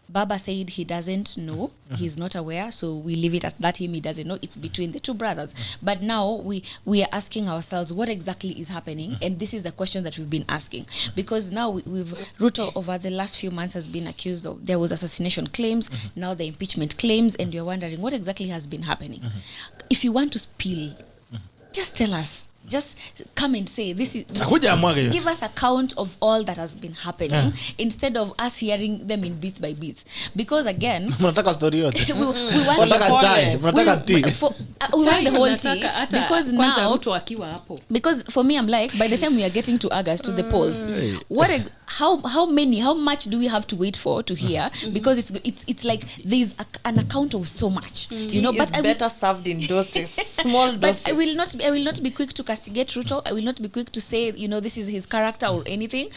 Baba said he doesn't know, he's not aware, so we leave it at that. He doesn't know. It's between the two brothers. But now we are asking ourselves what exactly is happening, and this is the question that we've been asking, because now we've Ruto over the last few months has been accused of, there was assassination claims, now the impeachment claims, and you're wondering what exactly has been happening. If you want to spill, just tell us. Just come and say this is. Give us a count of all that has been happening instead of us hearing them in bits by bits. Because again, we want we want the whole tea, because now Ruto akiwa hapo. Because for me, I'm like, by the time we are getting to August, to the polls, how much do we have to wait for to hear? Because it's like there's an account of so much, you know. But better served in doses, small doses. But I will not be quick to castigate Ruto. I will not be quick to say, you know, this is his character or anything.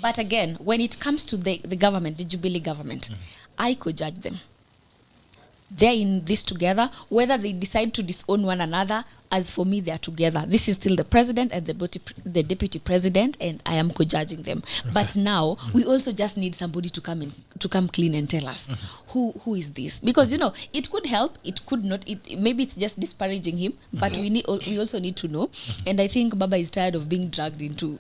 But again, when it comes to the government, the Jubilee government, I could judge them. They're in this together. Whether they decide to disown one another, as for me, they are together. This is still the president and the deputy president, and I am co-judging them. Okay. But now we also just need somebody to come clean and tell us who is this, because you know it could help, it could not. Maybe it's just disparaging him, but we also need to know. And I think Baba is tired of being dragged into.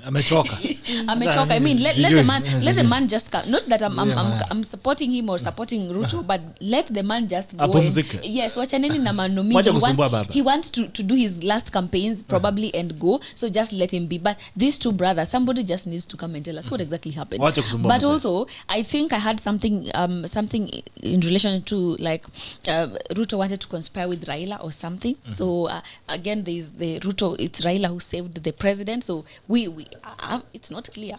Amechoka. I mean, let the man just come. Not that I'm supporting him or supporting Ruto, but let the man just go. Yes, wachaneni na manomi. He wants to do his last campaigns probably and go. So just let him be. But these two brothers, somebody just needs to come and tell us what exactly happened. But also, I think I had something in relation to like Ruto wanted to conspire with Raila or something. So again, there's the Ruto. It's Raila who saved the president. So it's not clear.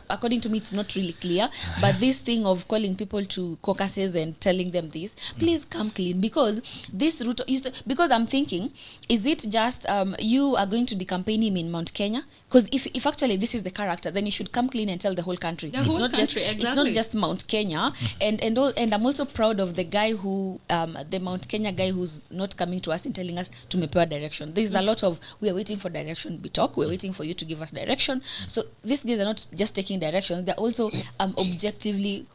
According to me, it's not really clear. But this thing of calling people to caucuses and telling them this, please come clean, because this Ruto. Because I'm thinking, is it just you are going to decampaign him in Mount Kenya? Because if actually this is the character, then you should come clean and tell the whole country. It's not just Mount Kenya. And I'm also proud of the guy who the Mount Kenya guy who's not coming to us and telling us to mepewa direction. There's a lot of, we are waiting for direction, we're waiting for you to give us direction. So these guys are not just taking direction, they're also objectively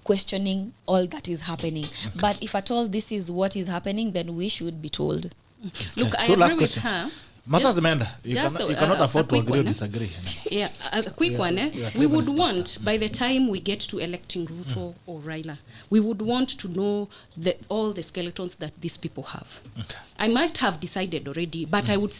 questioning all that is happening. But if at all this is what is happening, then we should be told. Look, I agree with her. Masas Amanda, you cannot afford to agree or disagree. Yeah, a quick one. We would want, by the time we get to electing Ruto or Raila, we would want to know all the skeletons that these people have. Okay. I might have decided already, but I would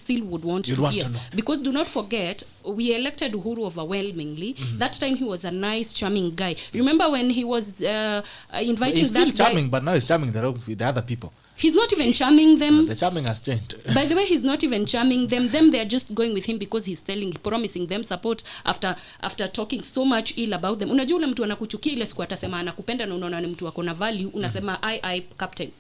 want to hear. Because do not forget, we elected Uhuru overwhelmingly. That time he was a nice, charming guy. Remember when he was inviting he's that guy? He's still charming, but now he's charming the other people. He's not even charming them. The charming has changed. By the way, he's not even charming them. They are just going with him because he's promising them support after talking so much ill about them. Unajua ule mtu anakuchukia ile siku atasema anakupenda na unaona ni mtu ako na value, unasema I captain.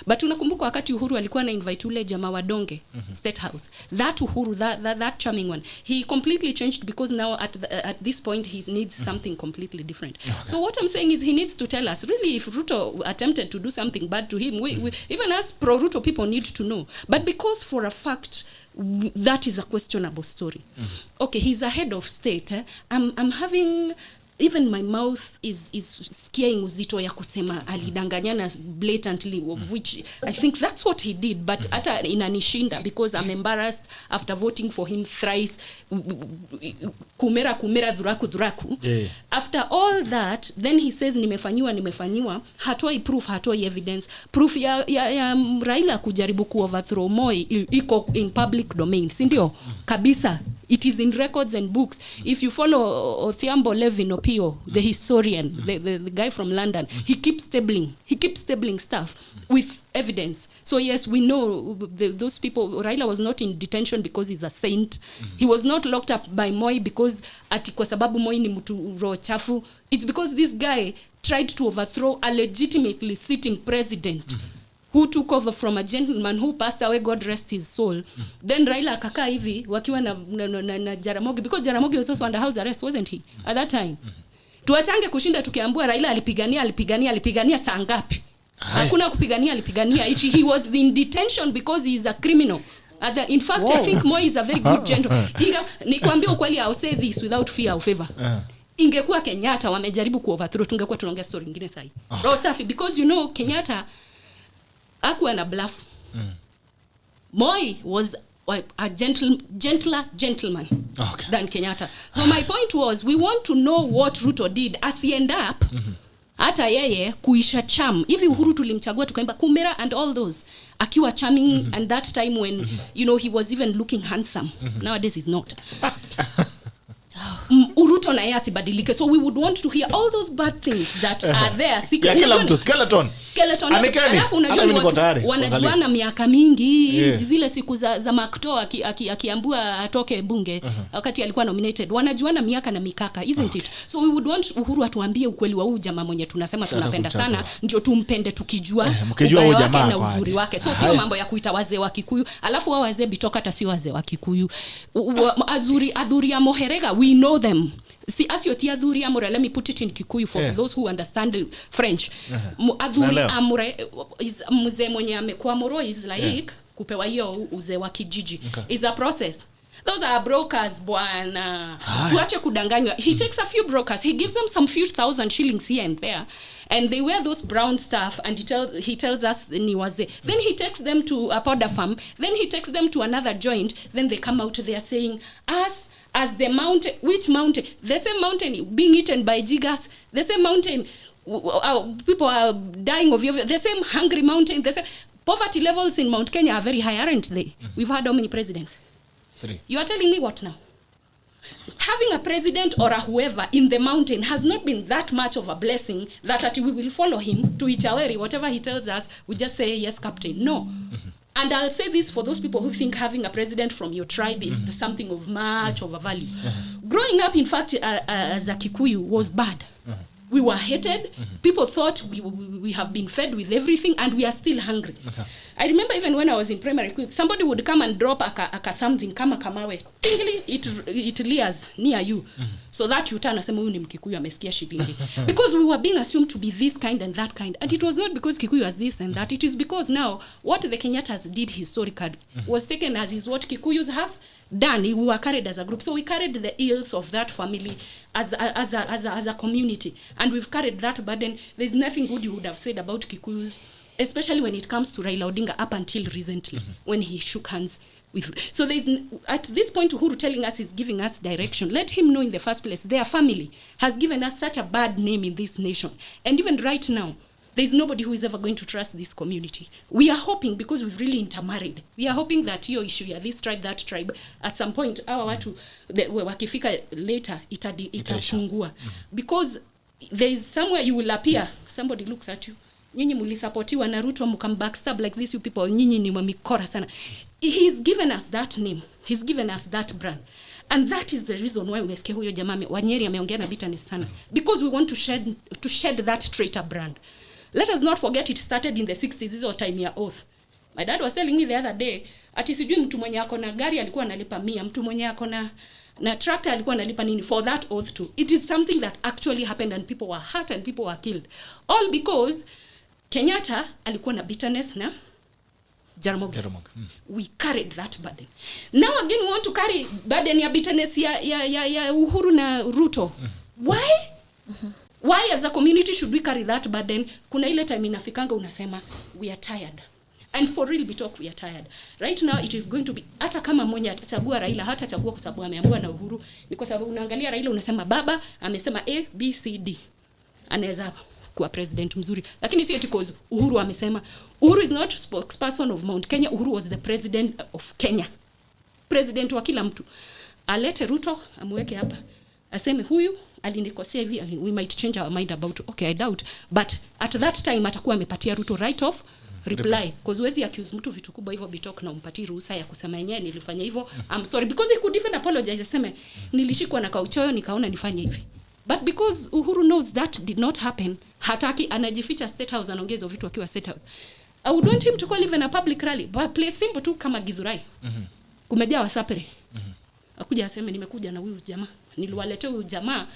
But unakumbuka wakati Uhuru alikuwa na invite ule jamaa wa Donge State House. That Uhuru, that charming one, he completely changed because now at this point he needs something completely different. So what I'm saying is he needs to tell us really if Ruto attempted to do something bad to him. We even as pro-Ruto people need to know. But because for a fact, that is a questionable story. Okay, he's a head of state. I'm having... Even my mouth is scaring uzito ya kusema alidanganyana blatantly, of which I think that's what he did, but hata inanishinda because I'm embarrassed after voting for him thrice. Kumera dhuraku. Yeah. After all that, then he says nimefanyiwa, hatoi proof, hatoi evidence. Proof ya Raila kujaribu ku overthrow Moi iko in public domain, si ndio? Kabisa. It is in records and books. If you follow Othiambo Levin Opio, the historian, the guy from London, he keeps stabling stuff with evidence. So yes, we know those people. Raila was not in detention because he's a saint. He was not locked up by Moi because ati kwa sababu Moi ni mtu roho chafu. It's because this guy tried to overthrow a legitimately sitting president. Who took over from a gentleman who passed away, God rest his soul. Then Raila akakaa hivi wakiwa na Jaramogi, because Jaramogi was also under house arrest, wasn't he, at that time? Tuachange kushinda tukiambua Raila alipigania saa ngapi? Hakuna kupigania, alipigania. He was in detention because he is a criminal. In fact, I think Moi is a very good gentleman. Nikwambia ukweli, I'll say this without fear or favor. Ingekuwa Kenyatta wamejaribu kuoverthrow, tungekuwa tunaongea story nyingine sahi. Rosafi, because you know Kenyatta akuwa na bluff. Moi was a gentler gentleman than Kenyatta. So my point was, we want to know what Ruto did as he end up hata yeye kuisha charm. Hivi Uhuru tulimchagua tukaimba Kumera and all those, akiwa charming and that time when you know he was even looking handsome. Nowadays he's not. Ruto na yeye asibadilike. So we would want to hear all those bad things that are there. Ya kila mtu skeleton. Alafu unajua wanajuana miaka mingi, zile siku za Makto akiambua atoke bunge wakati alikuwa nominated. Wanajuana miaka na mikaka, isn't it? So we would want Uhuru atuambie ukweli wa huyu jamaa mwenye tunasema tunapenda sana, ndio tumpende tukijua huyu jamaa na uzuri wake. So sio mambo ya kuita wazee wa Kikuyu, alafu wao wazee bitoka hata si wazee wa Kikuyu. Adhuri ya Moherega, we know them. See, as your Adhuri Amore, let me put it in Kikuyu for those who understand French. Adhuri Amore is mzee mwenye amekuwa Moro is like kupewa hiyo uzee wa kijiji. Is a process. Those are brokers, bwana. Tuache kudanganywa. He takes a few brokers. He gives them some few thousand shillings here and there. And they wear those brown stuff, and he tells us ni waze. Then he takes them to a powder farm. Then he takes them to another joint. Then they come out there saying, as the mountain, which mountain? The same mountain being eaten by jiggers. The same mountain, people are dying of the same hungry mountain. The same poverty levels in Mount Kenya are very high, aren't they? We've had how many presidents? 3. You are telling me what now? Having a president or a whoever in the mountain has not been that much of a blessing that we will follow him to Ichaweri, whatever he tells us, we just say, yes, Captain. No. And I'll say this for those people who think having a president from your tribe is something of much of a value. Growing up, in fact, as a Kikuyu was bad. We were hated. People thought we have been fed with everything, and we are still hungry. I remember even when I was in primary school, somebody would come and drop a something, kama kamawe. Tingly, it leers near you. So that you turn and say, ni Mkikuyu amesikia shilingi. Because we were being assumed to be this kind and that kind. And it was not because Kikuyu was this and that. It is because now what the Kenyatas did historically was taken as is what Kikuyus have done. We were carried as a group. So we carried the ills of that family as a community. And we've carried that burden. There's nothing good you would have said about Kikuyus, especially when it comes to Raila Odinga up until recently, when he shook hands with. So there's, at this point, Uhuru telling us he's giving us direction. Let him know in the first place, their family has given us such a bad name in this nation. And even right now, there's nobody who is ever going to trust this community. We are hoping, because we've really intermarried, we are hoping that your issue, this tribe, that tribe, at some point, our watu, wakifika later, itapungua. Because there is somewhere you will appear, somebody looks at you, nyinyi mulisapotiwa na Ruto mukam backstab like this, you people, nyinyi ni mamikora sana. He's given us that name. He's given us that brand. And that is the reason why umesikia huyo jamaa Wanyeri ameongea na bitterness sana. Because we want to shed that traitor brand. Let us not forget it started in the 60s, hizo time ya oath. My dad was telling me the other day, ati sijui mtu mwenye ako na gari alikuwa analipa 100, mtu mwenye ako na tractor alikuwa analipa nini for that oath too. It is something that actually happened, and people were hurt and people were killed. All because Kenyatta alikuwa na bitterness na Jaramogi. We carried that burden. Now again we want to carry burden ya bitterness ya Uhuru na Ruto. Why? Why as a community should we carry that burden? Kuna ile time inafikanga unasema we are tired. And for real we talk, we are tired. Right now it is going to be, hata kama mmoja atachagua Raila, hata chagua kwa sababu ameambiwa na Uhuru, ni kwa sababu unaangalia Raila unasema baba amesema A B C D, anaweza kuwa president mzuri. Lakini si eti because Uhuru amesema. Uhuru is not spokesperson of Mount Kenya. Uhuru was the president of Kenya, president wa kila mtu. Alete Ruto amweke hapa aseme huyu alinikosea hivi, we might change our mind about, okay, I doubt, but at that time atakuwa amepatia Ruto right of reply, because huwezi accuse mtu vitu kubwa hivyo bitok na umpatie ruhusa ya kusema yenyewe nilifanya hivyo, I'm sorry, because he could even apologize, aseme nilishikwa na kauchoyo nikaona nifanye hivi. But because Uhuru knows that did not happen, hataki, anajificha State House, anaongeza vitu akiwa State House. I would want him to call even a public rally, but play simple tu kama Githurai. Kumejaa wasapere. Akuja aseme nimekuja na huyu jamaa. Niliwaletea huyu jamaa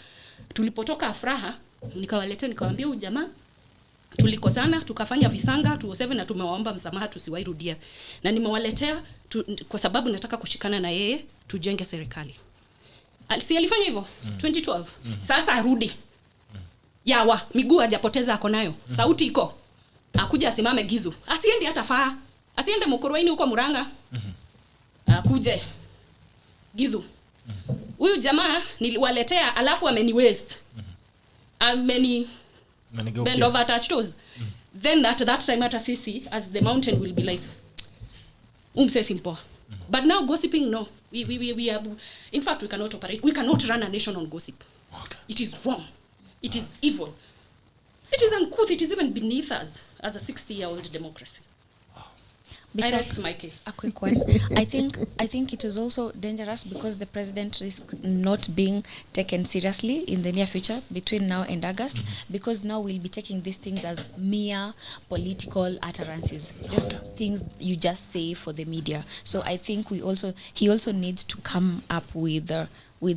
tulipotoka Afraha, nikawaambia huyu jamaa tulikosana, tukafanya visanga 207 na tumewaomba msamaha tusiwairudia. Na nimewaletea kwa sababu nataka kushikana na yeye tujenge serikali. Si alifanya hivyo 2012. Sasa arudi. Yawa, miguu hajapoteza ako nayo. Sauti iko. Akuja asimame Gizu. Asiende hata Faa. Asiende Mukurweini huko Muranga. Akuje Gizu. Huyu jamaa niliwaletea alafu ameni waste. Ameni bend over attached toes. Then at that time hata sisi as the mountain will be like umse simple. But now gossiping, no. We are, in fact, we cannot operate. We cannot run a nation on gossip. Okay. It is wrong. It is evil. It is uncouth. It is even beneath us as a 60-year-old democracy. I rest my case. A quick one. I think it is also dangerous because the president risks not being taken seriously in the near future between now and August, because now we'll be taking these things as mere political utterances, just things you just say for the media. So I think he also needs to come up with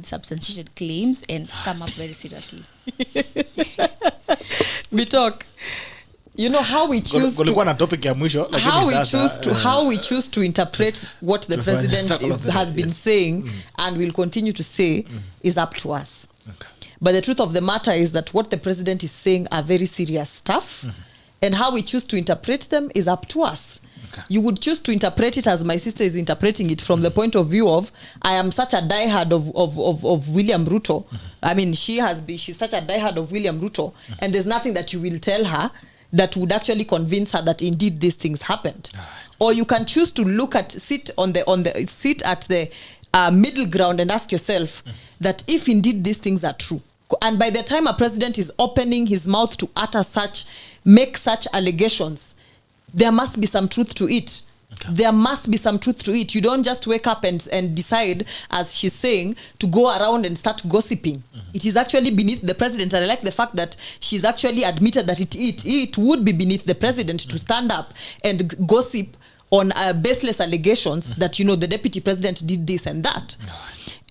substantiated claims and come up very seriously. We talk. You know how we choose how we choose to interpret what the president has been saying and will continue to say is up to us. Okay. But the truth of the matter is that what the president is saying are very serious stuff, and how we choose to interpret them is up to us. Okay. You would choose to interpret it as my sister is interpreting it from the point of view of, I am such a diehard of William Ruto. I mean, she's such a diehard of William Ruto, and there's nothing that you will tell her that would actually convince her that indeed these things happened. Right. Or you can choose to sit at the middle ground and ask yourself that if indeed these things are true, and by the time a president is opening his mouth to make such allegations, there must be some truth to it. Okay. There must be some truth to it. You don't just wake up and decide, as she's saying, to go around and start gossiping. It is actually beneath the president. And I like the fact that she's actually admitted that it would be beneath the president to stand up and gossip on baseless allegations that, the deputy president did this and that. No.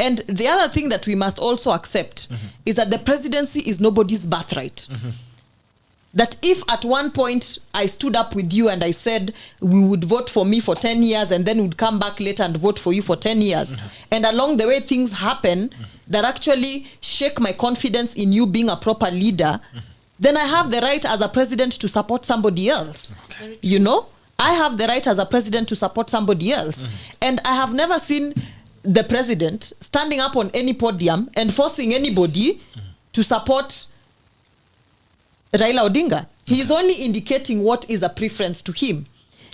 And the other thing that we must also accept is that the presidency is nobody's birthright. That if at one point I stood up with you and I said we would vote for me for 10 years and then would come back later and vote for you for 10 years, and along the way things happen that actually shake my confidence in you being a proper leader, then I have the right as a president to support somebody else. Okay. I have the right as a president to support somebody else. And I have never seen the president standing up on any podium and forcing anybody to support Raila Odinga. He is only indicating what is a preference to him.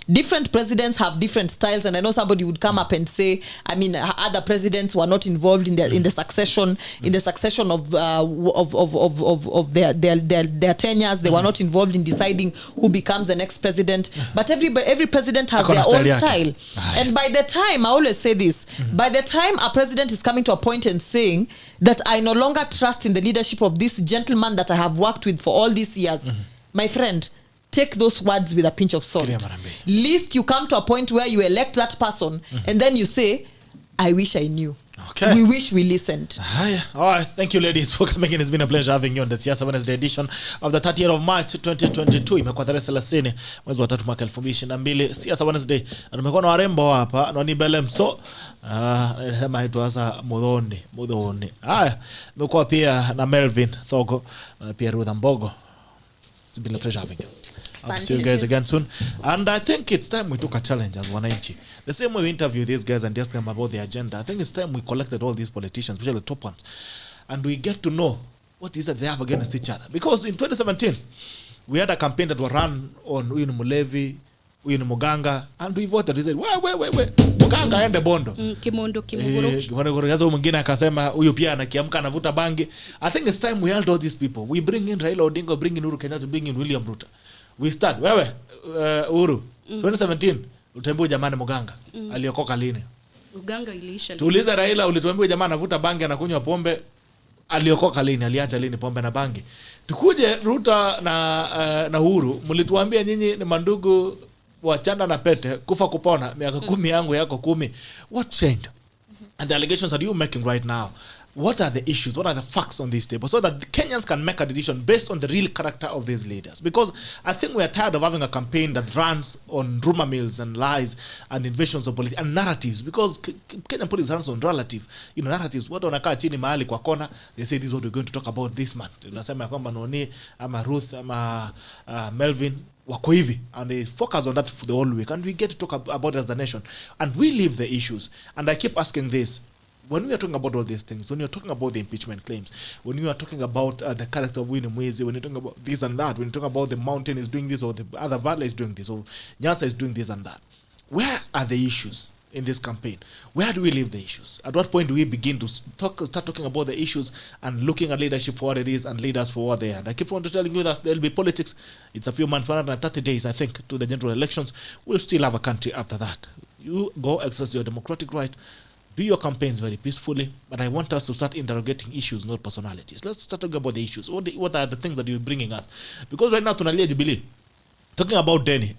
Different presidents have different styles, and I know somebody would come up and say, other presidents were not involved in the succession of their tenures. They were not involved in deciding who becomes the next president. But every president has their own style. And by the time, I always say this, by the time a president is coming to a point and saying that I no longer trust in the leadership of this gentleman that I have worked with for all these years, my friend, take those words with a pinch of salt. Least you come to a point where you elect that person and then you say, I wish I knew. Okay. We wish we listened. All right. Thank you, ladies, for coming in. It's been a pleasure having you on the Siasa Wednesday edition of the 30th of March 2022. Imekuwa tarehe 30 mwezi wa 3 mwaka 2022. Siasa Wednesday. Tumekuwa na warembo hapa, NONI MSOO. Nasema haituasa Mudhoni. Haya, imekuwa pia na MELVIN, THOGO, na pia RUTH AMBOGO. It's been a pleasure having you. I'll see you guys again soon. And I think it's time we took a challenge as Wananchi. The same way we interview these guys and ask them about the agenda, I think it's time we collected all these politicians, especially the top ones, and we get to know what is that they have against each other. Because in 2017, we had a campaign that was run on Uyu ni Mulevi, Uyu ni Muganga, and we voted. We said, wait, Muganga ende Bondo. Kimondo, Kimogoro. Gaza mwingine akasema huyu pia anakiamka anavuta bangi. I think it's time we held all these people. We bring in Raila Odinga, bring in Uhuru Kenyatta, bring in William Ruto. We start. Uhuru. 2017 ulitembu jamani Muganga. Aliokoka lini? Muganga iliisha. Tuuliza Raila, ulitembu jamani anavuta bangi anakunywa pombe. Aliokoka lini? Aliacha lini pombe na bangi? Tukuje Ruto na Uhuru, mlituambia nyinyi ni mandugu wachana na pete, kufa kupona, miaka 10 yangu yako 10. What changed? And the allegations that you're making right now, what are the issues? What are the facts on this table? So that the Kenyans can make a decision based on the real character of these leaders. Because I think we are tired of having a campaign that runs on rumor mills and lies and invasions of politics and narratives. Because Kenyan politics runs on narratives. What wanakaa chini mahali kwa kona, they say this is what we're going to talk about this month. Unasema kwamba NONI, ama RUTH, ama MELVIN, wako hivi, and they focus on that for the whole week, and we get to talk about it as a nation, and we leave the issues. And I keep asking this, when we are talking about all these things, when you're talking about the impeachment claims, when you are talking about the character of Winnie Mwezi, when you're talking about this and that, when you're talking about the mountain is doing this or the other valley is doing this or Nyasa is doing this and that, where are the issues in this campaign. Where do we leave the issues? At what point do we begin to start talking about the issues and looking at leadership for what it is and leaders for what they are? And I keep on telling you that there will be politics. It's a few months, 130 days, I think, to the general elections. We'll still have a country after that. You go exercise your democratic right, do your campaigns very peacefully, but I want us to start interrogating issues, not personalities. Let's start talking about the issues. What are the things that you're bringing us? Because right now, tunalia Jubilee. Talking about Denny,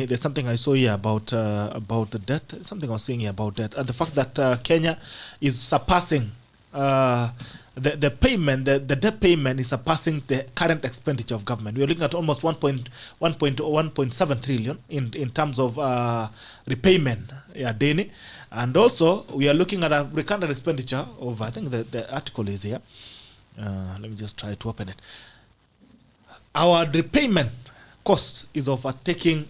there's something I saw here about the debt. Something I was saying here about debt, and the fact that Kenya is surpassing the payment, the debt payment is surpassing the current expenditure of government. We are looking at almost 1.7 trillion in terms of repayment, Denny, and also we are looking at a recurrent expenditure of, I think the article is here. Let me just try to open it. Our repayment cost is overtaking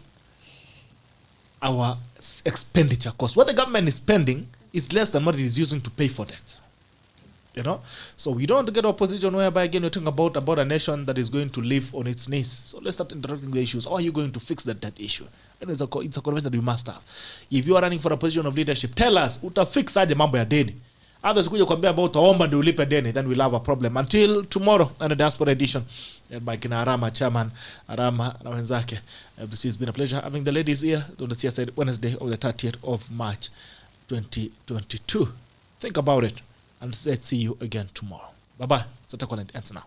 our expenditure cost. What the government is spending is less than what it is using to pay for that. You know, so we don't want to get a position whereby again we're talking about a nation that is going to live on its knees. So let's start interrupting the issues. How are you going to fix that debt issue? And it's a conversation that we must have. If you are running for a position of leadership, tell us utafix aje mambo ya deni. Others kuja kuambia about utaomba ndio ulipe deni, then we'll have a problem. Until tomorrow on the Diaspora Edition, by Kina Arama, Chairman Arama na wenzake. It's been a pleasure having the ladies here on the Siasa Wednesday of the 30th of March 2022. Think about it, and let's see you again tomorrow. Bye-bye. Sata Connect ends now.